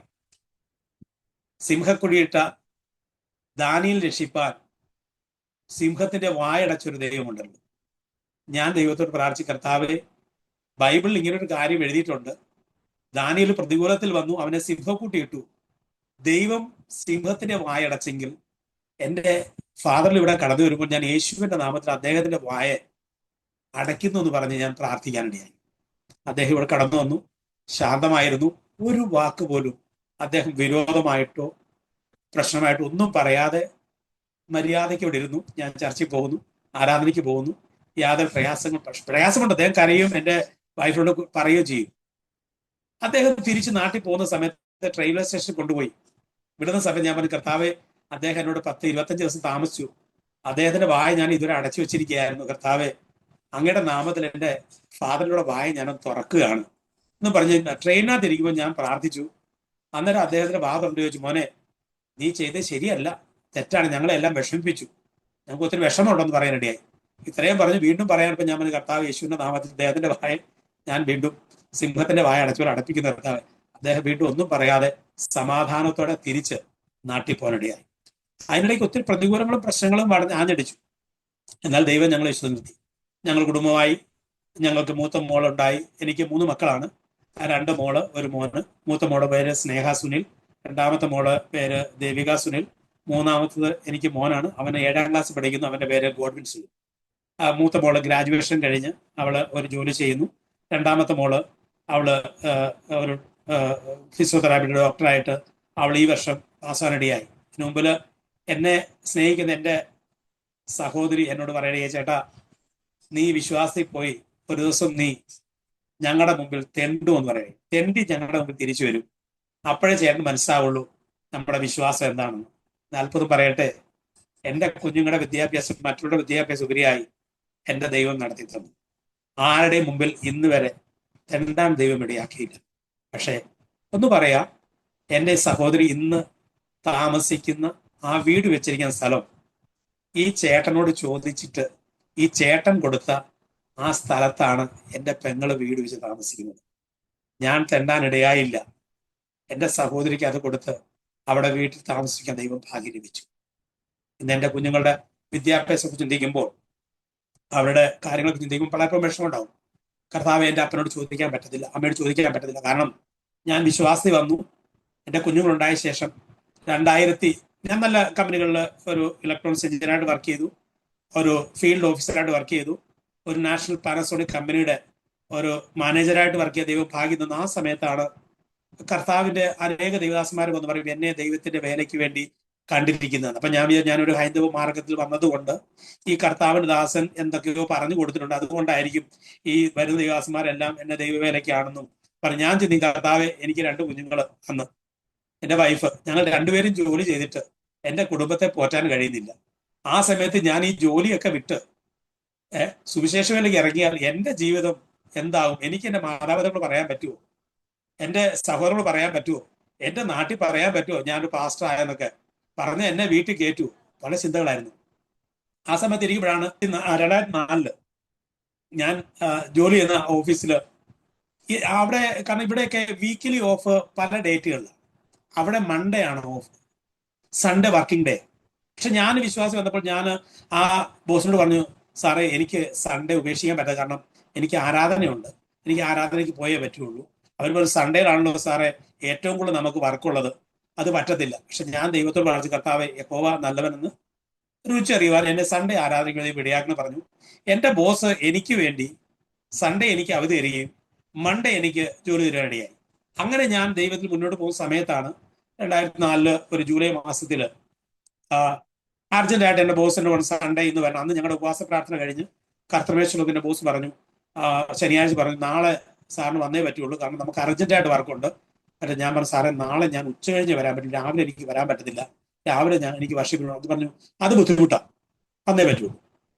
സിംഹക്കുഴിയിട്ട ദാനിയേൽ രക്ഷിപ്പാൻ സിംഹത്തിന്റെ വായടച്ചൊരു ദൈവമുണ്ടല്ലോ. ഞാൻ ദൈവത്തോട് പ്രാർത്ഥിച്ച കർത്താവെ, ബൈബിളിൽ ഇങ്ങനൊരു കാര്യം എഴുതിയിട്ടുണ്ട്. ദാനിയേൽ പ്രതികൂലത്തിൽ വന്നു, അവനെ സിംഹക്കൂട്ടിയിട്ടു. ദൈവം സിംഹത്തിന്റെ വായടച്ചെങ്കിൽ എൻ്റെ ഫാദറിൽ ഇവിടെ കടന്നു വരുമ്പോൾ ഞാൻ യേശുവിന്റെ നാമത്തിൽ അദ്ദേഹത്തിന്റെ വായ അടയ്ക്കുന്നു എന്ന് പറഞ്ഞ് ഞാൻ പ്രാർത്ഥിക്കാനിടയായി. അദ്ദേഹം ഇവിടെ കടന്നു വന്നു, ശാന്തമായിരുന്നു. ഒരു വാക്ക് പോലും അദ്ദേഹം വിരോധമായിട്ടോ പ്രശ്നമായിട്ടോ ഒന്നും പറയാതെ മര്യാദയ്ക്ക് ഇവിടെ ഇരുന്നു. ഞാൻ ചർച്ചയിൽ പോകുന്നു, ആരാധനയ്ക്ക് പോകുന്നു. യാതൊരു പ്രയാസമുണ്ട്. അദ്ദേഹം കരയും, എൻ്റെ വൈഫിനോട് പറയുകയും ചെയ്യും. അദ്ദേഹം തിരിച്ച് നാട്ടിൽ പോകുന്ന സമയത്ത് റെയിൽവേ സ്റ്റേഷനിൽ കൊണ്ടുപോയി വിടുന്ന സമയത്ത് ഞാൻ പറഞ്ഞു, കർത്താവെ, അദ്ദേഹം എന്നോട് 10-25 ദിവസം താമസിച്ചു. അദ്ദേഹത്തിന്റെ വായ ഞാൻ ഇതുവരെ അടച്ചു വെച്ചിരിക്കുകയായിരുന്നു. കർത്താവെ, അങ്ങയുടെ നാമത്തിൽ എൻ്റെ ഫാദറിനോട് വായ ഞാൻ തുറക്കുകയാണ് എന്ന് പറഞ്ഞ് ട്രെയിനകത്ത് ഇരിക്കുമ്പോൾ ഞാൻ പ്രാർത്ഥിച്ചു. അന്നേരം അദ്ദേഹത്തിന്റെ വാ തുറന്നു ചോദിച്ചു, മോനെ, നീ ചെയ്തത് ശരിയല്ല, തെറ്റാണ്, ഞങ്ങളെല്ലാം വിഷമിപ്പിച്ചു, ഞങ്ങൾക്ക് ഒത്തിരി വിഷമമുണ്ടെന്ന് പറയാനിടയായി. ഇത്രയും പറഞ്ഞ് വീണ്ടും പറയാനിപ്പോൾ ഞാൻ പറഞ്ഞു, കർത്താവ് യേശുവിന്റെ നാമത്തിൽ അദ്ദേഹത്തിന്റെ വായ ഞാൻ വീണ്ടും സിംഹത്തിന്റെ വായ അടപ്പിക്കുന്ന കർത്താവ്. അദ്ദേഹം വീണ്ടും ഒന്നും പറയാതെ സമാധാനത്തോടെ തിരിച്ച് നാട്ടിൽ പോകാനിടയായി. അതിനിടയ്ക്ക് ഒത്തിരി പ്രതികൂലങ്ങളും പ്രശ്നങ്ങളും ആഞ്ഞടിച്ചു. എന്നാൽ ദൈവം ഞങ്ങളെ വിശ്വസിച്ചു. ഞങ്ങൾ കുടുംബമായി, ഞങ്ങൾക്ക് മൂത്ത മോളുണ്ടായി. എനിക്ക് 3 മക്കളാണ്. 2 മോള്, 1 മോന്. മൂത്ത മോളുടെ പേര് സ്നേഹ സുനിൽ, രണ്ടാമത്തെ മോള് പേര് ദേവിക സുനിൽ, മൂന്നാമത്തത് എനിക്ക് മോനാണ്. അവന് 7ാം ക്ലാസ് പഠിക്കുന്നു. അവന്റെ പേര് ഗോഡ്വിൻ സുനിൽ. മൂത്ത മോള് ഗ്രാജുവേഷൻ കഴിഞ്ഞ് അവള് ഒരു ജോലി ചെയ്യുന്നു. രണ്ടാമത്തെ മോള് അവള് ഒരു ഫിസിയോതെറാപ്പിയുടെ ഡോക്ടറായിട്ട് അവൾ ഈ വർഷം പാസ്സാനിടയായി. ഇതിനു മുമ്പില് എന്നെ സ്നേഹിക്കുന്ന എൻ്റെ സഹോദരി എന്നോട് പറയണേ, ചേട്ടാ, നീ വിശ്വാസത്തിൽ പോയി ഒരു ദിവസം നീ ഞങ്ങളുടെ മുമ്പിൽ തെണ്ടുമെന്ന് പറയണേ. തെണ്ടി ഞങ്ങളുടെ മുമ്പിൽ തിരിച്ചു വരും. അപ്പോഴേ ചേട്ടൻ മനസ്സിലാവുള്ളൂ നമ്മുടെ വിശ്വാസം എന്താണെന്ന്. അത്ഭുതം പറയട്ടെ, എൻ്റെ കുഞ്ഞുങ്ങളുടെ വിദ്യാഭ്യാസം മറ്റുള്ള വിദ്യാഭ്യാസം ഉപരിയായി എൻ്റെ ദൈവം നടത്തി തന്നു. ആരുടെയും മുമ്പിൽ ഇന്ന് വരെ തെണ്ടാൻ ദൈവം ഇടയാക്കിയില്ല. പക്ഷേ ഒന്ന് പറയാം, എൻ്റെ സഹോദരി ഇന്ന് താമസിക്കുന്ന ആ വീട് വെച്ചിരിക്കുന്ന സ്ഥലം ഈ ചേട്ടനോട് ചോദിച്ചിട്ട് ഈ ചേട്ടൻ കൊടുത്ത ആ സ്ഥലത്താണ് എൻ്റെ പെങ്ങള് വീട് വെച്ച് താമസിക്കുന്നത്. ഞാൻ തെണ്ടാൻ ഇടയായില്ല. എൻ്റെ സഹോദരിക്ക് അത് കൊടുത്ത് അവിടെ വീട്ടിൽ താമസിക്കാൻ ദൈവം ഭാഗ്യം ലഭിച്ചു. ഇന്ന് എൻ്റെ കുഞ്ഞുങ്ങളുടെ വിദ്യാഭ്യാസത്തെ ചിന്തിക്കുമ്പോൾ, അവരുടെ കാര്യങ്ങളൊക്കെ ചിന്തിക്കുമ്പോൾ പലപ്പോഴും വിഷമമുണ്ടാവും. കർത്താവ് എൻ്റെ അപ്പനോട് ചോദിക്കാൻ പറ്റത്തില്ല, അമ്മയോട് ചോദിക്കാൻ പറ്റത്തില്ല. കാരണം ഞാൻ വിശ്വാസത്തിൽ വന്നു. എൻ്റെ കുഞ്ഞുങ്ങളുണ്ടായ ശേഷം 2000 ഞാൻ നല്ല കമ്പനികളിൽ ഒരു ഇലക്ട്രോണിക്സ് എഞ്ചിനീയറായിട്ട് വർക്ക് ചെയ്തു, ഒരു ഫീൽഡ് ഓഫീസറായിട്ട് വർക്ക് ചെയ്തു, ഒരു നാഷണൽ പാനസോണിക് കമ്പനിയുടെ ഒരു മാനേജറായിട്ട് വർക്ക് ചെയ്ത ദൈവം ഭാഗ്യം തന്നു. ആ സമയത്താണ് കർത്താവിന്റെ അനേക ദൈവദാസന്മാർ വന്ന് പറയും, എന്നെ ദൈവത്തിന്റെ വേലയ്ക്ക് വേണ്ടി കണ്ടിരിക്കുന്നത്. അപ്പൊ ഞാനൊരു ഹൈന്ദവ മാർഗത്തിൽ വന്നതുകൊണ്ട് ഈ കർത്താവിന്റെ ദാസൻ എന്തൊക്കെയോ പറഞ്ഞു കൊടുത്തിട്ടുണ്ട്. അതുകൊണ്ടായിരിക്കും ഈ വരുന്ന ദൈവദാസന്മാരെല്ലാം എന്നെ ദൈവവേലയ്ക്കാണെന്നും പറഞ്ഞു. ഞാൻ ചിന്തിക്കും, കർത്താവെ, എനിക്ക് 2 കുഞ്ഞുങ്ങൾ, അന്ന് എൻ്റെ വൈഫ്, ഞങ്ങൾ 2 പേരും ജോലി ചെയ്തിട്ട് എൻ്റെ കുടുംബത്തെ പോറ്റാൻ കഴിയുന്നില്ല. ആ സമയത്ത് ഞാൻ ഈ ജോലിയൊക്കെ വിട്ട് സുവിശേഷ വേലയ്ക്ക് ഇറങ്ങിയാൽ എൻ്റെ ജീവിതം എന്താവും? എനിക്ക് എൻ്റെ മാതാപിതാക്കളോട് പറയാൻ പറ്റുമോ? എൻ്റെ സഹോദരനോട് പറയാൻ പറ്റുമോ? എൻ്റെ നാട്ടിൽ പറയാൻ പറ്റുമോ ഞാനൊരു പാസ്റ്റർ ആയെന്നൊക്കെ? പറഞ്ഞ് എന്നെ വീട്ടിൽ കയറ്റു. പല ചിന്തകളായിരുന്നു. ആ സമയത്ത് ഇരിക്കുമ്പോഴാണ് 2004 ഞാൻ ജോലി ചെയ്യുന്ന ഓഫീസിൽ അവിടെ, കാരണം ഇവിടെയൊക്കെ വീക്കിലി ഓഫ് പല ഡേറ്റുകളിലാണ്. അവിടെ മൺഡേ ആണ് ഓഫ്, സൺഡേ വർക്കിംഗ് ഡേ. പക്ഷെ ഞാൻ വിശ്വാസം വന്നപ്പോൾ ഞാൻ ആ ബോസിനോട് പറഞ്ഞു, സാറേ എനിക്ക് സൺഡേ ഉപേക്ഷിക്കാൻ പറ്റില്ല, കാരണം എനിക്ക് ആരാധനയുണ്ട്, എനിക്ക് ആരാധനയ്ക്ക് പോയേ പറ്റുള്ളൂ. അവർ പറഞ്ഞു സൺഡേയിലാണല്ലോ സാറേ ഏറ്റവും കൂടുതൽ നമുക്ക് വർക്കുള്ളത്, അത് പറ്റത്തില്ല. പക്ഷെ ഞാൻ ദൈവത്തോട് പ്രാർത്ഥിച്ചു, കർത്താവേ യഹോവ നല്ലവനെന്ന് രുചിച്ചറിയുവാൻ എന്നെ സൺഡേ ആരാധനയ്ക്ക് ഇടയാക്കണം പറഞ്ഞു. എൻ്റെ ബോസ് എനിക്ക് വേണ്ടി സൺഡേ എനിക്ക് അവധി തരികയും മൺഡേ എനിക്ക് ജോലി തരാൻ ഇടയായി. അങ്ങനെ ഞാൻ ദൈവത്തിൽ മുന്നോട്ട് പോകുന്ന സമയത്താണ് 2004 ഒരു ജൂലൈ മാസത്തിൽ അർജന്റായിട്ട് എൻ്റെ ബോസിന്റെ കൊണ്ട് സൺഡേ എന്ന് പറഞ്ഞു. അന്ന് ഞങ്ങളുടെ ഉപവാസ പ്രാർത്ഥന കഴിഞ്ഞ് കർത്തമേശ്വരത്തിന്റെ ബോസ് പറഞ്ഞു, ശനിയാഴ്ച പറഞ്ഞു, നാളെ സാറിന് വന്നേ പറ്റുള്ളൂ, കാരണം നമുക്ക് അർജന്റായിട്ട് വർക്കുണ്ട്. പക്ഷേ ഞാൻ പറഞ്ഞു, സാറേ നാളെ ഞാൻ ഉച്ച കഴിഞ്ഞ് വരാൻ പറ്റും, രാവിലെ എനിക്ക് വരാൻ പറ്റത്തില്ല, രാവിലെ എനിക്ക് വർഷിക്കണം. അത് പറഞ്ഞു, അത് ബുദ്ധിമുട്ടാണ്, വന്നേ പറ്റുള്ളൂ.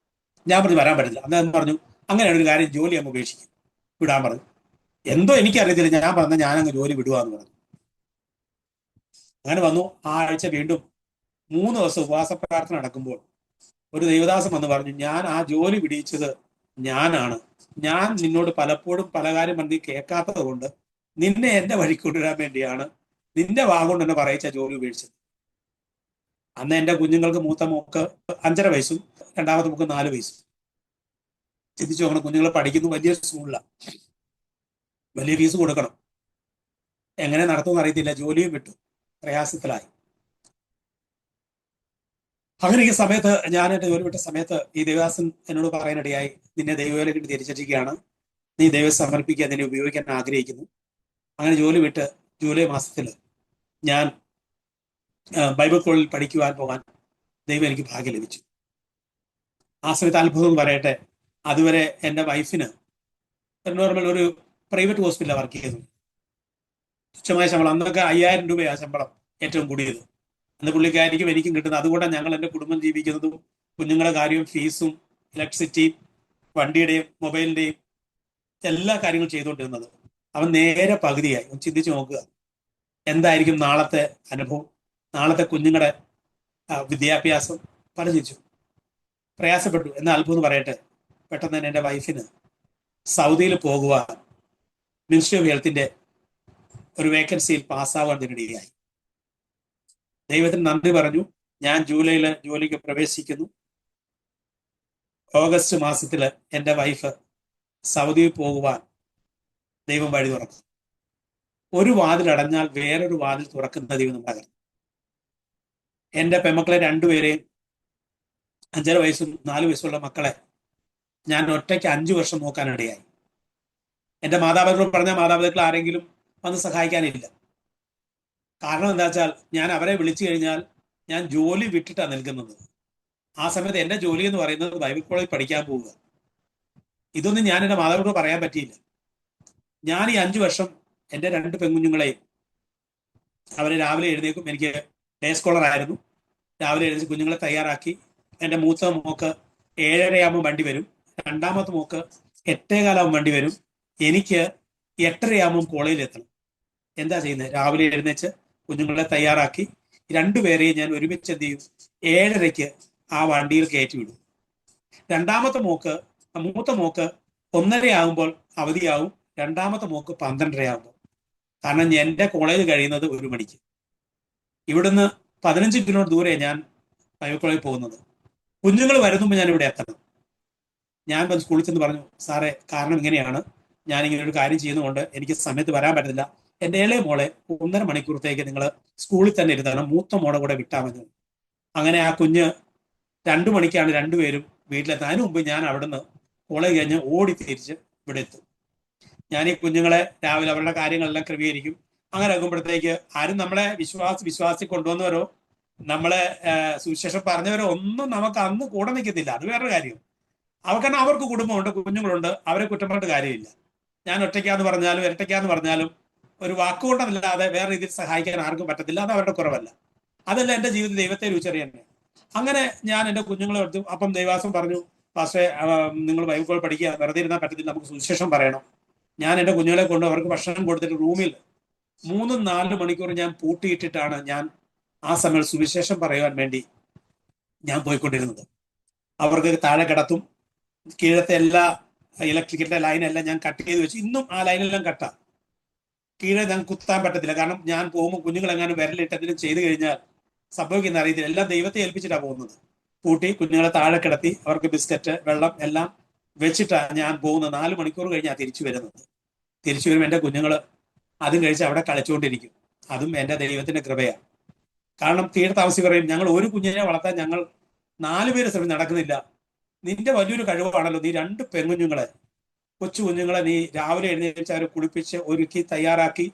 ഞാൻ പറഞ്ഞു വരാൻ പറ്റില്ല. അന്നേരം പറഞ്ഞു, അങ്ങനെയാണ് ഒരു കാര്യം, ജോലി അങ്ങ് ഉപേക്ഷിക്കും, വിടാൻ പറഞ്ഞു. എന്തോ എനിക്കറിയത്തില്ല, ഞാൻ പറഞ്ഞ ഞാനങ്ങ് ജോലി വിടുവാന്ന് പറഞ്ഞു. അങ്ങനെ വന്നു. ആ ആഴ്ച വീണ്ടും 3 ദിവസം ഉപവാസ പ്രാർത്ഥന നടക്കുമ്പോൾ ഒരു ദൈവദാസൻ വന്ന് പറഞ്ഞു, ഞാൻ ആ ജോലി പിടിച്ചത് ഞാനാണ്, ഞാൻ നിന്നോട് പലപ്പോഴും പല കാര്യം പറഞ്ഞ് കേൾക്കാത്തത് കൊണ്ട് നിന്നെ എന്റെ വഴി കൊണ്ടുവരാൻ വേണ്ടിയാണ് നിന്റെ വാഗോണ്ട് എന്നെ പറയിച്ച ജോലി ഉപേക്ഷിച്ചത്. അന്ന് എന്റെ കുഞ്ഞുങ്ങൾക്ക് മൂത്ത മോക്ക് 5.5 വയസ്സും രണ്ടാമത്തെ മോക്ക് 4 വയസ്സും. ചിന്തിച്ചു നോക്കണം, കുഞ്ഞുങ്ങൾ പഠിക്കുന്നു, വലിയ സ്കൂളിലാണ്, വലിയ ഫീസ് കൊടുക്കണം, എങ്ങനെ നടത്തുമെന്ന് അറിയത്തില്ല, ജോലിയും വിട്ടു, പ്രയാസത്തിലായി. അങ്ങനെ ഈ സമയത്ത്, ഞാൻ എന്റെ ജോലി വിട്ട സമയത്ത് ഈ ദേവദാസൻ എന്നോട് പറയാനിടയായി, നിന്നെ ദൈവവേലയ്ക്ക് തിരിച്ചിരിക്കുകയാണ്, നീ ദൈവം സമർപ്പിക്കുക, നിന്നെ ഉപയോഗിക്കാൻ ആഗ്രഹിക്കുന്നു. അങ്ങനെ ജോലി വിട്ട് ജൂലൈ മാസത്തിൽ ഞാൻ ബൈബിൾ കോളേജിൽ പഠിക്കുവാൻ പോകാൻ ദൈവം എനിക്ക് ഭാഗ്യം ലഭിച്ചു. ആ സമയത്ത് അത്ഭുതം പറയട്ടെ, അതുവരെ എൻ്റെ വൈഫിന് നോർമൽ ഒരു പ്രൈവറ്റ് ഹോസ്പിറ്റലിലാണ് വർക്ക് ചെയ്തത്. തുച്ഛമായ ശമ്പളം, അന്നൊക്കെ 5000 രൂപയാണ് ശമ്പളം ഏറ്റവും കൂടിയത്. അന്ന് പുള്ളിക്കാരിക്കും എനിക്കും കിട്ടുന്നത്. അതുകൊണ്ടാണ് ഞങ്ങൾ എൻ്റെ കുടുംബം ജീവിക്കുന്നതും കുഞ്ഞുങ്ങളുടെ കാര്യവും ഫീസും ഇലക്ട്രിസിറ്റിയും വണ്ടിയുടെയും മൊബൈലിന്റെയും എല്ലാ കാര്യങ്ങളും ചെയ്തുകൊണ്ടിരുന്നത്. അവൻ നേരെ പകുതിയായി. ഒന്ന് ചിന്തിച്ചു നോക്കുക, എന്തായിരിക്കും നാളത്തെ അനുഭവം, നാളത്തെ കുഞ്ഞുങ്ങളുടെ വിദ്യാഭ്യാസം. പല ചിന്തിച്ചു, പ്രയാസപ്പെട്ടു. എന്നാൽ അത്ഭുതം പറയട്ടെ, പെട്ടെന്ന് തന്നെ എൻ്റെ വൈഫിന് സൗദിയിൽ പോകുവാൻ മിനിസ്ട്രി ഓഫ് ഹെൽത്തിന്റെ ഒരു വേക്കൻസിയിൽ പാസ്സാവാൻ തിരടിയായി. ദൈവത്തിന് നന്ദി പറഞ്ഞു. ഞാൻ ജൂലൈയിൽ ജോലിക്ക് പ്രവേശിക്കുന്നു. ഓഗസ്റ്റ് മാസത്തിൽ എൻ്റെ വൈഫ് സൗദിയിൽ പോകുവാൻ ദൈവം വഴി തുറക്കും. ഒരു വാതിൽ അടഞ്ഞാൽ വേറൊരു വാതിൽ തുറക്കുന്ന ദൈവം നമ്മുടെ. എൻ്റെ പെമക്കളെ 2 പേരെയും 5.5 വയസ്സും 4 വയസ്സുള്ള മക്കളെ ഞാൻ ഒറ്റയ്ക്ക് 5 വർഷം നോക്കാനിടയായി. എൻ്റെ മാതാപിതാക്കളോട് പറഞ്ഞാൽ മാതാപിതാക്കൾ ആരെങ്കിലും വന്ന് സഹായിക്കാനില്ല. കാരണം എന്താ വെച്ചാൽ, ഞാൻ അവരെ വിളിച്ചു കഴിഞ്ഞാൽ ഞാൻ ജോലി വിട്ടിട്ടാണ് നിൽക്കുന്നത്. ആ സമയത്ത് എൻ്റെ ജോലി എന്ന് പറയുന്നത് ബൈബിൾ കോളേജിൽ പഠിക്കാൻ പോവുക. ഇതൊന്നും ഞാൻ എൻ്റെ മാതാപിതാക്കളോട് പറയാൻ പറ്റിയില്ല. ഞാൻ ഈ 5 വർഷം എൻ്റെ 2 പെൺകുഞ്ഞുങ്ങളെയും, അവരെ രാവിലെ എഴുന്നേക്കും, എനിക്ക് ഡേ സ്കോളർ ആയിരുന്നു, രാവിലെ എഴുന്നേറ്റ് കുഞ്ഞുങ്ങളെ തയ്യാറാക്കി. എൻ്റെ മൂത്ത മോക്ക് 7:30 വണ്ടി വരും, രണ്ടാമത്തെ മോക്ക് 8:15 വണ്ടി വരും, എനിക്ക് 8:30 കോളേജിൽ എത്തണം. എന്താ ചെയ്യുന്നത്? രാവിലെ എഴുന്നേച്ച് കുഞ്ഞുങ്ങളെ തയ്യാറാക്കി 2 പേരെയും ഞാൻ ഒരുമിച്ച് എന്ത് ചെയ്യും, 7:30 ആ വണ്ടിയിൽ കയറ്റി വിടും. രണ്ടാമത്തെ മോക്ക്, മൂത്ത മോക്ക് 1:30 അവധിയാവും, രണ്ടാമത്തെ മോക്ക് 12:30. കാരണം എൻ്റെ കോളേജ് കഴിയുന്നത് 1 മണിക്ക്. ഇവിടുന്ന് 15 കിലോമീറ്റർ ദൂരെ ഞാൻ ബൈബിൾ കോളേജിൽ പോകുന്നത്. കുഞ്ഞുങ്ങൾ വരുന്നുമ്പോൾ ഞാൻ ഇവിടെ എത്തണം. ഞാൻ സ്കൂളിൽ ചെന്ന് പറഞ്ഞു, സാറേ കാരണം ഇങ്ങനെയാണ്, ഞാനിങ്ങനെ ഒരു കാര്യം ചെയ്യുന്നതുകൊണ്ട് എനിക്ക് സമയത്ത് വരാൻ പറ്റില്ല. എൻ്റെ ഇളയ മോളെ 1.5 മണിക്കൂറത്തേക്ക് നിങ്ങൾ സ്കൂളിൽ തന്നെ ഇരുത്തണം, മൂത്ത മോളെ കൂടെ വിട്ടാൽ മതി. അങ്ങനെ ആ കുഞ്ഞ് 2 മണിക്കാണ് 2 പേരും വീട്ടിലെത്താൻ. അതിനു മുമ്പ് ഞാൻ അവിടുന്ന് കോളേജ് കഴിഞ്ഞ് ഓടി തിരിച്ച് ഇവിടെ എത്തും. ഞാൻ ഈ കുഞ്ഞുങ്ങളെ രാവിലെ അവരുടെ കാര്യങ്ങളെല്ലാം ക്രമീകരിക്കും. അങ്ങനെ ആകുമ്പോഴത്തേക്ക് ആരും നമ്മളെ വിശ്വാസി കൊണ്ടുവന്നവരോ നമ്മളെ സുവിശേഷം പറഞ്ഞവരോ ഒന്നും നമുക്ക് അന്ന് കൂടെ നിൽക്കത്തില്ല. അത് വേറൊരു കാര്യം. കാരണം അവർക്ക് കുടുംബമുണ്ട്, കുഞ്ഞുങ്ങളുണ്ട്, അവരെ കുറ്റം പറഞ്ഞിട്ട് കാര്യമില്ല. ഞാൻ ഒറ്റയ്ക്കാന്ന് പറഞ്ഞാലും ഇരട്ടയ്ക്കാന്ന് പറഞ്ഞാലും ഒരു വാക്കുകൊണ്ടല്ലാതെ വേറെ രീതിയിൽ സഹായിക്കാൻ ആർക്കും പറ്റത്തില്ല. അത് അവരുടെ കുറവല്ല. അതല്ല എൻ്റെ ജീവിതത്തിൽ ദൈവത്തെ രുചിച്ചറിയാൻ. അങ്ങനെ ഞാൻ എൻ്റെ കുഞ്ഞുങ്ങളെ എടുത്തു. അപ്പം ദൈവാസം പറഞ്ഞു, പാസ്റ്റേ നിങ്ങൾ ബൈബിൾ കോളേജ് പഠിക്കുക, വെറുതെ ഇരുന്നാൽ പറ്റത്തില്ല, നമുക്ക് സുവിശേഷം പറയണം. ഞാൻ എൻ്റെ കുഞ്ഞുങ്ങളെ കൊണ്ട് അവർക്ക് ഭക്ഷണം കൊടുത്തിട്ട് റൂമിൽ 3-4 മണിക്കൂർ ഞാൻ പൂട്ടിയിട്ടിട്ടാണ് ഞാൻ ആ സമയം സുവിശേഷം പറയുവാൻ വേണ്ടി ഞാൻ പോയിക്കൊണ്ടിരുന്നത്. അവർക്ക് താഴെ കിടത്തും, കീഴത്തെ എല്ലാ ഇലക്ട്രിക്കിന്റെ ലൈനെല്ലാം ഞാൻ കട്ട് ചെയ്ത് വെച്ച്, ഇന്നും ആ ലൈനെല്ലാം കട്ടാ. കീഴെ ഞങ്ങൾക്ക് കുത്താൻ പറ്റത്തില്ല, കാരണം ഞാൻ പോകുമ്പോൾ കുഞ്ഞുങ്ങളെങ്ങാനും വിരലിട്ട് എന്തെങ്കിലും ചെയ്തു കഴിഞ്ഞാൽ സംഭവിക്കുന്ന അറിയത്തില്ല. എല്ലാം ദൈവത്തെ ഏൽപ്പിച്ചിട്ടാണ് പോകുന്നത്. കൂട്ടി കുഞ്ഞുങ്ങളെ താഴെ കിടത്തി അവർക്ക് ബിസ്ക്കറ്റ്, വെള്ളം എല്ലാം വെച്ചിട്ടാണ് ഞാൻ പോകുന്നത്. 4 മണിക്കൂർ കഴിഞ്ഞാൽ തിരിച്ചു വരുന്നത്. തിരിച്ചു വരുമ്പോൾ എൻ്റെ കുഞ്ഞുങ്ങൾ അതും കഴിച്ച് അവിടെ കളിച്ചുകൊണ്ടിരിക്കും. അതും എൻ്റെ ദൈവത്തിന്റെ കൃപയാണ്. കാരണം കീഴ് താമസി പറയും, ഞങ്ങൾ ഒരു കുഞ്ഞിനെ വളർത്താൻ ഞങ്ങൾ 4 പേര് ശ്രമിച്ച് നടക്കുന്നില്ല. നിന്റെ വലിയൊരു കഴിവാണല്ലോ, നീ 2 പെൺകുഞ്ഞുങ്ങളെ, കൊച്ചു കുഞ്ഞുങ്ങളെ നീ രാവിലെ എഴുന്നേൽച്ച് അവരെ കുളിപ്പിച്ച് ഒരുക്കി തയ്യാറാക്കി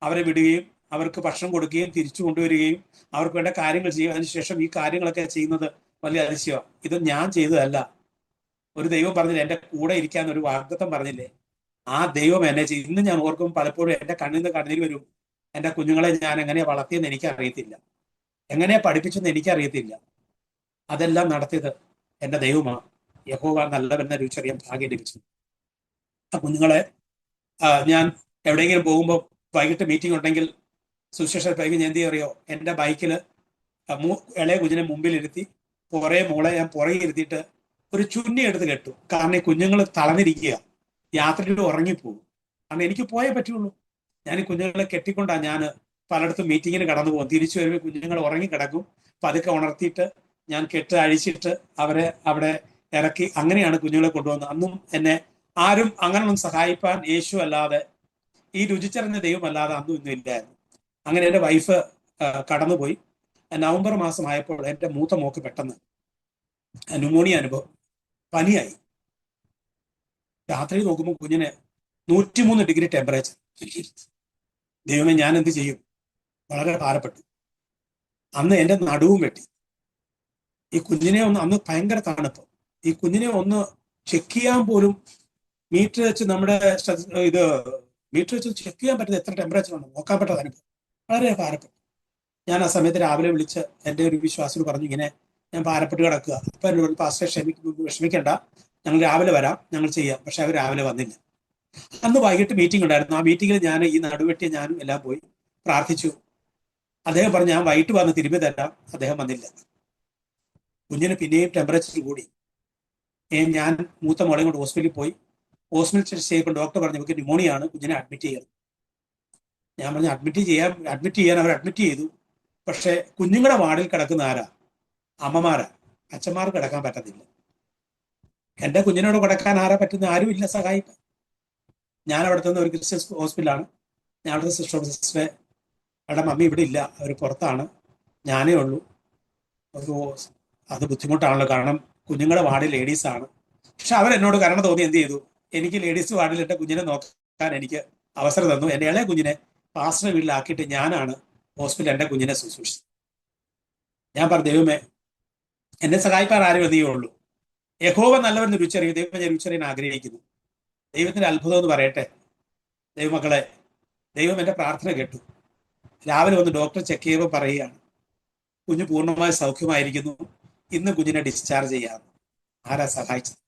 അവരെ വിടുകയും അവർക്ക് ഭക്ഷണം കൊടുക്കുകയും തിരിച്ചു കൊണ്ടുവരികയും അവർക്ക് വേണ്ട കാര്യങ്ങൾ ചെയ്യും. അതിനുശേഷം ഈ കാര്യങ്ങളൊക്കെ ചെയ്യുന്നത് വലിയ അതിശയമാണ്. ഇത് ഞാൻ ചെയ്തതല്ല. ഒരു ദൈവം പറഞ്ഞില്ലേ, എൻ്റെ കൂടെ ഇരിക്കാൻ ഒരു വാഗ്ദത്തം പറഞ്ഞില്ലേ, ആ ദൈവം എന്നെ ചെയ്യും. ഇന്ന് ഞാൻ ഓർക്കും, പലപ്പോഴും എൻ്റെ കണ്ണിൽ നിന്ന് കണ്ണീര് വരും. എൻ്റെ കുഞ്ഞുങ്ങളെ ഞാൻ എങ്ങനെയാ വളർത്തിയെന്ന് എനിക്കറിയത്തില്ല, എങ്ങനെയാ പഠിപ്പിച്ചെന്ന് എനിക്കറിയത്തില്ല. അതെല്ലാം നടത്തിയത് എൻ്റെ ദൈവമാണ്. യഹോവ നല്ലവെന്ന രുചിച്ചറിയാൻ ഭാഗ്യം ലഭിച്ചു. ആ കുഞ്ഞുങ്ങളെ ഞാൻ എവിടെയെങ്കിലും പോകുമ്പോൾ വൈകിട്ട് മീറ്റിംഗ് ഉണ്ടെങ്കിൽ സുശേഷ ബൈക്ക് ഞാൻ എന്ത് അറിയോ, എൻ്റെ ബൈക്കിൽ ഇളയ കുഞ്ഞിനെ മുമ്പിലിരുത്തി മോളെ ഞാൻ പുറകെ ഇരുത്തിയിട്ട് ഒരു ചുന്നി എടുത്ത് കെട്ടു. കാരണം ഈ കുഞ്ഞുങ്ങൾ തളർന്നിരിക്കുക, യാത്രയിൽ ഉറങ്ങിപ്പോകും. കാരണം എനിക്ക് പോയേ പറ്റുള്ളൂ. ഞാൻ ഈ കുഞ്ഞുങ്ങളെ കെട്ടിക്കൊണ്ടാണ് ഞാൻ പലയിടത്തും മീറ്റിങ്ങിന് കടന്നു പോകും. തിരിച്ചു വരുമ്പോൾ കുഞ്ഞുങ്ങൾ ഉറങ്ങിക്കിടക്കും. പതുക്കെ ഉണർത്തിയിട്ട് ഞാൻ കെട്ട് അഴിച്ചിട്ട് അവരെ അവിടെ ഇറക്കി, അങ്ങനെയാണ് കുഞ്ഞുങ്ങളെ കൊണ്ടുവന്നത്. അന്നും എന്നെ ആരും അങ്ങനെയൊന്നും സഹായിപ്പാൻ യേശു അല്ലാതെ, ഈ രുചിച്ചറിഞ്ഞ ദൈവമല്ലാതെ അന്നും ഇന്നും ഇല്ലായിരുന്നു. അങ്ങനെ എൻ്റെ വൈഫ് കടന്നുപോയി. നവംബർ മാസമായപ്പോൾ എൻ്റെ മൂത്ത മോക്ക് പെട്ടെന്ന് ന്യൂമോണിയ അനുഭവം, പനിയായി. രാത്രി നോക്കുമ്പോൾ കുഞ്ഞിന് 103 ഡിഗ്രി ടെമ്പറേച്ചർ. ദൈവമേ, ഞാൻ എന്ത് ചെയ്യും? വളരെ ഭാരപ്പെട്ടു. അന്ന് എൻ്റെ നടുവും വെട്ടി. ഈ കുഞ്ഞിനെ ഒന്ന്, അന്ന് ഭയങ്കര തണുപ്പ്, ഈ കുഞ്ഞിനെ ഒന്ന് ചെക്ക് ചെയ്യാൻ പോലും മീറ്റർ വെച്ച് മീറ്റർ വെച്ച് ചെക്ക് ചെയ്യാൻ പറ്റുന്ന എത്ര ടെമ്പറേച്ചർ ഉണ്ട് നോക്കാൻ പറ്റാത്ത അനുഭവം. വളരെ ഭാരപ്പെട്ടു. ഞാൻ ആ സമയത്ത് രാവിലെ വിളിച്ച് എൻ്റെ ഒരു വിശ്വാസിയോട് പറഞ്ഞു, ഇങ്ങനെ ഞാൻ ഭാരപ്പെട്ട് കിടക്കുക. അപ്പൊ എന്നോട്, പാസ്റ്റർ വിഷമിക്കണ്ട, ഞങ്ങൾ രാവിലെ വരാം, ഞങ്ങൾ ചെയ്യാം. പക്ഷെ അവർ രാവിലെ വന്നില്ല. അന്ന് വൈകിട്ട് മീറ്റിംഗ് ഉണ്ടായിരുന്നു. ആ മീറ്റിങ്ങിൽ ഞാൻ ഈ നടുവെട്ടിയ ഞാനും എല്ലാം പോയി പ്രാർത്ഥിച്ചു. അദ്ദേഹം പറഞ്ഞു, ഞാൻ വൈകിട്ട് വന്ന് തിരുമ്പി തരാം. അദ്ദേഹം വന്നില്ല. കുഞ്ഞിന് പിന്നെയും ടെമ്പറേച്ചർ കൂടി. ഞാൻ മൂത്ത മോളെയും കൊണ്ട് ഹോസ്പിറ്റലിൽ പോയി. ഹോസ്പിറ്റൽ ടെസ്റ്റ് ചെയ്തപ്പോൾ ഡോക്ടർ പറഞ്ഞു, നമുക്ക് ന്യൂമോണിയ ആണ്, കുഞ്ഞിനെ അഡ്മിറ്റ് ചെയ്യണം. ഞാൻ പറഞ്ഞു, അഡ്മിറ്റ് ചെയ്യാൻ അവർ അഡ്മിറ്റ് ചെയ്തു. പക്ഷെ കുഞ്ഞുങ്ങളുടെ വാർഡിൽ കിടക്കുന്ന ആരാ? അമ്മമാരാ. അച്ഛന്മാർക്ക് കിടക്കാൻ പറ്റത്തില്ല. എൻ്റെ കുഞ്ഞിനോട് കിടക്കാൻ ആരാ പറ്റുന്ന? ആരും ഇല്ല സഹായിക്കാൻ. ഞാൻ അവിടുത്തെ ഒരു ക്രിസ്ത്യൻ ഹോസ്പിറ്റലാണ്. ഞാൻ അവിടുത്തെ സിസ്റ്ററെ, അവിടെ മമ്മി ഇവിടെ ഇല്ല, അവർ പുറത്താണ്, ഞാനേ ഉള്ളൂ. അത് ബുദ്ധിമുട്ടാണല്ലോ, കാരണം കുഞ്ഞുങ്ങളുടെ വാർഡിൽ ലേഡീസാണ്. പക്ഷെ അവരെന്നോട് കരുണ തോന്നി എന്ത് ചെയ്തു, എനിക്ക് ലേഡീസ് വാർഡിലിട്ട കുഞ്ഞിനെ നോക്കാൻ എനിക്ക് അവസരം തന്നു. എൻ്റെ ഇളയ കുഞ്ഞിനെ പാസ്റ്ററുടെ വീട്ടിലാക്കിയിട്ട് ഞാനാണ് ഹോസ്പിറ്റലിൽ എൻ്റെ കുഞ്ഞിനെ ശുശ്രൂഷിച്ചത്. ഞാൻ പറഞ്ഞു, ദൈവമേ, എന്നെ സഹായിക്കാൻ ആരും നീയേ ഉള്ളൂ. യഹോവ നല്ലവരെന്ന് രുചിച്ചറിയും. ദൈവം ഞാൻ രുചിച്ചറിയാൻ ആഗ്രഹിക്കുന്നു. ദൈവത്തിന്റെ അത്ഭുതം എന്ന് പറയട്ടെ, ദൈവമക്കളെ, ദൈവം എൻ്റെ പ്രാർത്ഥന കേട്ടു. രാവിലെ വന്ന് ഡോക്ടർ ചെക്ക് ചെയ്യുമ്പോൾ പറയുകയാണ്, കുഞ്ഞ് പൂർണ്ണമായി സൗഖ്യമായിരിക്കുന്നു, ഇന്ന് കുഞ്ഞിനെ ഡിസ്ചാർജ് ചെയ്യാം. ആരാ സഹായിച്ചത്?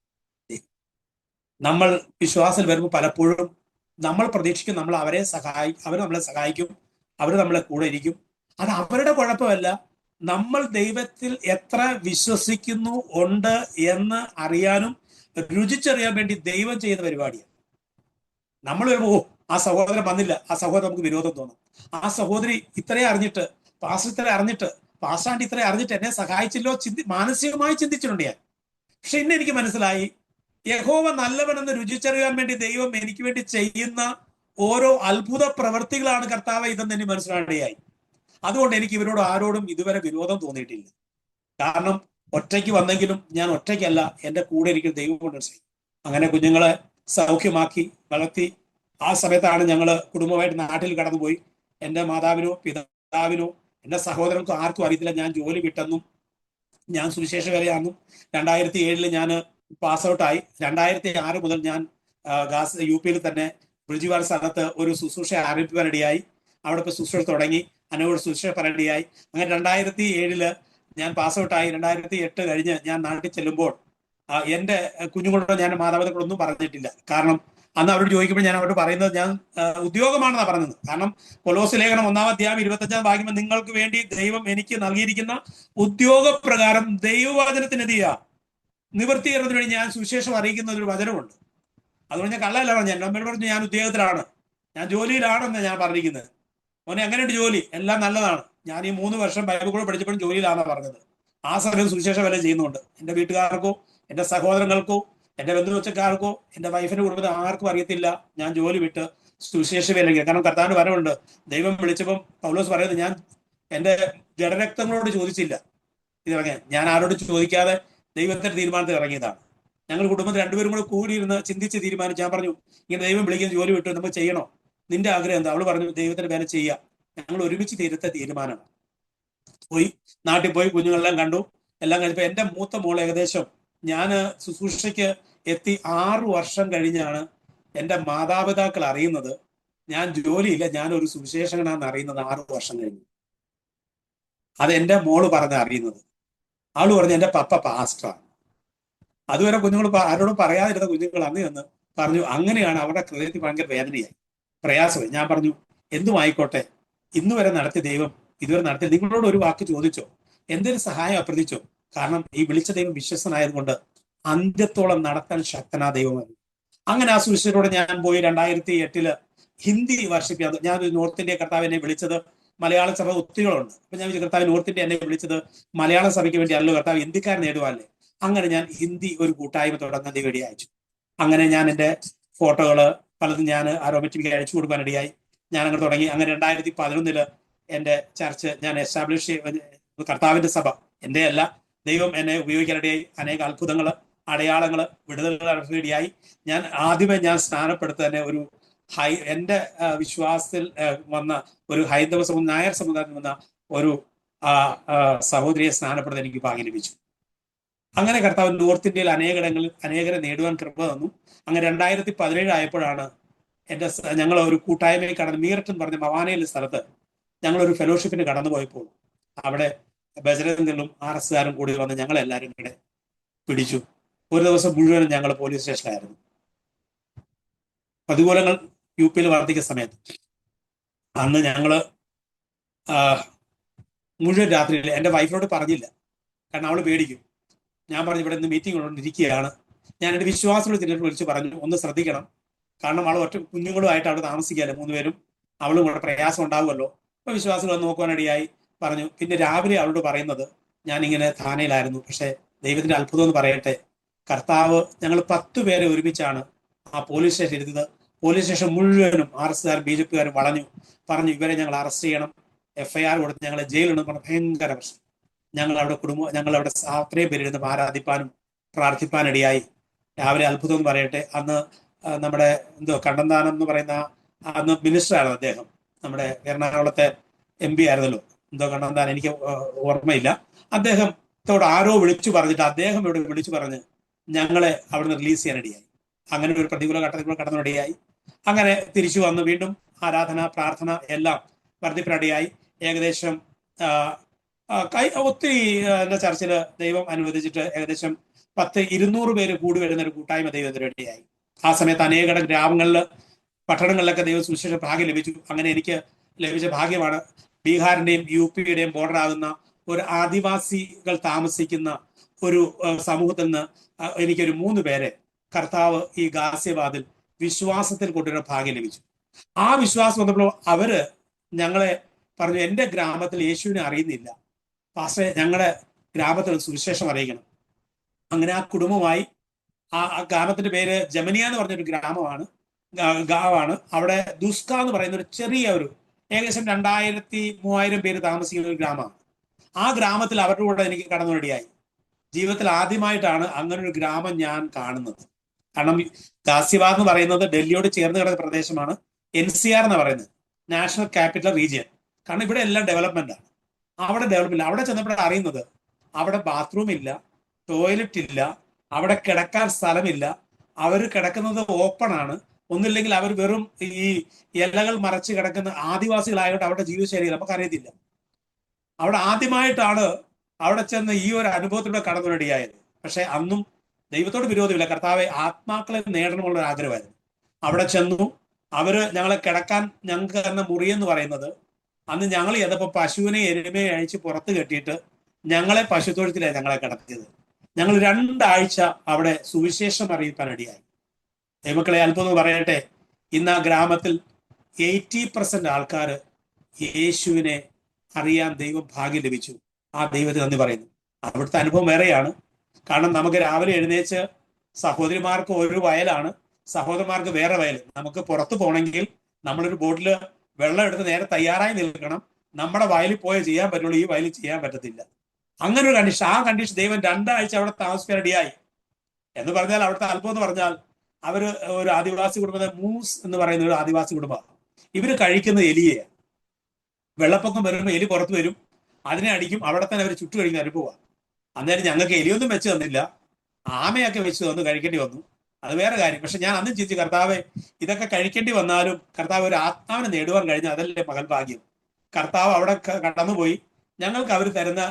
നമ്മൾ വിശ്വാസത്തിൽ വരുമ്പോൾ പലപ്പോഴും നമ്മൾ പ്രതീക്ഷിക്കും അവർ നമ്മളെ സഹായിക്കും, അവർ നമ്മളെ കൂടെ ഇരിക്കും. അത് അവരുടെ കുഴപ്പമല്ല. നമ്മൾ ദൈവത്തിൽ എത്ര വിശ്വസിക്കുന്നു ഉണ്ട് എന്ന് അറിയാനും രുചിച്ചറിയാൻ വേണ്ടി ദൈവം ചെയ്യുന്ന പരിപാടിയാണ്. നമ്മൾ വരുമ്പോൾ, ആ സഹോദരൻ വന്നില്ല, ആ സഹോദരൻ നമുക്ക് വിരോധം തോന്നും. ആ സഹോദരി ഇത്രയും അറിഞ്ഞിട്ട്, പാസ്റ്റർ ഇത്രയും അറിഞ്ഞിട്ട്, പാസ്റ്റാണ്ട് ഇത്രയും അറിഞ്ഞിട്ട് എന്നെ സഹായിച്ചില്ലോ, മാനസികമായി ചിന്തിച്ചിട്ടുണ്ട് ഞാൻ. പക്ഷെ ഇന്ന് എനിക്ക് മനസ്സിലായി, യഹോവ നല്ലവനെന്ന് രുചിച്ചറിയാൻ വേണ്ടി ദൈവം എനിക്ക് വേണ്ടി ചെയ്യുന്ന ഓരോ അത്ഭുത പ്രവൃത്തികളാണ് കർത്താവ് ഇതെന്ന് എനിക്ക് മനസ്സിലാക്കുകയായി. അതുകൊണ്ട് എനിക്ക് ഇവരോട് ആരോടും ഇതുവരെ വിരോധം തോന്നിയിട്ടില്ല. കാരണം ഒറ്റയ്ക്ക് വന്നെങ്കിലും ഞാൻ ഒറ്റയ്ക്കല്ല, എൻ്റെ കൂടെ ഇരിക്കുന്ന ദൈവം കൊണ്ട് ചെയ്യും. അങ്ങനെ കുഞ്ഞുങ്ങളെ സൗഖ്യമാക്കി വളർത്തി. ആ സമയത്താണ് ഞങ്ങൾ കുടുംബമായിട്ട് നാട്ടിൽ കടന്നുപോയി. എൻ്റെ മാതാവിനോ പിതാവിനോ എൻ്റെ സഹോദരനോ ആർക്കും അറിയത്തില്ല ഞാൻ ജോലി വിട്ടെന്നും ഞാൻ സുവിശേഷ വേലയാണെന്നും. 2007 ഞാൻ പാസ് ഔട്ടായി. 2006 മുതൽ ഞാൻ UP തന്നെ ബ്രിജുവാർ സ്ഥലത്ത് ഒരു ശുശ്രൂഷ ആരംഭിക്കാനിടയായി. അവിടെ ഇപ്പോൾ ശുശ്രൂഷ തുടങ്ങി, അനോട് ശുശ്രൂഷ പറയടിയായി. അങ്ങനെ 2007 ഞാൻ പാസ് ഔട്ടായി. 2008 കഴിഞ്ഞ് ഞാൻ നാട്ടിൽ ചെല്ലുമ്പോൾ എൻ്റെ കുഞ്ഞുങ്ങളോട് ഞാൻ മാതാപിതാക്കളൊന്നും പറഞ്ഞിട്ടില്ല. കാരണം അന്ന് അവരോട് ചോദിക്കുമ്പോൾ ഞാൻ അവരോട് പറയുന്നത് ഞാൻ ഉദ്യോഗമാണെന്നാണ് പറഞ്ഞത്. കാരണം കൊലോസ് ലേഖനം 1-ാം 25-ാം വാക്യം, നിങ്ങൾക്ക് വേണ്ടി ദൈവം എനിക്ക് നൽകിയിരിക്കുന്ന ഉദ്യോഗപ്രകാരം ദൈവവചനത്തിനെതിരാ നിവൃത്തീകരണത്തിന് വേണ്ടി ഞാൻ സുവിശേഷം അറിയിക്കുന്ന ഒരു വചനമുണ്ട്. അതുകൊണ്ട് ഞാൻ കള്ളല്ല പറഞ്ഞു. എൻ്റെ അമ്മയോട് പറഞ്ഞു ഞാൻ ഉദ്യോഗത്തിലാണ്, ഞാൻ ജോലിയിലാണെന്ന് ഞാൻ പറഞ്ഞിരിക്കുന്നത്. മോനെ എങ്ങനെയുണ്ട് ജോലി? എല്ലാം നല്ലതാണ്. ഞാൻ ഈ 3 വർഷം ബൈബിൾ കൂടെ പഠിച്ചപ്പോഴും ജോലിയിലാണെന്നാണ് പറഞ്ഞത്. ആ സമയത്ത് സുവിശേഷം വരെ ചെയ്യുന്നുണ്ട്. എൻ്റെ വീട്ടുകാർക്കോ എൻ്റെ സഹോദരങ്ങൾക്കോ എൻ്റെ ബന്ധുവച്ചക്കാർക്കോ എൻ്റെ വൈഫിന്റെ കുടുംബത്തിൽ ആർക്കും അറിയത്തില്ല ഞാൻ ജോലി വിട്ട് സുവിശേഷ വേലയ്ക്ക്. കാരണം കർത്താവിന്റെ വരവുണ്ട്. ദൈവം വിളിച്ചപ്പം പൗലോസ് പറയുന്നത്, ഞാൻ എൻ്റെ ജഡരക്തങ്ങളോട് ചോദിച്ചില്ല ഇതിറങ്ങിയ, ഞാൻ ആരോട് ചോദിക്കാതെ ദൈവത്തിന്റെ തീരുമാനത്തിൽ ഇറങ്ങിയതാണ്. ഞങ്ങൾ കുടുംബത്തിൽ രണ്ടുപേരും കൂടെ കൂടിയിരുന്ന് ചിന്തിച്ച് തീരുമാനിച്ചു. ഞാൻ പറഞ്ഞു, ഇങ്ങനെ ദൈവം വിളിക്കുന്ന ജോലി വിട്ടു നമുക്ക് ചെയ്യണോ? നിന്റെ ആഗ്രഹം എന്താ? അവള് പറഞ്ഞു, ദൈവത്തിന്റെ വേല ചെയ്യാം. ഞങ്ങൾ ഒരുമിച്ച് തീരുത്ത തീരുമാനമാണ്. പോയി നാട്ടിൽ പോയി കുഞ്ഞുങ്ങളെല്ലാം കണ്ടു. എല്ലാം കഴിഞ്ഞപ്പോൾ എൻ്റെ മൂത്ത മോൾ ഏകദേശം ഞാൻ ശുശ്രൂഷയ്ക്ക് എത്തി 6 വർഷം കഴിഞ്ഞാണ് എൻ്റെ മാതാപിതാക്കൾ അറിയുന്നത് ഞാൻ ജോലിയില്ല, ഞാനൊരു സുവിശേഷകനാണെന്ന് അറിയുന്നത് 6 വർഷം കഴിഞ്ഞു. അത് എൻ്റെ മോള് പറഞ്ഞ അറിയുന്നത്. അവള് പറഞ്ഞു എൻ്റെ പപ്പ പാസ്റ്ററാണ്. അതുവരെ കുഞ്ഞുങ്ങൾ ആരോടും പറയാതിരുന്ന കുഞ്ഞുങ്ങൾ അന്ന് എന്ന് പറഞ്ഞു. അങ്ങനെയാണ് അവരുടെ ഹൃദയത്തിൽ ഭയങ്കര വേദനയായി, പ്രയാസമായി. ഞാൻ പറഞ്ഞു, എന്തുമായിക്കോട്ടെ, ഇന്ന് വരെ നടത്തിയ ദൈവം ഇതുവരെ നടത്തിയ, നിങ്ങളോട് ഒരു വാക്ക് ചോദിച്ചോ, എന്തൊരു സഹായം അഭ്യർത്ഥിച്ചോ? കാരണം ഈ വിളിച്ച ദൈവം വിശ്വസനായതുകൊണ്ട് അന്ത്യത്തോളം നടത്താൻ ശക്തനാ ദൈവമാണ്. അങ്ങനെ ആ സുവിശേഷത്തോടെ ഞാൻ പോയി 2008 ഹിന്ദി വർഷിപ്പ് ചെയ്യാൻ. ഞാൻ നോർത്ത് ഇന്ത്യ കർത്താവ് എന്നെ വിളിച്ചത്, മലയാള സഭ ഒത്തിരികളുണ്ട്. അപ്പൊ ഞാൻ കർത്താവ് നോർത്ത് ഇന്ത്യ എന്നെ വിളിച്ചത് മലയാള സഭയ്ക്ക് വേണ്ടി അല്ലോ, കർത്താവ് ഹിന്ദിക്കാരൻ നേടുവാല്ലേ. അങ്ങനെ ഞാൻ ഹിന്ദി ഒരു കൂട്ടായ്മ തുടങ്ങാൻ വേണ്ടി അയച്ചു. അങ്ങനെ ഞാൻ എൻ്റെ ഫോട്ടോകള് പലതും ഞാൻ ആരോമറ്റിക്ക് അയച്ചു കൊടുക്കാനിടയായി. ഞാൻ അങ്ങനെ തുടങ്ങി. അങ്ങനെ 2011 എൻ്റെ ചർച്ച് ഞാൻ എസ്റ്റാബ്ലിഷ്, കർത്താവിന്റെ സഭ എൻ്റെ അല്ല, ദൈവം എന്നെ ഉപയോഗിക്കാനിടയായി. അനേക അത്ഭുതങ്ങള്, അടയാളങ്ങള്, വിടുതലുകൾ ഇടയായി. ഞാൻ ആദ്യമേ ഞാൻ സ്നാനപ്പെടുത്ത തന്നെ ഒരു എൻ്റെ വിശ്വാസത്തിൽ വന്ന ഒരു ഹൈന്ദവ നായർ സമുദായത്തിൽ വന്ന ഒരു സഹോദരിയെ സ്നാനപ്പെടുത്താൻ എനിക്ക് ഭാഗ്യം ലഭിച്ചു. അങ്ങനെ കർത്താവ് നോർത്ത് ഇന്ത്യയിൽ അനേകടങ്ങളിൽ അനേകരെ നേടുവാൻ കൃപ തന്നു. അങ്ങനെ 2017 ആയപ്പോഴാണ് ഞങ്ങൾ ഒരു കൂട്ടായ്മയിൽ കടന്ന്, മീററ്റ് എന്ന് പറഞ്ഞ മവാനയിലെ സ്ഥലത്ത് ഞങ്ങളൊരു ഫെലോഷിപ്പിന് കടന്നുപോയപ്പോൾ അവിടെ ബജരംഗും RS-കാരും കൂടി വന്ന് ഞങ്ങളെല്ലാവരും കൂടെ പിടിച്ചു. ഒരു ദിവസം മുഴുവനും ഞങ്ങൾ പോലീസ് സ്റ്റേഷനിലായിരുന്നു. പ്രതികൂലങ്ങൾ UP-യിൽ വർദ്ധിക്കുന്ന സമയത്ത് അന്ന് ഞങ്ങള് മുഴുവൻ രാത്രിയിൽ എൻ്റെ വൈഫിനോട് പറഞ്ഞില്ല, കാരണം അവള് പേടിക്കും. ഞാൻ പറഞ്ഞു, ഇവിടെ നിന്ന് മീറ്റിംഗ് കൊണ്ടിരിക്കുകയാണ്. ഞാൻ എൻ്റെ വിശ്വാസത്തോട് തിരിച്ചു വിളിച്ച് പറഞ്ഞു, ഒന്ന് ശ്രദ്ധിക്കണം, കാരണം അവൾ ഒറ്റ കുഞ്ഞുങ്ങളുമായിട്ട് അവിടെ താമസിക്കാമല്ലോ, 3 പേരും, അവളും കൂടെ പ്രയാസം ഉണ്ടാവുമല്ലോ. അപ്പൊ വിശ്വാസികൾ വന്ന് നോക്കുവാനിടയായി പറഞ്ഞു. പിന്നെ രാവിലെ അവളോട് പറയുന്നത്, ഞാനിങ്ങനെ ധാനയിലായിരുന്നു, പക്ഷെ ദൈവത്തിന്റെ അത്ഭുതം എന്ന് പറയട്ടെ, കർത്താവ്, ഞങ്ങൾ 10 പേരെ ഒരുമിച്ചാണ് ആ പോലീസ് സ്റ്റേഷൻ ഇരുന്നത്. പോലീസ് സ്റ്റേഷൻ മുഴുവനും RS-കാരും BJP-കാരും വളഞ്ഞു, പറഞ്ഞു ഇവരെ ഞങ്ങൾ അറസ്റ്റ് ചെയ്യണം, FIR കൊടുത്ത് ഞങ്ങളെ ജയിലിൽ പറഞ്ഞ ഭയങ്കര പ്രശ്നം. ഞങ്ങൾ അവിടെ അത്രയും പേരിരുന്ന് ആരാധിപ്പാനും പ്രാർത്ഥിപ്പാനിടയായി. രാവിലെ അത്ഭുതം എന്ന് പറയട്ടെ, അന്ന് നമ്മുടെ കണ്ണന്താനം എന്ന് പറയുന്ന അന്ന് മിനിസ്റ്ററാണ് അദ്ദേഹം, നമ്മുടെ എറണാകുളത്തെ MP ആയിരുന്നല്ലോ, കണ്ണന്താനം, എനിക്ക് ഓർമ്മയില്ല. അദ്ദേഹത്തോട് ആരോ വിളിച്ചു പറഞ്ഞിട്ട് അദ്ദേഹം ഇവിടെ വിളിച്ചു പറഞ്ഞ് ഞങ്ങളെ അവിടുന്ന് റിലീസ് ചെയ്യാനിടയായി. അങ്ങനെ ഒരു പ്രതികൂല ഘട്ടത്തിലൂടെ കടന്നിടയായി. അങ്ങനെ തിരിച്ചു വന്ന് വീണ്ടും ആരാധന, പ്രാർത്ഥന എല്ലാം വർദ്ധിപ്പിനിടയായി. ഏകദേശം ഒത്തിരി എൻ്റെ ചർച്ചിൽ ദൈവം അനുവദിച്ചിട്ട് ഏകദേശം 200 പേര് കൂടി വരുന്ന ഒരു കൂട്ടായ്മ ദൈവത്തിന് വേണ്ടിയായി. ആ സമയത്ത് അനേകം ഗ്രാമങ്ങളിൽ, പട്ടണങ്ങളിലൊക്കെ ദൈവ സുവിശേഷ ഭാഗ്യം ലഭിച്ചു. അങ്ങനെ എനിക്ക് ലഭിച്ച ഭാഗ്യമാണ് ബീഹാറിന്റെയും UP-യുടെയും ബോർഡർ ആകുന്ന ഒരു ആദിവാസികൾ താമസിക്കുന്ന ഒരു സമൂഹത്തിൽ നിന്ന് എനിക്കൊരു 3 പേരെ കർത്താവ് ഈ ഗാസ്യവാദിൽ വിശ്വാസത്തിൽ കൊണ്ടുവരുന്ന ഭാഗ്യം ലഭിച്ചു. ആ വിശ്വാസം വന്നപ്പോൾ അവര് ഞങ്ങളെ പറഞ്ഞു, എൻ്റെ ഗ്രാമത്തിൽ യേശുവിനെ അറിയുന്നില്ല, പക്ഷേ ഞങ്ങളുടെ ഗ്രാമത്തിൽ സുവിശേഷം അറിയിക്കണം. അങ്ങനെ ആ കുടുംബമായി, ആ ഗ്രാമത്തിന്റെ പേര് ജമനിയ എന്ന് പറഞ്ഞൊരു ഗാവാണ്. അവിടെ ദുസ്ക എന്ന് പറയുന്ന ഒരു ചെറിയ ഏകദേശം 2000-3000 പേര് താമസിക്കുന്ന ഒരു ഗ്രാമമാണ്. ആ ഗ്രാമത്തിൽ അവരുടെ കൂടെ എനിക്ക് കടന്നുവരികയായി. ജീവിതത്തിൽ ആദ്യമായിട്ടാണ് അങ്ങനെ ഒരു ഗ്രാമം ഞാൻ കാണുന്നത്. കാരണം ഗാസിയാബാദ് എന്ന് പറയുന്നത് ഡൽഹിയോട് ചേർന്ന് കിടക്കുന്ന പ്രദേശമാണ്. NCR എന്ന് പറയുന്നത് നാഷണൽ ക്യാപിറ്റൽ റീജിയൻ. കാരണം ഇവിടെ എല്ലാം ഡെവലപ്മെന്റ് ആണ്. അവിടെ ഡെവലപ്മെന്റ്, അവിടെ ചെന്നപ്പോഴാണ് അറിയുന്നത് അവിടെ ബാത്റൂം ഇല്ല, ടോയ്ലറ്റ് ഇല്ല, അവിടെ കിടക്കാൻ സ്ഥലമില്ല. അവർ കിടക്കുന്നത് ഓപ്പൺ ആണ്. ഒന്നില്ലെങ്കിൽ അവർ വെറും ഈ ഇലകൾ മറച്ച് കിടക്കുന്ന ആദിവാസികളായതുകൊണ്ട് അവരുടെ ജീവിതശൈലി നമുക്കറിയത്തില്ല. അവിടെ ആദ്യമായിട്ടാണ് അവിടെ ചെന്ന് ഈ ഒരു അനുഭവത്തിലൂടെ കടന്നുവരികയായത്. പക്ഷെ അന്നും ദൈവത്തോട് വിരോധമില്ല, കർത്താവെ ആത്മാക്കളെ നേടണമുള്ള ഒരു ആഗ്രഹമായിരുന്നു. അവിടെ ചെന്നു. അവര് ഞങ്ങളെ കിടക്കാൻ, ഞങ്ങൾക്ക് തന്ന മുറിയെന്ന് പറയുന്നത്, അന്ന് ഞങ്ങൾ ചെയ്തപ്പോൾ പശുവിനെ എരുമയെ അഴിച്ച് പുറത്ത് കെട്ടിയിട്ട് ഞങ്ങളെ പശുത്തൊഴുത്തിലാണ് ഞങ്ങളെ കിടത്തിയത്. ഞങ്ങൾ 2 ആഴ്ച അവിടെ സുവിശേഷം അറിയിക്കാൻ ഇടയായി. ദൈവമക്കളെ, അത്ഭുതം പറയട്ടെ, ഇന്ന് ആ ഗ്രാമത്തിൽ 80% ആൾക്കാർ യേശുവിനെ അറിയാൻ ദൈവം ഭാഗ്യം ലഭിച്ചു. ആ ദൈവത്തിന് നന്ദി പറയുന്നു. അവിടുത്തെ അനുഭവം വേറെയാണ്. കാരണം നമുക്ക് രാവിലെ എഴുന്നേച്ച് സഹോദരിമാർക്ക് ഒരു വയലാണ്, സഹോദരന്മാർക്ക് വേറെ വയൽ. നമുക്ക് പുറത്ത് പോകണമെങ്കിൽ നമ്മളൊരു ബോട്ടിൽ വെള്ളം എടുത്ത് നേരെ തയ്യാറായി നിൽക്കണം. നമ്മുടെ വയലിൽ പോയേ ചെയ്യാൻ പറ്റുള്ളൂ, ഈ വയലിൽ ചെയ്യാൻ പറ്റത്തില്ല. അങ്ങനെ ഒരു കണ്ടീഷൻ, ആ കണ്ടീഷൻ ദൈവം 2 ആഴ്ച അവിടെ താമസിക്കാൻ റെഡിയായി. എന്ന് പറഞ്ഞാൽ അവിടുത്തെ അല്പം എന്ന് പറഞ്ഞാൽ, അവര് ഒരു ആദിവാസി കുടുംബത്തെ മൂസ് എന്ന് പറയുന്ന ഒരു ആദിവാസി കുടുംബമാണ്. ഇവര് കഴിക്കുന്നത് എലിയെ. വെള്ളപ്പൊക്കം വരുമ്പോൾ എലി പുറത്ത് വരും, അതിനെ അടിക്കും, അവിടെ തന്നെ അവർ ചുറ്റു കഴിക്കുന്ന അനുഭവമാണ്. അന്നേരം ഞങ്ങൾക്ക് എലിയൊന്നും വെച്ച് തന്നില്ല, ആമയൊക്കെ വെച്ച് തന്നു, കഴിക്കേണ്ടി വന്നു. അത് വേറെ കാര്യം. പക്ഷെ ഞാൻ അന്നും ചിന്തിച്ചു, കർത്താവ് ഇതൊക്കെ കഴിക്കേണ്ടി വന്നാലും കർത്താവ് ഒരു ആത്മാവിനെ നേടുവാൻ കഴിഞ്ഞാൽ അതല്ലേ മകൾ ഭാഗ്യം. കർത്താവ് അവിടെ കടന്നുപോയി. ഞങ്ങൾക്ക് അവർ തരുന്ന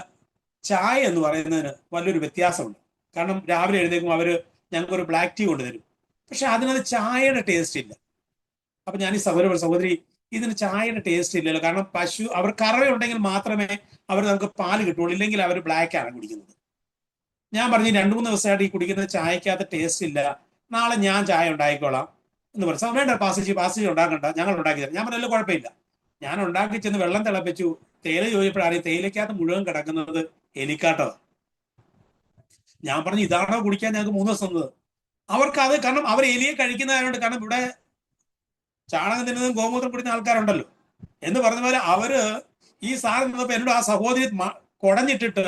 ചായ എന്ന് പറയുന്നതിന് വലിയൊരു വ്യത്യാസമുണ്ട്. കാരണം രാവിലെ എഴുന്നേക്കും അവര് ഞങ്ങൾക്കൊരു ബ്ലാക്ക് ടീ കൊണ്ടുതരും, പക്ഷെ അതിനകത്ത് ചായയുടെ ടേസ്റ്റ് ഇല്ല. അപ്പൊ ഞാൻ ഈ സഹോദരി, ഇതിന് ചായയുടെ ടേസ്റ്റ് ഇല്ലല്ലോ. കാരണം പശു, അവർ കറവയുണ്ടെങ്കിൽ മാത്രമേ അവർ നമുക്ക് പാല് കിട്ടുള്ളൂ, ഇല്ലെങ്കിൽ അവർ ബ്ലാക്ക് ആണ് കുടിക്കുന്നത്. ഞാൻ പറഞ്ഞു 2-3 ദിവസമായിട്ട് ഈ കുടിക്കുന്ന ചായക്കകത്ത് ടേസ്റ്റ് ഇല്ല, നാളെ ഞാൻ ചായ ഉണ്ടാക്കിക്കോളാം എന്ന് പറഞ്ഞു. വേണ്ട പാസേജ് ഉണ്ടാക്കണ്ട, ഞങ്ങൾ ഉണ്ടാക്കി തരാം. ഞാൻ പറഞ്ഞല്ലോ കുഴപ്പമില്ല. ഞാൻ ഉണ്ടാക്കി ചെന്ന് വെള്ളം തിളപ്പിച്ചു. തേയില ചോദിച്ചപ്പോഴാണ് തേയിലക്കകത്ത് മുഴുവൻ കിടക്കുന്നത് എലിക്കാട്ടോ. ഞാൻ പറഞ്ഞു, ഇതാണോ കുടിക്കാൻ ഞങ്ങൾക്ക് 3 ദിവസം തന്നത്? അവർക്ക് അത്, കാരണം അവർ എലിയെ കഴിക്കുന്നതായതുകൊണ്ട്. കാരണം ഇവിടെ ചാണകം തിന്നുന്നതും ഗോമൂത്രം കുടിക്കുന്ന ആൾക്കാരുണ്ടല്ലോ എന്ന് പറഞ്ഞ പോലെ അവര് ഈ സാധനം തന്നപ്പോ എന്നോട് ആ സഹോദരി കുടഞ്ഞിട്ടിട്ട്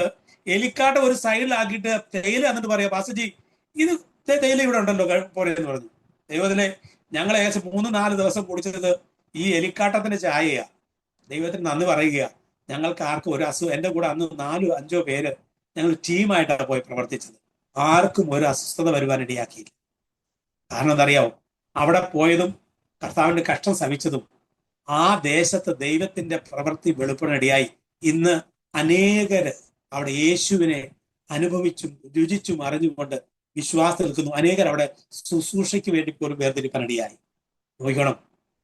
എലിക്കാട്ട ഒരു സൈഡിലാക്കിയിട്ട് തേയില എന്നിട്ട് പറയാ, പാസജി ഇത് തേയില ഇവിടെ ഉണ്ടല്ലോ പോലെ എന്ന് പറഞ്ഞു. ദൈവത്തിലെ ഞങ്ങൾ ഏകദേശം 3-4 ദിവസം കുടിച്ചത് ഈ എലിക്കാട്ടത്തിന്റെ ചായയാ. ദൈവത്തിന് നന്ദി പറയുക. ഞങ്ങൾക്ക് ആർക്കും ഒരു അസുഖം, എന്റെ കൂടെ അന്ന് 4-5 പേര് ഞങ്ങൾ ടീമായിട്ടാണ് പോയി പ്രവർത്തിച്ചത്. ആർക്കും ഒരു അസ്വസ്ഥത വരുവാൻ ഇടയാക്കിയില്ല. കാരണം എന്തറിയാവോ? അവിടെ പോയതും കർത്താവിന്റെ കഷ്ടം സഹിച്ചതും ആ ദേശത്ത് ദൈവത്തിന്റെ പ്രവൃത്തി വെളിപ്പെടാനിടയായി. ഇന്ന് അനേകര് അവിടെ യേശുവിനെ അനുഭവിച്ചും രുചിച്ചും അറിഞ്ഞുകൊണ്ട് വിശ്വാസം നിൽക്കുന്നു. അനേകർ അവിടെ ശുശ്രൂഷയ്ക്ക് വേണ്ടി പോലും വേർതിരിക്കാനിടയായി. നോക്കണം,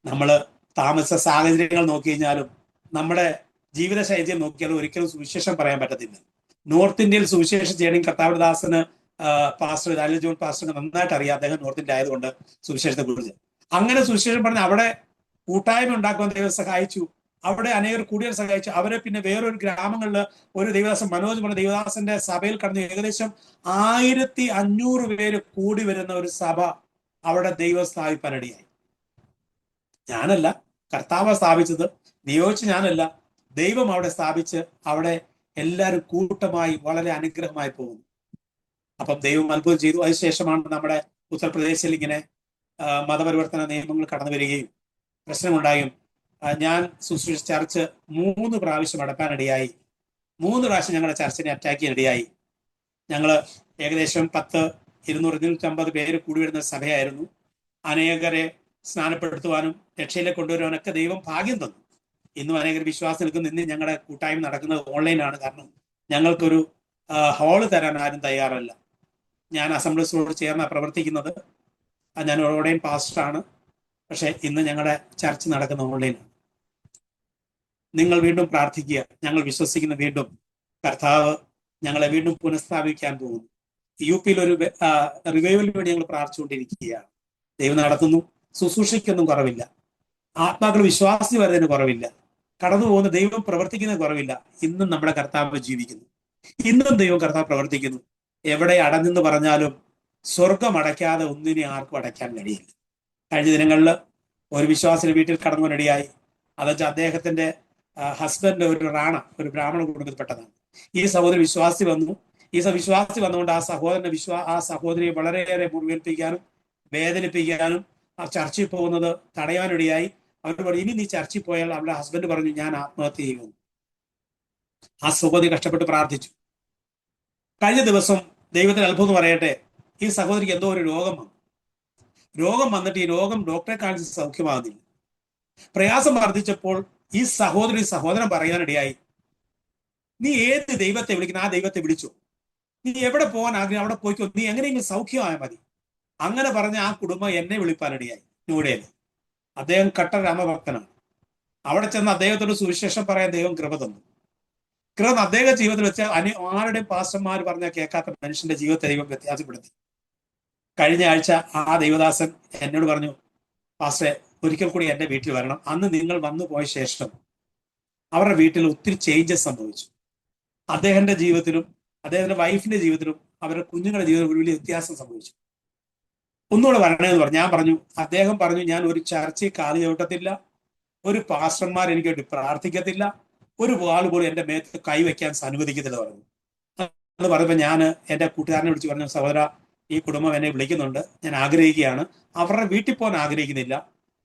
നമ്മൾ താമസ സാഹചര്യങ്ങൾ നോക്കി കഴിഞ്ഞാലും നമ്മുടെ ജീവിത ശൈലി നോക്കിയാലും ഒരിക്കലും സുവിശേഷം പറയാൻ പറ്റത്തില്ല. നോർത്ത് ഇന്ത്യയിൽ സുവിശേഷം ചെയ്യണമെങ്കിൽ കർത്താവിന്റെ ദാസന് പാസ്റ്റർ ദാനിയേൽ ജോൺ പാസ്റ്ററിന് നന്നായിട്ട് അറിയാം. അദ്ദേഹം നോർത്ത് ഇന്ത്യ ആയതുകൊണ്ട് സുവിശേഷത്തെ കുറിച്ച്. അങ്ങനെ സുവിശേഷം പറഞ്ഞ് അവിടെ കൂട്ടായ്മ ഉണ്ടാക്കുവാൻ ദൈവം സഹായിച്ചു. അവിടെ അനേകർ കൂടിയാൽ സഹായിച്ചു. അവരെ പിന്നെ വേറൊരു ഗ്രാമങ്ങളിൽ ഒരു ദൈവദാസൻ മനോജ് പറഞ്ഞ ദൈവദാസന്റെ സഭയിൽ കടന്നു ഏകദേശം 1500 പേര് കൂടി വരുന്ന ഒരു സഭ അവിടെ ദൈവം സ്ഥാപിക്കാനിടയായി. ഞാനല്ല, കർത്താവ് സ്ഥാപിച്ചത്, നിയോഗിച്ച് ഞാനല്ല, ദൈവം അവിടെ സ്ഥാപിച്ച് അവിടെ എല്ലാവരും കൂട്ടമായി വളരെ അനുഗ്രഹമായി പോകുന്നു. അപ്പം ദൈവം അത്ഭുതം ചെയ്തു. അതിനുശേഷമാണ് നമ്മുടെ ഉത്തർപ്രദേശിൽ ഇങ്ങനെ മതപരിവർത്തന നിയമങ്ങൾ കടന്നു വരികയും പ്രശ്നമുണ്ടായും ഞാൻ ശുശ്രൂഷ ചർച്ച് 3 പ്രാവശ്യം അടക്കാനിടയായി. 3 പ്രാവശ്യം ഞങ്ങളുടെ ചർച്ചിനെ അറ്റാക്ക് ചെയ്യാനിടയായി. ഞങ്ങൾ ഏകദേശം 200-250 പേര് കൂടി വരുന്ന സഭയായിരുന്നു. അനേകരെ സ്നാനപ്പെടുത്തുവാനും രക്ഷയിലേക്ക് കൊണ്ടുവരുവാനൊക്കെ ദൈവം ഭാഗ്യം തന്നു. ഇന്നും അനേകർ വിശ്വാസം നിൽക്കുന്നു. ഇന്ന് ഞങ്ങളുടെ കൂട്ടായ്മ നടക്കുന്നത് ഓൺലൈനാണ്. കാരണം ഞങ്ങൾക്കൊരു ഹാള് തരാൻ ആരും തയ്യാറല്ല. ഞാൻ അസംബ്ലീസിനോട് ചേർന്നാണ് പ്രവർത്തിക്കുന്നത്. ഞാൻ ഓൺലൈൻ പാസ്റ്ററാണ്. പക്ഷെ ഇന്ന് ഞങ്ങളുടെ ചർച്ച് നടക്കുന്ന ഓൺലൈനാണ്. നിങ്ങൾ വീണ്ടും പ്രാർത്ഥിക്കുക. ഞങ്ങൾ വിശ്വസിക്കുന്ന വീണ്ടും കർത്താവ് ഞങ്ങളെ വീണ്ടും പുനഃസ്ഥാപിക്കാൻ പോകുന്നു. UP ഒരു റിവൈവലിന് വേണ്ടി ഞങ്ങൾ പ്രാർത്ഥിച്ചുകൊണ്ടിരിക്കുകയാണ്. ദൈവം നടത്തുന്നു. ശുശ്രൂഷയ്ക്കൊന്നും കുറവില്ല. ആത്മാക്കൾ വിശ്വാസി വരുന്നതിന് കുറവില്ല. കടന്നു പോകുന്ന ദൈവം പ്രവർത്തിക്കുന്നതിന് കുറവില്ല. ഇന്നും നമ്മുടെ കർത്താവ് ജീവിക്കുന്നു. ഇന്നും ദൈവം കർത്താവ് പ്രവർത്തിക്കുന്നു. എവിടെ അടഞ്ഞെന്ന് പറഞ്ഞാലും സ്വർഗം അടയ്ക്കാതെ ഒന്നിനെ ആർക്കും അടയ്ക്കാൻ കഴിയില്ല. കഴിഞ്ഞ ദിനങ്ങളിൽ ഒരു വിശ്വാസിന്റെ വീട്ടിൽ കടന്നുവരികയായി. അതെച്ചാൽ അദ്ദേഹത്തിന്റെ ഹസ്ബൻഡ് ഒരു ബ്രാഹ്മണ കുടുംബത്തിൽപ്പെട്ടതാണ്. ഈ സഹോദരി വിശ്വാസി വന്നു. ഈ വിശ്വാസി വന്നുകൊണ്ട് ആ സഹോദരിയെ വളരെയേറെ മുറിവേൽപ്പിക്കാനും വേദനിപ്പിക്കാനും ആ ചർച്ചയിൽ പോകുന്നത് തടയാനിടയായി. അവർ പറഞ്ഞു, ഇനി നീ ചർച്ചയിൽ പോയാൽ അവളുടെ ഹസ്ബൻഡ് പറഞ്ഞു, ഞാൻ ആത്മഹത്യ ചെയ്യുമെന്ന്. ആ സഹോദരി കഷ്ടപ്പെട്ട് പ്രാർത്ഥിച്ചു. കഴിഞ്ഞ ദിവസം ദൈവത്തിന് അത്ഭുതം പറയട്ടെ, ഈ സഹോദരിക്ക് എന്തോ ഒരു രോഗം വന്നിട്ട് ഈ രോഗം ഡോക്ടറെ കാണിച്ച് സൗഖ്യമാകുന്നില്ല. പ്രയാസം വർദ്ധിച്ചപ്പോൾ ഈ സഹോദരൻ പറയാനിടയായി, നീ ഏത് ദൈവത്തെ വിളിക്കുന്ന ആ ദൈവത്തെ വിളിച്ചു. നീ എവിടെ പോകാൻ ആഗ്രഹം അവിടെ പോയിക്കോ, നീ എങ്ങനെയെങ്കിലും സൗഖ്യമായാൽ മതി. അങ്ങനെ പറഞ്ഞ ആ കുടുംബം എന്നെ വിളിപ്പാനിടയായി. ന്യൂഡൽഹി. അദ്ദേഹം കട്ടർ രാമഭക്തനാണ്. അവിടെ ചെന്ന് അദ്ദേഹത്തോട് സുവിശേഷം പറയാൻ ദൈവം കൃപ തന്നു. കൃപ അദ്ദേഹം ജീവിതത്തിൽ വെച്ച് ആരുടെയും പാസ്റ്റർമാർ പറഞ്ഞാൽ കേൾക്കാത്ത മനുഷ്യന്റെ ജീവിതത്തെ ദൈവം വ്യത്യാസപ്പെടുത്തി. കഴിഞ്ഞ ആഴ്ച ആ ദൈവദാസൻ എന്നോട് പറഞ്ഞു, പാസ്റ്ററെ ഒരിക്കൽ കൂടി എൻ്റെ വീട്ടിൽ വരണം. അന്ന് നിങ്ങൾ വന്നു പോയ ശേഷം അവരുടെ വീട്ടിൽ ഒത്തിരി ചേഞ്ചസ് സംഭവിച്ചു. അദ്ദേഹത്തിന്റെ ജീവിതത്തിലും അദ്ദേഹത്തിന്റെ വൈഫിന്റെ ജീവിതത്തിലും അവരുടെ കുഞ്ഞുങ്ങളുടെ ജീവിതത്തിലും ഒരു വലിയ വ്യത്യാസം സംഭവിച്ചു. ഒന്നുകൂടെ വരണമെന്ന് പറഞ്ഞു. ഞാൻ പറഞ്ഞു, അദ്ദേഹം പറഞ്ഞു, ഞാൻ ഒരു ചർച്ചയിൽ കാല് ചവിട്ടത്തില്ല, ഒരു പാസ്റ്റർമാർ എനിക്ക് വേണ്ടി പ്രാർത്ഥിക്കത്തില്ല, ഒരു ആൾ പോലും എൻ്റെ മേത്ത് കൈവയ്ക്കാൻ അനുവദിക്കത്തില്ല പറഞ്ഞു. എന്ന് പറയുമ്പോൾ ഞാൻ എൻ്റെ കൂട്ടുകാരനെ വിളിച്ച് പറഞ്ഞു, സഹോദര, ഈ കുടുംബം എന്നെ വിളിക്കുന്നുണ്ട്, ഞാൻ ആഗ്രഹിക്കുകയാണ്. അവരുടെ വീട്ടിൽ പോകാൻ ആഗ്രഹിക്കുന്നില്ല,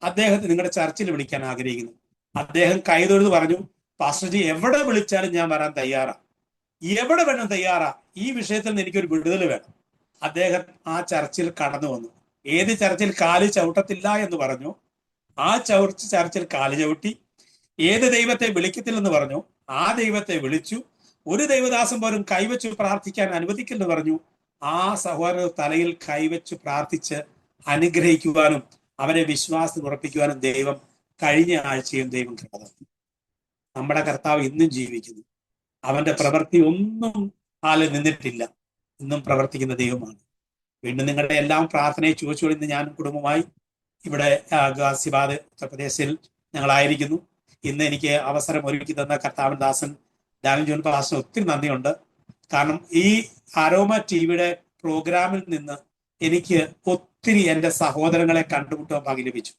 അദ്ദേഹത്തെ നിങ്ങളുടെ ചർച്ചിൽ വിളിക്കാൻ ആഗ്രഹിക്കുന്നു. അദ്ദേഹം കൈതൊഴുത് പറഞ്ഞു, പാസ്റ്റർജി എവിടെ വിളിച്ചാലും ഞാൻ വരാൻ തയ്യാറാ, എവിടെ വേണം തയ്യാറാ, ഈ വിഷയത്തിൽ നിന്ന് എനിക്കൊരു വിടുതൽ വേണം. അദ്ദേഹം ആ ചർച്ചിൽ കടന്നു വന്നു. ഏത് ചർച്ചിൽ കാല് ചവിട്ടത്തില്ല എന്ന് പറഞ്ഞു, ആ ചർച്ചിൽ കാല് ചവിട്ടി. ഏത് ദൈവത്തെ വിളിക്കത്തില്ലെന്ന് പറഞ്ഞു, ആ ദൈവത്തെ വിളിച്ചു. ഒരു ദൈവദാസം പോലും കൈവച്ച് പ്രാർത്ഥിക്കാൻ അനുവദിക്കില്ലെന്ന് പറഞ്ഞു. ആ സഹോദര തലയിൽ കൈവച്ച് പ്രാർത്ഥിച്ച് അനുഗ്രഹിക്കുവാനും അവരെ വിശ്വാസം ഉറപ്പിക്കുവാനും ദൈവം കഴിഞ്ഞ ആഴ്ചയും ദൈവം കൃപ തന്നു. നമ്മുടെ കർത്താവ് ഇന്നും ജീവിക്കുന്നു. അവന്റെ പ്രവൃത്തി ഒന്നും ആളിൽ നിന്നിട്ടില്ല, ഇന്നും പ്രവർത്തിക്കുന്ന ദൈവമാണ്. വീണ്ടും നിങ്ങളുടെ എല്ലാം പ്രാർത്ഥനയെ ചോദിച്ചുകൊണ്ട് ഇന്ന് ഞാൻ കുടുംബമായി ഇവിടെ ഗാസിബാദ് ഉത്തർപ്രദേശിൽ ഞങ്ങളായിരിക്കുന്നു. ഇന്ന് എനിക്ക് അവസരം ഒരുക്കി തന്ന കർത്താവൻ ദാസൻ ഡാനിൽ ജോൺ പാസ്റ്ററിന് ഒത്തിരി നന്ദിയുണ്ട്. കാരണം ഈ അരോമ ടിവിയുടെ പ്രോഗ്രാമിൽ നിന്ന് എനിക്ക് ഒത്തിരി എൻ്റെ സഹോദരങ്ങളെ കണ്ടുമുട്ടാൻ ഭാഗ്യം ലഭിച്ചു.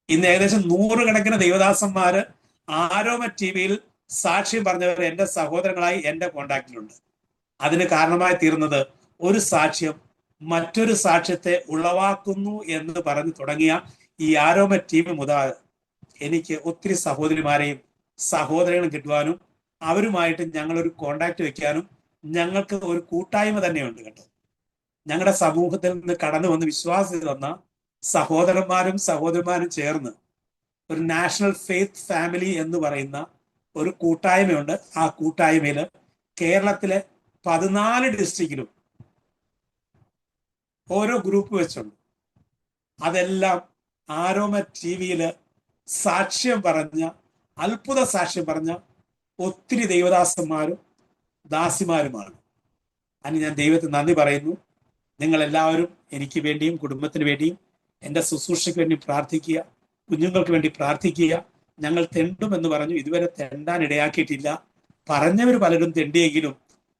ഇന്ന് ഏകദേശം 100 കണക്കിന് ദൈവദാസന്മാര് ആരോമ ടിവിയിൽ സാക്ഷ്യം പറഞ്ഞവർ എൻ്റെ സഹോദരങ്ങളായി എൻ്റെ കോണ്ടാക്റ്റിലുണ്ട്. അതിന് കാരണമായി തീർന്നത് ഒരു സാക്ഷ്യം മറ്റൊരു സാക്ഷ്യത്തെ ഉളവാക്കുന്നു എന്ന് പറഞ്ഞു തുടങ്ങിയ ഈ ആരോമ ടീം മുതൽ എനിക്ക് ഒത്തിരി സഹോദരിമാരെയും സഹോദരങ്ങളും കിട്ടുവാനും അവരുമായിട്ട് ഞങ്ങളൊരു കോണ്ടാക്ട് വെക്കാനും ഞങ്ങൾക്ക് ഒരു കൂട്ടായ്മ തന്നെയുണ്ട് കേട്ടോ. ഞങ്ങളുടെ സമൂഹത്തിൽ നിന്ന് കടന്നു വന്ന് വിശ്വാസം തന്ന സഹോദരന്മാരും സഹോദരിമാരും ചേർന്ന് ഒരു നാഷണൽ ഫെയ്ത്ത് ഫാമിലി എന്ന് പറയുന്ന ഒരു കൂട്ടായ്മയുണ്ട്. ആ കൂട്ടായ്മയിൽ കേരളത്തിലെ 14 ഡിസ്ട്രിക്റ്റിലും ഓരോ ഗ്രൂപ്പ് വെച്ചുണ്ട്. അതെല്ലാം ആരോമ ടിവിയിൽ സാക്ഷ്യം പറഞ്ഞ, അത്ഭുത സാക്ഷ്യം പറഞ്ഞ ഒത്തിരി ദൈവദാസന്മാരും ദാസിമാരുമാണ്. അതിന് ഞാൻ ദൈവത്തിന് നന്ദി പറയുന്നു. നിങ്ങളെല്ലാവരും എനിക്ക് വേണ്ടിയും കുടുംബത്തിന് വേണ്ടിയും എൻ്റെ ശുശ്രൂഷയ്ക്ക് വേണ്ടി പ്രാർത്ഥിക്കുക, കുഞ്ഞുങ്ങൾക്ക് വേണ്ടി പ്രാർത്ഥിക്കുക. ഞങ്ങൾ തെണ്ടുമെന്ന് പറഞ്ഞു, ഇതുവരെ തെണ്ടാൻ ഇടയാക്കിയിട്ടില്ല. പറഞ്ഞവർ പലരും തെണ്ടിയെങ്കിലും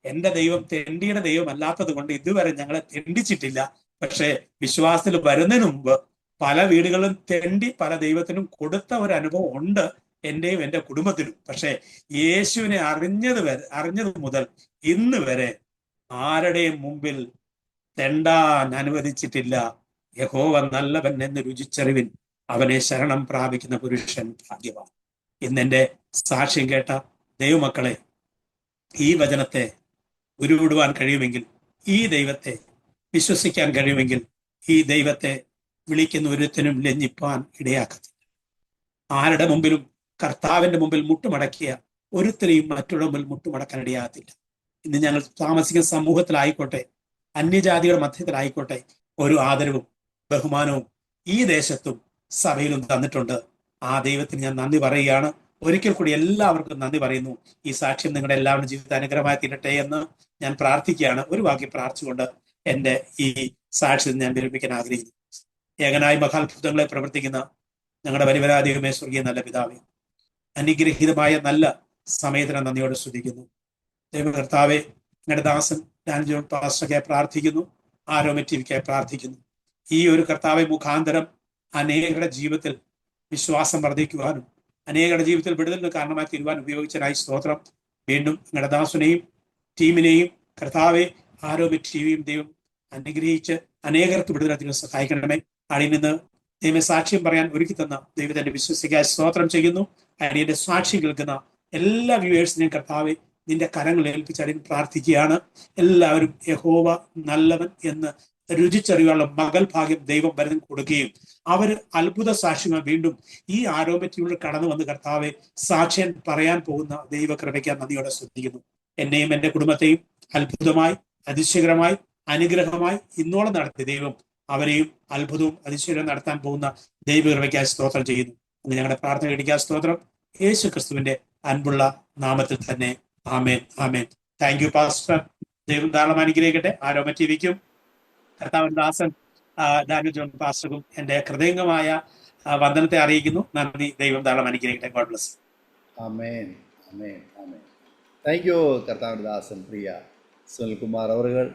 എൻ്റെ ദൈവം തെണ്ടിയുടെ ദൈവം അല്ലാത്തത് കൊണ്ട് ഇതുവരെ ഞങ്ങളെ തെണ്ടിച്ചിട്ടില്ല. പക്ഷേ വിശ്വാസത്തിൽ വരുന്നതിന് മുമ്പ് പല വീടുകളും തെണ്ടി പല ദൈവത്തിനും കൊടുത്ത ഒരു അനുഭവം ഉണ്ട് എൻ്റെയും എൻ്റെ കുടുംബത്തിനും. പക്ഷേ യേശുവിനെ അറിഞ്ഞത് മുതൽ ഇന്ന് വരെ ആരുടെയും മുമ്പിൽ തെണ്ടാൻ അനുവദിച്ചിട്ടില്ല. യഹോവ നല്ലവൻ എന്ന് രുചിച്ചറിവിൻ, അവനെ ശരണം പ്രാപിക്കുന്ന പുരുഷൻ ഭാഗ്യവാൻ. ഇന്നെൻ്റെ സാക്ഷ്യം കേട്ട ദൈവമക്കളെ, ഈ വചനത്തെ ഉരുവിടുവാൻ കഴിയുമെങ്കിൽ, ഈ ദൈവത്തെ വിശ്വസിക്കാൻ കഴിയുമെങ്കിൽ, ഈ ദൈവത്തെ വിളിക്കുന്ന ഒരുത്തനും ലജ്ജിപ്പാൻ ഇടയാക്കത്തില്ല. ആരുടെ മുമ്പിലും കർത്താവിന്റെ മുമ്പിൽ മുട്ടുമടക്കിയ ഒരുത്തരെയും മറ്റുള്ള മുമ്പിൽ മുട്ടുമടക്കാൻ ഇടയാകത്തില്ല. ഇന്ന് ഞങ്ങൾ താമസിക്കുന്ന സമൂഹത്തിലായിക്കോട്ടെ, അന്യജാതിയുടെ മധ്യത്തിലായിക്കോട്ടെ, ഒരു ആദരവും ബഹുമാനവും ഈ ദേശത്തും സഭയിലും തന്നിട്ടുണ്ട്. ആ ദൈവത്തിന് ഞാൻ നന്ദി പറയുകയാണ്. ഒരിക്കൽ കൂടി എല്ലാവർക്കും നന്ദി പറയുന്നു. ഈ സാക്ഷ്യം നിങ്ങളുടെ എല്ലാവരുടെ ജീവിതത്തിൽ അനുഗ്രഹമായി തീരട്ടെ എന്ന് ഞാൻ പ്രാർത്ഥിക്കുകയാണ്. ഒരു വാക്യം പ്രാർത്ഥിച്ചുകൊണ്ട് എൻ്റെ ഈ സാക്ഷ്യം ഞാൻ വിരമിക്കാൻ ആഗ്രഹിക്കുന്നു. ഏകനായി മഹാത്ഭുതങ്ങളെ പ്രവർത്തിക്കുന്ന ഞങ്ങളുടെ പരിവരാധികമേ സ്വർഗീയ നല്ല പിതാവേ, അനുഗ്രഹീതമായ നല്ല സമയത്തിന് നന്ദിയോടെ സ്തുതിക്കുന്നു. ദൈവകർത്താവെ, ഞങ്ങളുടെ ദാസൻ ഡാനിൽ ജോൺ പാസ്റ്റർക്കായി പ്രാർത്ഥിക്കുന്നു, ആരോമ ടിവിക്കായി പ്രാർത്ഥിക്കുന്നു. ഈ ഒരു കർത്താവെ മുഖാന്തരം അനേകരുടെ ജീവിതത്തിൽ വിശ്വാസം വർദ്ധിക്കുവാനും അനേകരുടെ ജീവിതത്തിൽ വിടുതലിന് കാരണമായി തീരുവാൻ ഉപയോഗിച്ചതിനായി സ്തോത്രം. വീണ്ടും ഞങ്ങളുടെ ദാസനെയും ടീമിനെയും കർത്താവെ ആരോമ ടിവിയും ദൈവം അനുഗ്രഹിച്ച് അനേകർക്ക് വിടുതലെത്തിക്കാൻ സഹായിക്കണമേ. അടിയിൽ നിന്ന് ദൈവ സാക്ഷ്യം പറയാൻ ഒരുക്കി തന്ന ദൈവത്തിന്റെ വിശ്വസിക്കായി സ്തോത്രം ചെയ്യുന്നു. അടിയന്റെ സാക്ഷ്യം കേൾക്കുന്ന എല്ലാ വ്യൂവേഴ്സിനെയും കർത്താവെ നിന്റെ കരങ്ങൾ ഏൽപ്പിച്ച് അടിയൻ പ്രാർത്ഥിക്കുകയാണ്. എല്ലാവരും യഹോവ നല്ലവൻ എന്ന് രുചിച്ചറിയാനുള്ള മകൾ ഭാഗ്യം ദൈവം വരുന്ന കൊടുക്കുകയും അവര് അത്ഭുത സാക്ഷ്യങ്ങൾ വീണ്ടും ഈ ആരോഗ്യത്തിലൂടെ കടന്നു വന്ന് കർത്താവെ സാക്ഷ്യം പറയാൻ പോകുന്ന ദൈവകൃപയ്ക്ക് നന്ദിയോടെ ശ്രദ്ധിക്കുന്നു. എന്നെയും എൻ്റെ കുടുംബത്തെയും അത്ഭുതമായി അതിശയകരമായി അനുഗ്രഹമായി ഇന്നോളം നടത്തിയ ദൈവം അവരെയും അത്ഭുതവും അതിശയവും നടത്താൻ പോകുന്ന ദൈവകൃപയ്ക്കായി സ്തോത്രം ചെയ്യുന്നു. എന്ന് ഞങ്ങളുടെ പ്രാർത്ഥന ഇടിക്കാൻ സ്തോത്രം, യേശു ക്രിസ്തുവിന്റെ അൻപുള്ള നാമത്തിൽ തന്നെ. ആമേൻ, ആമേൻ. Thank you pastor. ദൈവം ധാരാളം അനുഗ്രഹിക്കട്ടെ. ആരോമ ടിവിക്കും കർത്താവിൻ ദാസൻ ഡാനിയൽ ജോൺ പാസ്റ്റർക്കും എന്റെ ഹൃദയംഗമായ വന്ദനത്തെ അറിയിക്കുന്നു. നന്ദി. ദൈവം ധാരാളം അനുഗ്രഹിക്കട്ടെ. God bless. ആമേൻ, ആമേൻ, ആമേൻ. താങ്ക് യു കർത്താവിൻ്റെ ദാസൻ പ്രിയ സുനിൽകുമാർ അവറുകൾ.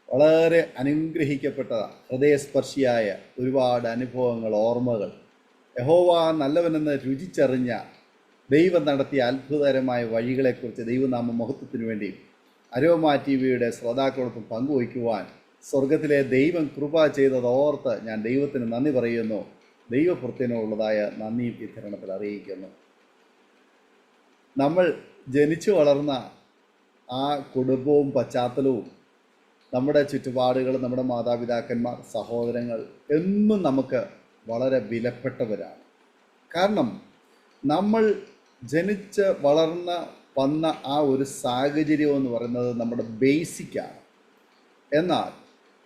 വളരെ അനുഗ്രഹിക്കപ്പെട്ടതാണ്. ഹൃദയസ്പർശിയായ ഒരുപാട് അനുഭവങ്ങൾ, ഓർമ്മകൾ, യഹോവ നല്ലവനെന്ന് രുചിച്ചറിഞ്ഞ ദൈവം നടത്തിയ അത്ഭുതകരമായ വഴികളെക്കുറിച്ച് ദൈവനാമ മഹത്വത്തിനു വേണ്ടി അരോമ ടി വിയുടെ ശ്രോതാക്കളോടൊപ്പം പങ്കുവയ്ക്കുവാൻ സ്വർഗത്തിലെ ദൈവം കൃപ ചെയ്തത് ഓർത്ത് ഞാൻ ദൈവത്തിന് നന്ദി പറയുന്നു. ദൈവഭൃത്യനുള്ളതായ നന്ദിയും ഈ തരുണത്തിൽ അറിയിക്കുന്നു. നമ്മൾ ജനിച്ചു വളർന്ന ആ കുടുംബവും പശ്ചാത്തലവും നമ്മുടെ ചുറ്റുപാടുകൾ, നമ്മുടെ മാതാപിതാക്കന്മാർ, സഹോദരങ്ങൾ എന്നും നമുക്ക് വളരെ വിലപ്പെട്ടവരാണ്. കാരണം നമ്മൾ ജനിച്ച് വന്ന ആ ഒരു സാഹചര്യം എന്ന് പറയുന്നത് നമ്മുടെ ബേസിക്കാണ്. എന്നാൽ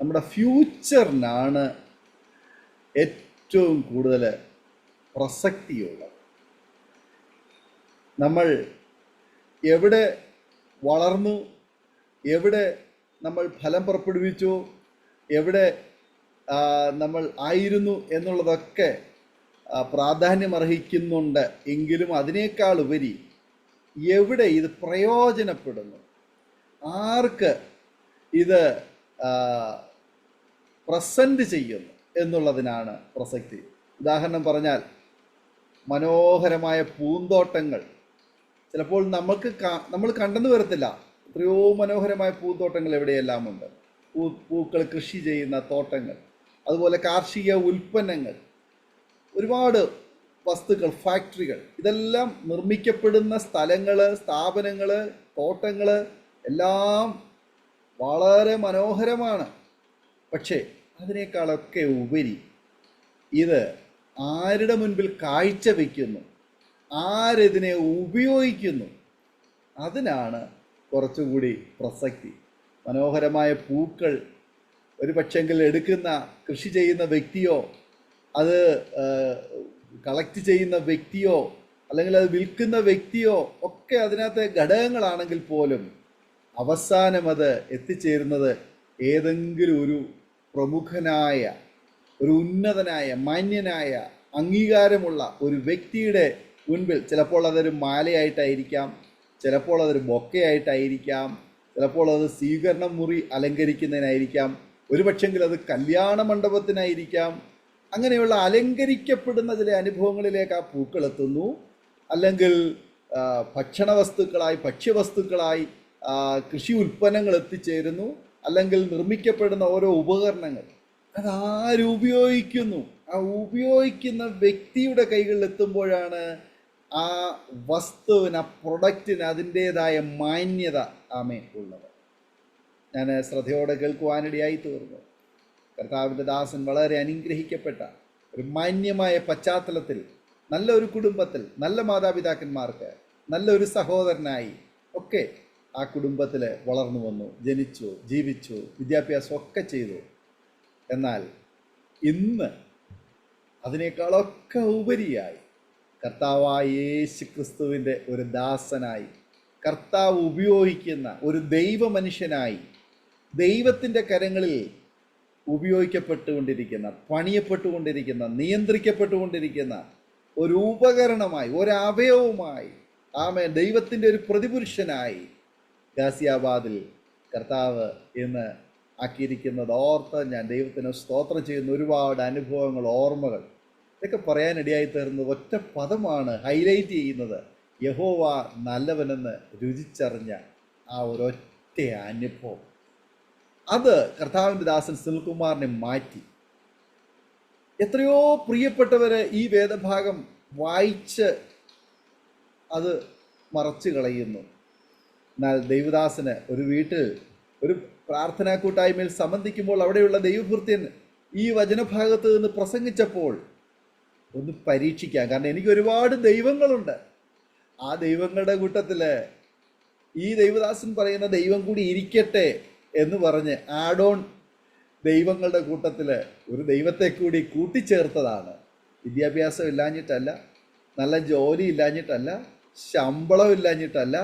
നമ്മുടെ ഫ്യൂച്ചറിനാണ് ഏറ്റവും കൂടുതൽ പ്രസക്തിയുള്ളത്. നമ്മൾ എവിടെ വളർന്നു, എവിടെ നമ്മൾ ഫലം പുറപ്പെടുവിച്ചു, എവിടെ നമ്മൾ ആയിരുന്നു എന്നുള്ളതൊക്കെ പ്രാധാന്യമർഹിക്കുന്നുണ്ട്. എങ്കിലും അതിനേക്കാൾ ഉപരി എവിടെ ഇത് പ്രയോജനപ്പെടുന്നു, ആർക്ക് ഇത് പ്രസൻറ്റ് ചെയ്യുന്നു എന്നുള്ളതിനാണ് പ്രസക്തി. ഉദാഹരണം പറഞ്ഞാൽ, മനോഹരമായ പൂന്തോട്ടങ്ങൾ ചിലപ്പോൾ നമ്മൾ കണ്ടെന്ന് വരത്തില്ല. എത്രയോ മനോഹരമായ പൂന്തോട്ടങ്ങൾ എവിടെയെല്ലാം ഉണ്ട്. പൂക്കൾ കൃഷി ചെയ്യുന്ന തോട്ടങ്ങൾ, അതുപോലെ കാർഷിക ഉൽപ്പന്നങ്ങൾ, ഒരുപാട് വസ്തുക്കൾ, ഫാക്ടറികൾ, ഇതെല്ലാം നിർമ്മിക്കപ്പെടുന്ന സ്ഥലങ്ങൾ, സ്ഥാപനങ്ങൾ, തോട്ടങ്ങൾ എല്ലാം വളരെ മനോഹരമാണ്. പക്ഷേ അതിനേക്കാളൊക്കെ ഉപരി ഇത് ആരുടെ മുൻപിൽ കാഴ്ചവെക്കുന്നു, ആരിതിനെ ഉപയോഗിക്കുന്നു, അതിനാണ് കുറച്ചുകൂടി പ്രസക്തി. മനോഹരമായ പൂക്കൾ ഒരു പക്ഷെങ്കിൽ എടുക്കുന്ന, കൃഷി ചെയ്യുന്ന വ്യക്തിയോ, അത് കളക്ട് ചെയ്യുന്ന വ്യക്തിയോ, അല്ലെങ്കിൽ അത് വിൽക്കുന്ന വ്യക്തിയോ ഒക്കെ അതിനകത്തെ ഘടകങ്ങളാണെങ്കിൽ പോലും അവസാനം അത് എത്തിച്ചേരുന്നത് ഏതെങ്കിലും ഒരു പ്രമുഖനായ, ഒരു ഉന്നതനായ, മാന്യനായ, അംഗീകാരമുള്ള ഒരു വ്യക്തിയുടെ മുൻപിൽ. ചിലപ്പോൾ അതൊരു മാലയായിട്ടായിരിക്കാം, ചിലപ്പോൾ അതൊരു ബൊക്കയായിട്ടായിരിക്കാം, ചിലപ്പോൾ അത് സ്വീകരണ മുറി അലങ്കരിക്കുന്നതിനായിരിക്കാം, ഒരു പക്ഷെങ്കിൽ അത് കല്യാണ മണ്ഡപത്തിനായിരിക്കാം. അങ്ങനെയുള്ള അലങ്കരിക്കപ്പെടുന്ന ചില അനുഭവങ്ങളിലേക്ക് ആ പൂക്കൾ എത്തുന്നു. അല്ലെങ്കിൽ ഭക്ഷണ വസ്തുക്കളായി, ഭക്ഷ്യവസ്തുക്കളായി കൃഷി ഉൽപ്പന്നങ്ങൾ എത്തിച്ചേരുന്നു. അല്ലെങ്കിൽ നിർമ്മിക്കപ്പെടുന്ന ഓരോ ഉപകരണങ്ങൾ അതാരുപയോഗിക്കുന്നു, ആ ഉപയോഗിക്കുന്ന വ്യക്തിയുടെ കൈകളിൽ എത്തുമ്പോഴാണ് ആ വസ്തുവിന്, ആ പ്രൊഡക്റ്റിന് അതിൻ്റേതായ മാന്യത ഉള്ളത്. ഞാൻ ശ്രദ്ധയോടെ കേൾക്കുവാനിടയായി തീർന്നു. കർത്താവിൻ്റെ ദാസൻ വളരെ അനുഗ്രഹിക്കപ്പെട്ട ഒരു മാന്യമായ പശ്ചാത്തലത്തിൽ, നല്ലൊരു കുടുംബത്തിൽ, നല്ല മാതാപിതാക്കന്മാർക്ക്, നല്ലൊരു സഹോദരനായി ഒക്കെ ആ കുടുംബത്തിൽ വളർന്നു വന്നു, ജനിച്ചു, ജീവിച്ചു, വിദ്യാഭ്യാസം ഒക്കെ ചെയ്തു. എന്നാൽ ഇന്ന് അതിനേക്കാളൊക്കെ ഉപരിയായി കർത്താവായ യേശു ക്രിസ്തുവിൻ്റെ ഒരു ദാസനായി, കർത്താവ് ഉപയോഗിക്കുന്ന ഒരു ദൈവ മനുഷ്യനായി, ദൈവത്തിൻ്റെ കരങ്ങളിൽ ഉപയോഗിക്കപ്പെട്ടുകൊണ്ടിരിക്കുന്ന, പണിയപ്പെട്ടുകൊണ്ടിരിക്കുന്ന, നിയന്ത്രിക്കപ്പെട്ടുകൊണ്ടിരിക്കുന്ന ഒരു ഉപകരണമായി, ഒരവയവുമായി, ദൈവത്തിൻ്റെ ഒരു പ്രതിപുരുഷനായി ഗാസിയാബാദിൽ കർത്താവ് ഇന്ന് ആക്കിയിരിക്കുന്നത് ഓർത്ത് ഞാൻ ദൈവത്തിന് സ്തോത്രം ചെയ്യുന്ന ഒരുപാട് അനുഭവങ്ങൾ, ഓർമ്മകൾ, ഇതൊക്കെ പറയാനിടയായി തീർന്നത് ഒറ്റ പദമാണ് ഹൈലൈറ്റ് ചെയ്യുന്നത്: യഹോവ നല്ലവനെന്ന് രുചിച്ചറിഞ്ഞ ആ ഒരൊറ്റ അനുഭവം. അത് കർത്താവിൻ്റെ ദാസൻ സുനിൽകുമാറിനെ മാറ്റി. എത്രയോ പ്രിയപ്പെട്ടവര് ഈ വേദഭാഗം വായിച്ച് അത് മറച്ചു കളയുന്നു. എന്നാൽ ദൈവദാസന് ഒരു വീട്ടിൽ ഒരു പ്രാർത്ഥനാ കൂട്ടായ്മയിൽ സംബന്ധിക്കുമ്പോൾ അവിടെയുള്ള ദൈവഭൃത്യൻ ഈ വചനഭാഗത്ത് നിന്ന് പ്രസംഗിച്ചപ്പോൾ ഒന്ന് പരീക്ഷിക്കാം. കാരണം എനിക്ക് ഒരുപാട് ദൈവങ്ങളുണ്ട്. ആ ദൈവങ്ങളുടെ കൂട്ടത്തിൽ ഈ ദൈവദാസൻ പറയുന്ന ദൈവം കൂടി ഇരിക്കട്ടെ എന്ന് പറഞ്ഞ് ആഡ് ഓൺ ദൈവങ്ങളുടെ കൂട്ടത്തിൽ ഒരു ദൈവത്തെ കൂടി കൂട്ടിച്ചേർത്തതാണ്. വിദ്യാഭ്യാസം ഇല്ലാഞ്ഞിട്ടല്ല, നല്ല ജോലി ഇല്ലാഞ്ഞിട്ടല്ല, ശമ്പളം ഇല്ലാഞ്ഞിട്ടല്ല,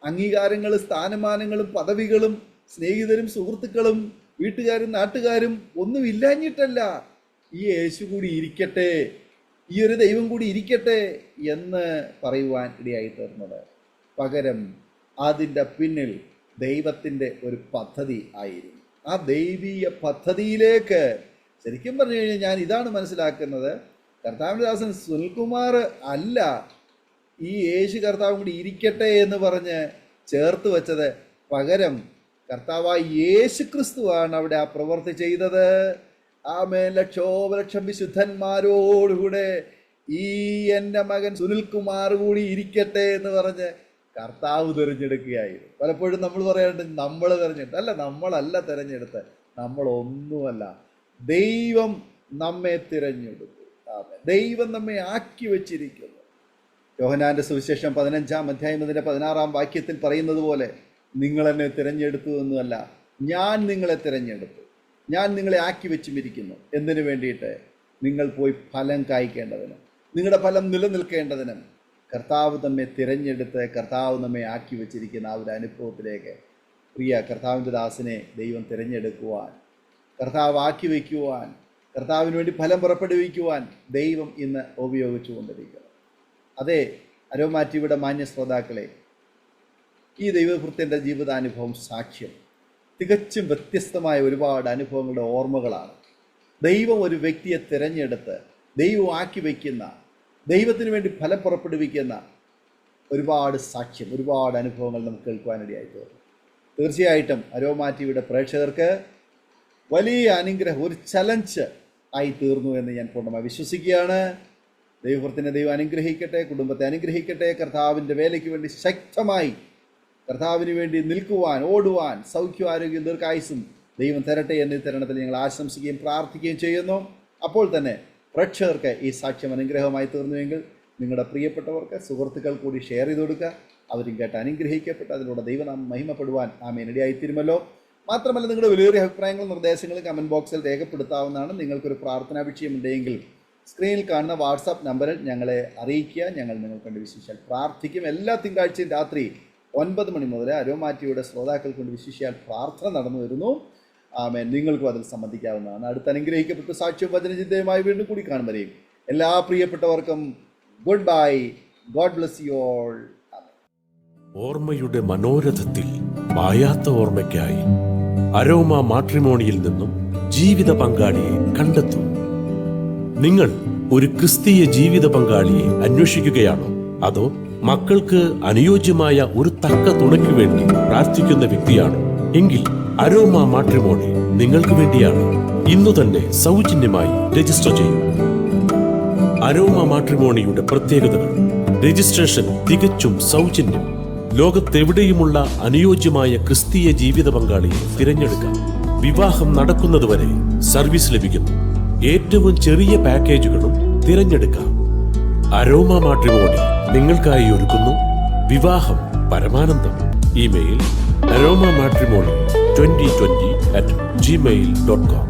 അംഗീകാരങ്ങളും സ്ഥാനമാനങ്ങളും പദവികളും സ്നേഹിതരും സുഹൃത്തുക്കളും വീട്ടുകാരും നാട്ടുകാരും ഒന്നും ഇല്ലാഞ്ഞിട്ടല്ല. ഈ യേശു കൂടി ഇരിക്കട്ടെ, ഈ ഒരു ദൈവം കൂടി ഇരിക്കട്ടെ എന്ന് പറയുവാൻ ഇടയായി തീർന്നത്. പകരം അതിൻ്റെ പിന്നിൽ ദൈവത്തിൻ്റെ ഒരു പദ്ധതി ആയിരുന്നു. ആ ദൈവീയ പദ്ധതിയിലേക്ക് ശരിക്കും പറഞ്ഞു കഴിഞ്ഞാൽ ഞാൻ ഇതാണ് മനസ്സിലാക്കുന്നത്, കർത്താവിൻ്റെ ദാസൻ സുനിൽകുമാർ അല്ല ഈ യേശു കർത്താവും കൂടി ഇരിക്കട്ടെ എന്ന് പറഞ്ഞ് ചേർത്ത് വെച്ചത്. പകരം കർത്താവായ യേശു ക്രിസ്തുവാണ് അവിടെ ആ പ്രവൃത്തി ചെയ്തത്. ആമേൻ. ലക്ഷോപലക്ഷം വിശുദ്ധന്മാരോടുകൂടെ ഈ എൻ്റെ മകൻ സുനിൽകുമാർ കൂടി ഇരിക്കട്ടെ എന്ന് പറഞ്ഞ് കർത്താവ് തിരഞ്ഞെടുക്കുകയായിരുന്നു. പലപ്പോഴും നമ്മൾ പറയാറുണ്ട് നമ്മൾ തിരഞ്ഞെടുത്ത്. അല്ല, നമ്മളല്ല തിരഞ്ഞെടുത്ത്, നമ്മളൊന്നുമല്ല. ദൈവം നമ്മെ തിരഞ്ഞെടുത്തു. ദൈവം നമ്മെ ആക്കി വച്ചിരിക്കുന്നു. യോഹന്നാന്റെ സുവിശേഷം 15-ാം അധ്യായം 16-ാം വാക്യത്തിൽ പറയുന്നത് പോലെ, നിങ്ങൾ എന്നെ തിരഞ്ഞെടുത്തു എന്നല്ല, ഞാൻ നിങ്ങളെ തിരഞ്ഞെടുത്തു, ഞാൻ നിങ്ങളെ ആക്കി വെച്ചുമിരിക്കുന്നു. എന്തിനു വേണ്ടിയിട്ട്? നിങ്ങൾ പോയി ഫലം കായ്ക്കേണ്ടതിനും നിങ്ങളുടെ ഫലം നിലനിൽക്കേണ്ടതിനും കർത്താവ് നമ്മെ തിരഞ്ഞെടുത്ത് കർത്താവ് നമ്മെ ആക്കി വെച്ചിരിക്കുന്ന ആ ഒരു അനുഭവത്തിലേക്ക് പ്രിയ കർത്താവിൻ്റെ ദാസനെ ദൈവം തിരഞ്ഞെടുക്കുവാൻ, കർത്താവ് ആക്കി വയ്ക്കുവാൻ, കർത്താവിന് വേണ്ടി ഫലം പുറപ്പെടുവിക്കുവാൻ ദൈവം ഇന്ന് ഉപയോഗിച്ചു കൊണ്ടിരിക്കുന്നു. അതെ, അരോമ ടിവിയുടെ മാന്യ ശ്രോതാക്കളെ, ഈ ദൈവഭൃത്യൻ്റെ ജീവിതാനുഭവം സാക്ഷ്യം തികച്ചും വ്യത്യസ്തമായ ഒരുപാട് അനുഭവങ്ങളുടെ ഓർമ്മകളാണ്. ദൈവം ഒരു വ്യക്തിയെ തിരഞ്ഞെടുത്ത് ദൈവം ആക്കി വയ്ക്കുന്ന, ദൈവത്തിന് വേണ്ടി ഫലം പുറപ്പെടുവിക്കുന്ന ഒരുപാട് സാക്ഷ്യം, ഒരുപാട് അനുഭവങ്ങൾ നമുക്ക് കേൾക്കുവാനിടയായി തീർന്നു. തീർച്ചയായിട്ടും അരോമ ടിവിയുടെ പ്രേക്ഷകർക്ക് വലിയ അനുഗ്രഹം, ഒരു ചലഞ്ച് ആയി തീർന്നു എന്ന് ഞാൻ പൂർണ്ണമായി വിശ്വസിക്കുകയാണ്. ദൈവഭൃത്തിനെ ദൈവം അനുഗ്രഹിക്കട്ടെ, കുടുംബത്തെ അനുഗ്രഹിക്കട്ടെ. കർത്താവിൻ്റെ വേലയ്ക്ക് വേണ്ടി ശക്തമായി കർത്താവിന് വേണ്ടി നിൽക്കുവാൻ, ഓടുവാൻ സൗഖ്യം, ആരോഗ്യം, ദീർഘായുസ്സും ദൈവം തരട്ടെ എന്ന് തരണത്തിൽ ഞങ്ങൾ ആശംസിക്കുകയും പ്രാർത്ഥിക്കുകയും ചെയ്യുന്നു. അപ്പോൾ തന്നെ പ്രേക്ഷകർക്ക് ഈ സാക്ഷ്യം അനുഗ്രഹമായി തീർന്നുവെങ്കിൽ നിങ്ങളുടെ പ്രിയപ്പെട്ടവർക്ക്, സുഹൃത്തുക്കൾ കൂടി ഷെയർ ചെയ്ത് കൊടുക്കുക. അവരും കേട്ട് അനുഗ്രഹിക്കപ്പെട്ട് അതിലൂടെ ദൈവനാമം മഹിമപ്പെടുവാൻ ആമേൻ ഇടയായിത്തീരുമല്ലോ. മാത്രമല്ല, നിങ്ങളുടെ വിലയേറിയ അഭിപ്രായങ്ങളും നിർദ്ദേശങ്ങളും കമൻറ്റ് ബോക്സിൽ രേഖപ്പെടുത്താവുന്നതാണ്. നിങ്ങൾക്കൊരു പ്രാർത്ഥനാ വിഷയമുണ്ടെങ്കിൽ സ്ക്രീനിൽ കാണുന്ന വാട്സാപ്പ് നമ്പറിൽ ഞങ്ങളെ അറിയിക്കുക. ഞങ്ങൾ നിങ്ങൾക്ക് വേണ്ടി വിശേഷിച്ചാൽ പ്രാർത്ഥിക്കും. എല്ലാ തിങ്കളാഴ്ചയും രാത്രി 9 മണി മുതൽ അരോമ ടിവിയുടെ ശ്രോതാക്കൾ കൊണ്ട് വിശേഷിച്ചാൽ പ്രാർത്ഥന നടന്നു വരുന്നു. ആമേൻ. നിങ്ങൾക്കും അതിൽ സംബന്ധിക്കാവുന്നതാണ്. അടുത്ത അനുഗ്രഹിക്കപ്പെട്ട സാക്ഷ്യവും വചനചിന്തയുമായി വീണ്ടും കൂടി കാണുമ്പോഴേയും എല്ലാ പ്രിയപ്പെട്ടവർക്കും good bye. God bless you all. ഓർമ്മയുടെ മനോരഥത്തിൽ മായാത്ത ഓർമ്മയ്ക്കായി അരോമ മാട്രിമോണിയിൽ നിന്നും ജീവിത പങ്കാളിയെ കണ്ടെത്തൂ. നിങ്ങൾ ഒരു ക്രിസ്തീയ ജീവിത പങ്കാളിയെ അന്വേഷിക്കുകയാണോ? അതോ മക്കൾക്ക് അനുയോജ്യമായ ഒരു തക്ക തുണയ്ക്ക് വേണ്ടി പ്രാർത്ഥിക്കുന്ന വ്യക്തിയാണോ? എങ്കിൽ അരോമ മാട്രിമോണി നിങ്ങൾക്ക് വേണ്ടിയാണ്. ഇന്നു തന്നെ സൗജന്യമായി രജിസ്റ്റർ ചെയ്യൂ. അരോമ മാട്രിമോണിയുടെ പ്രത്യേകതകൾ: രജിസ്ട്രേഷൻ തികച്ചും സൗജന്യം. ലോകത്തെവിടെയുമുള്ള അനുയോജ്യമായ ക്രിസ്തീയ ജീവിത പങ്കാളിയെ തിരഞ്ഞെടുക്കാം. വിവാഹം നടക്കുന്നതുവരെ സർവീസ് ലഭിക്കുന്നു. ഏറ്റവും ചെറിയ പാക്കേജുകളും തിരഞ്ഞെടുക്കാം. അരോമ മാട്രിമോണി നിങ്ങൾക്കായി ഒരുക്കുന്നു വിവാഹം പരമാനന്ദം. Email aroma matrimony2020@gmail.com.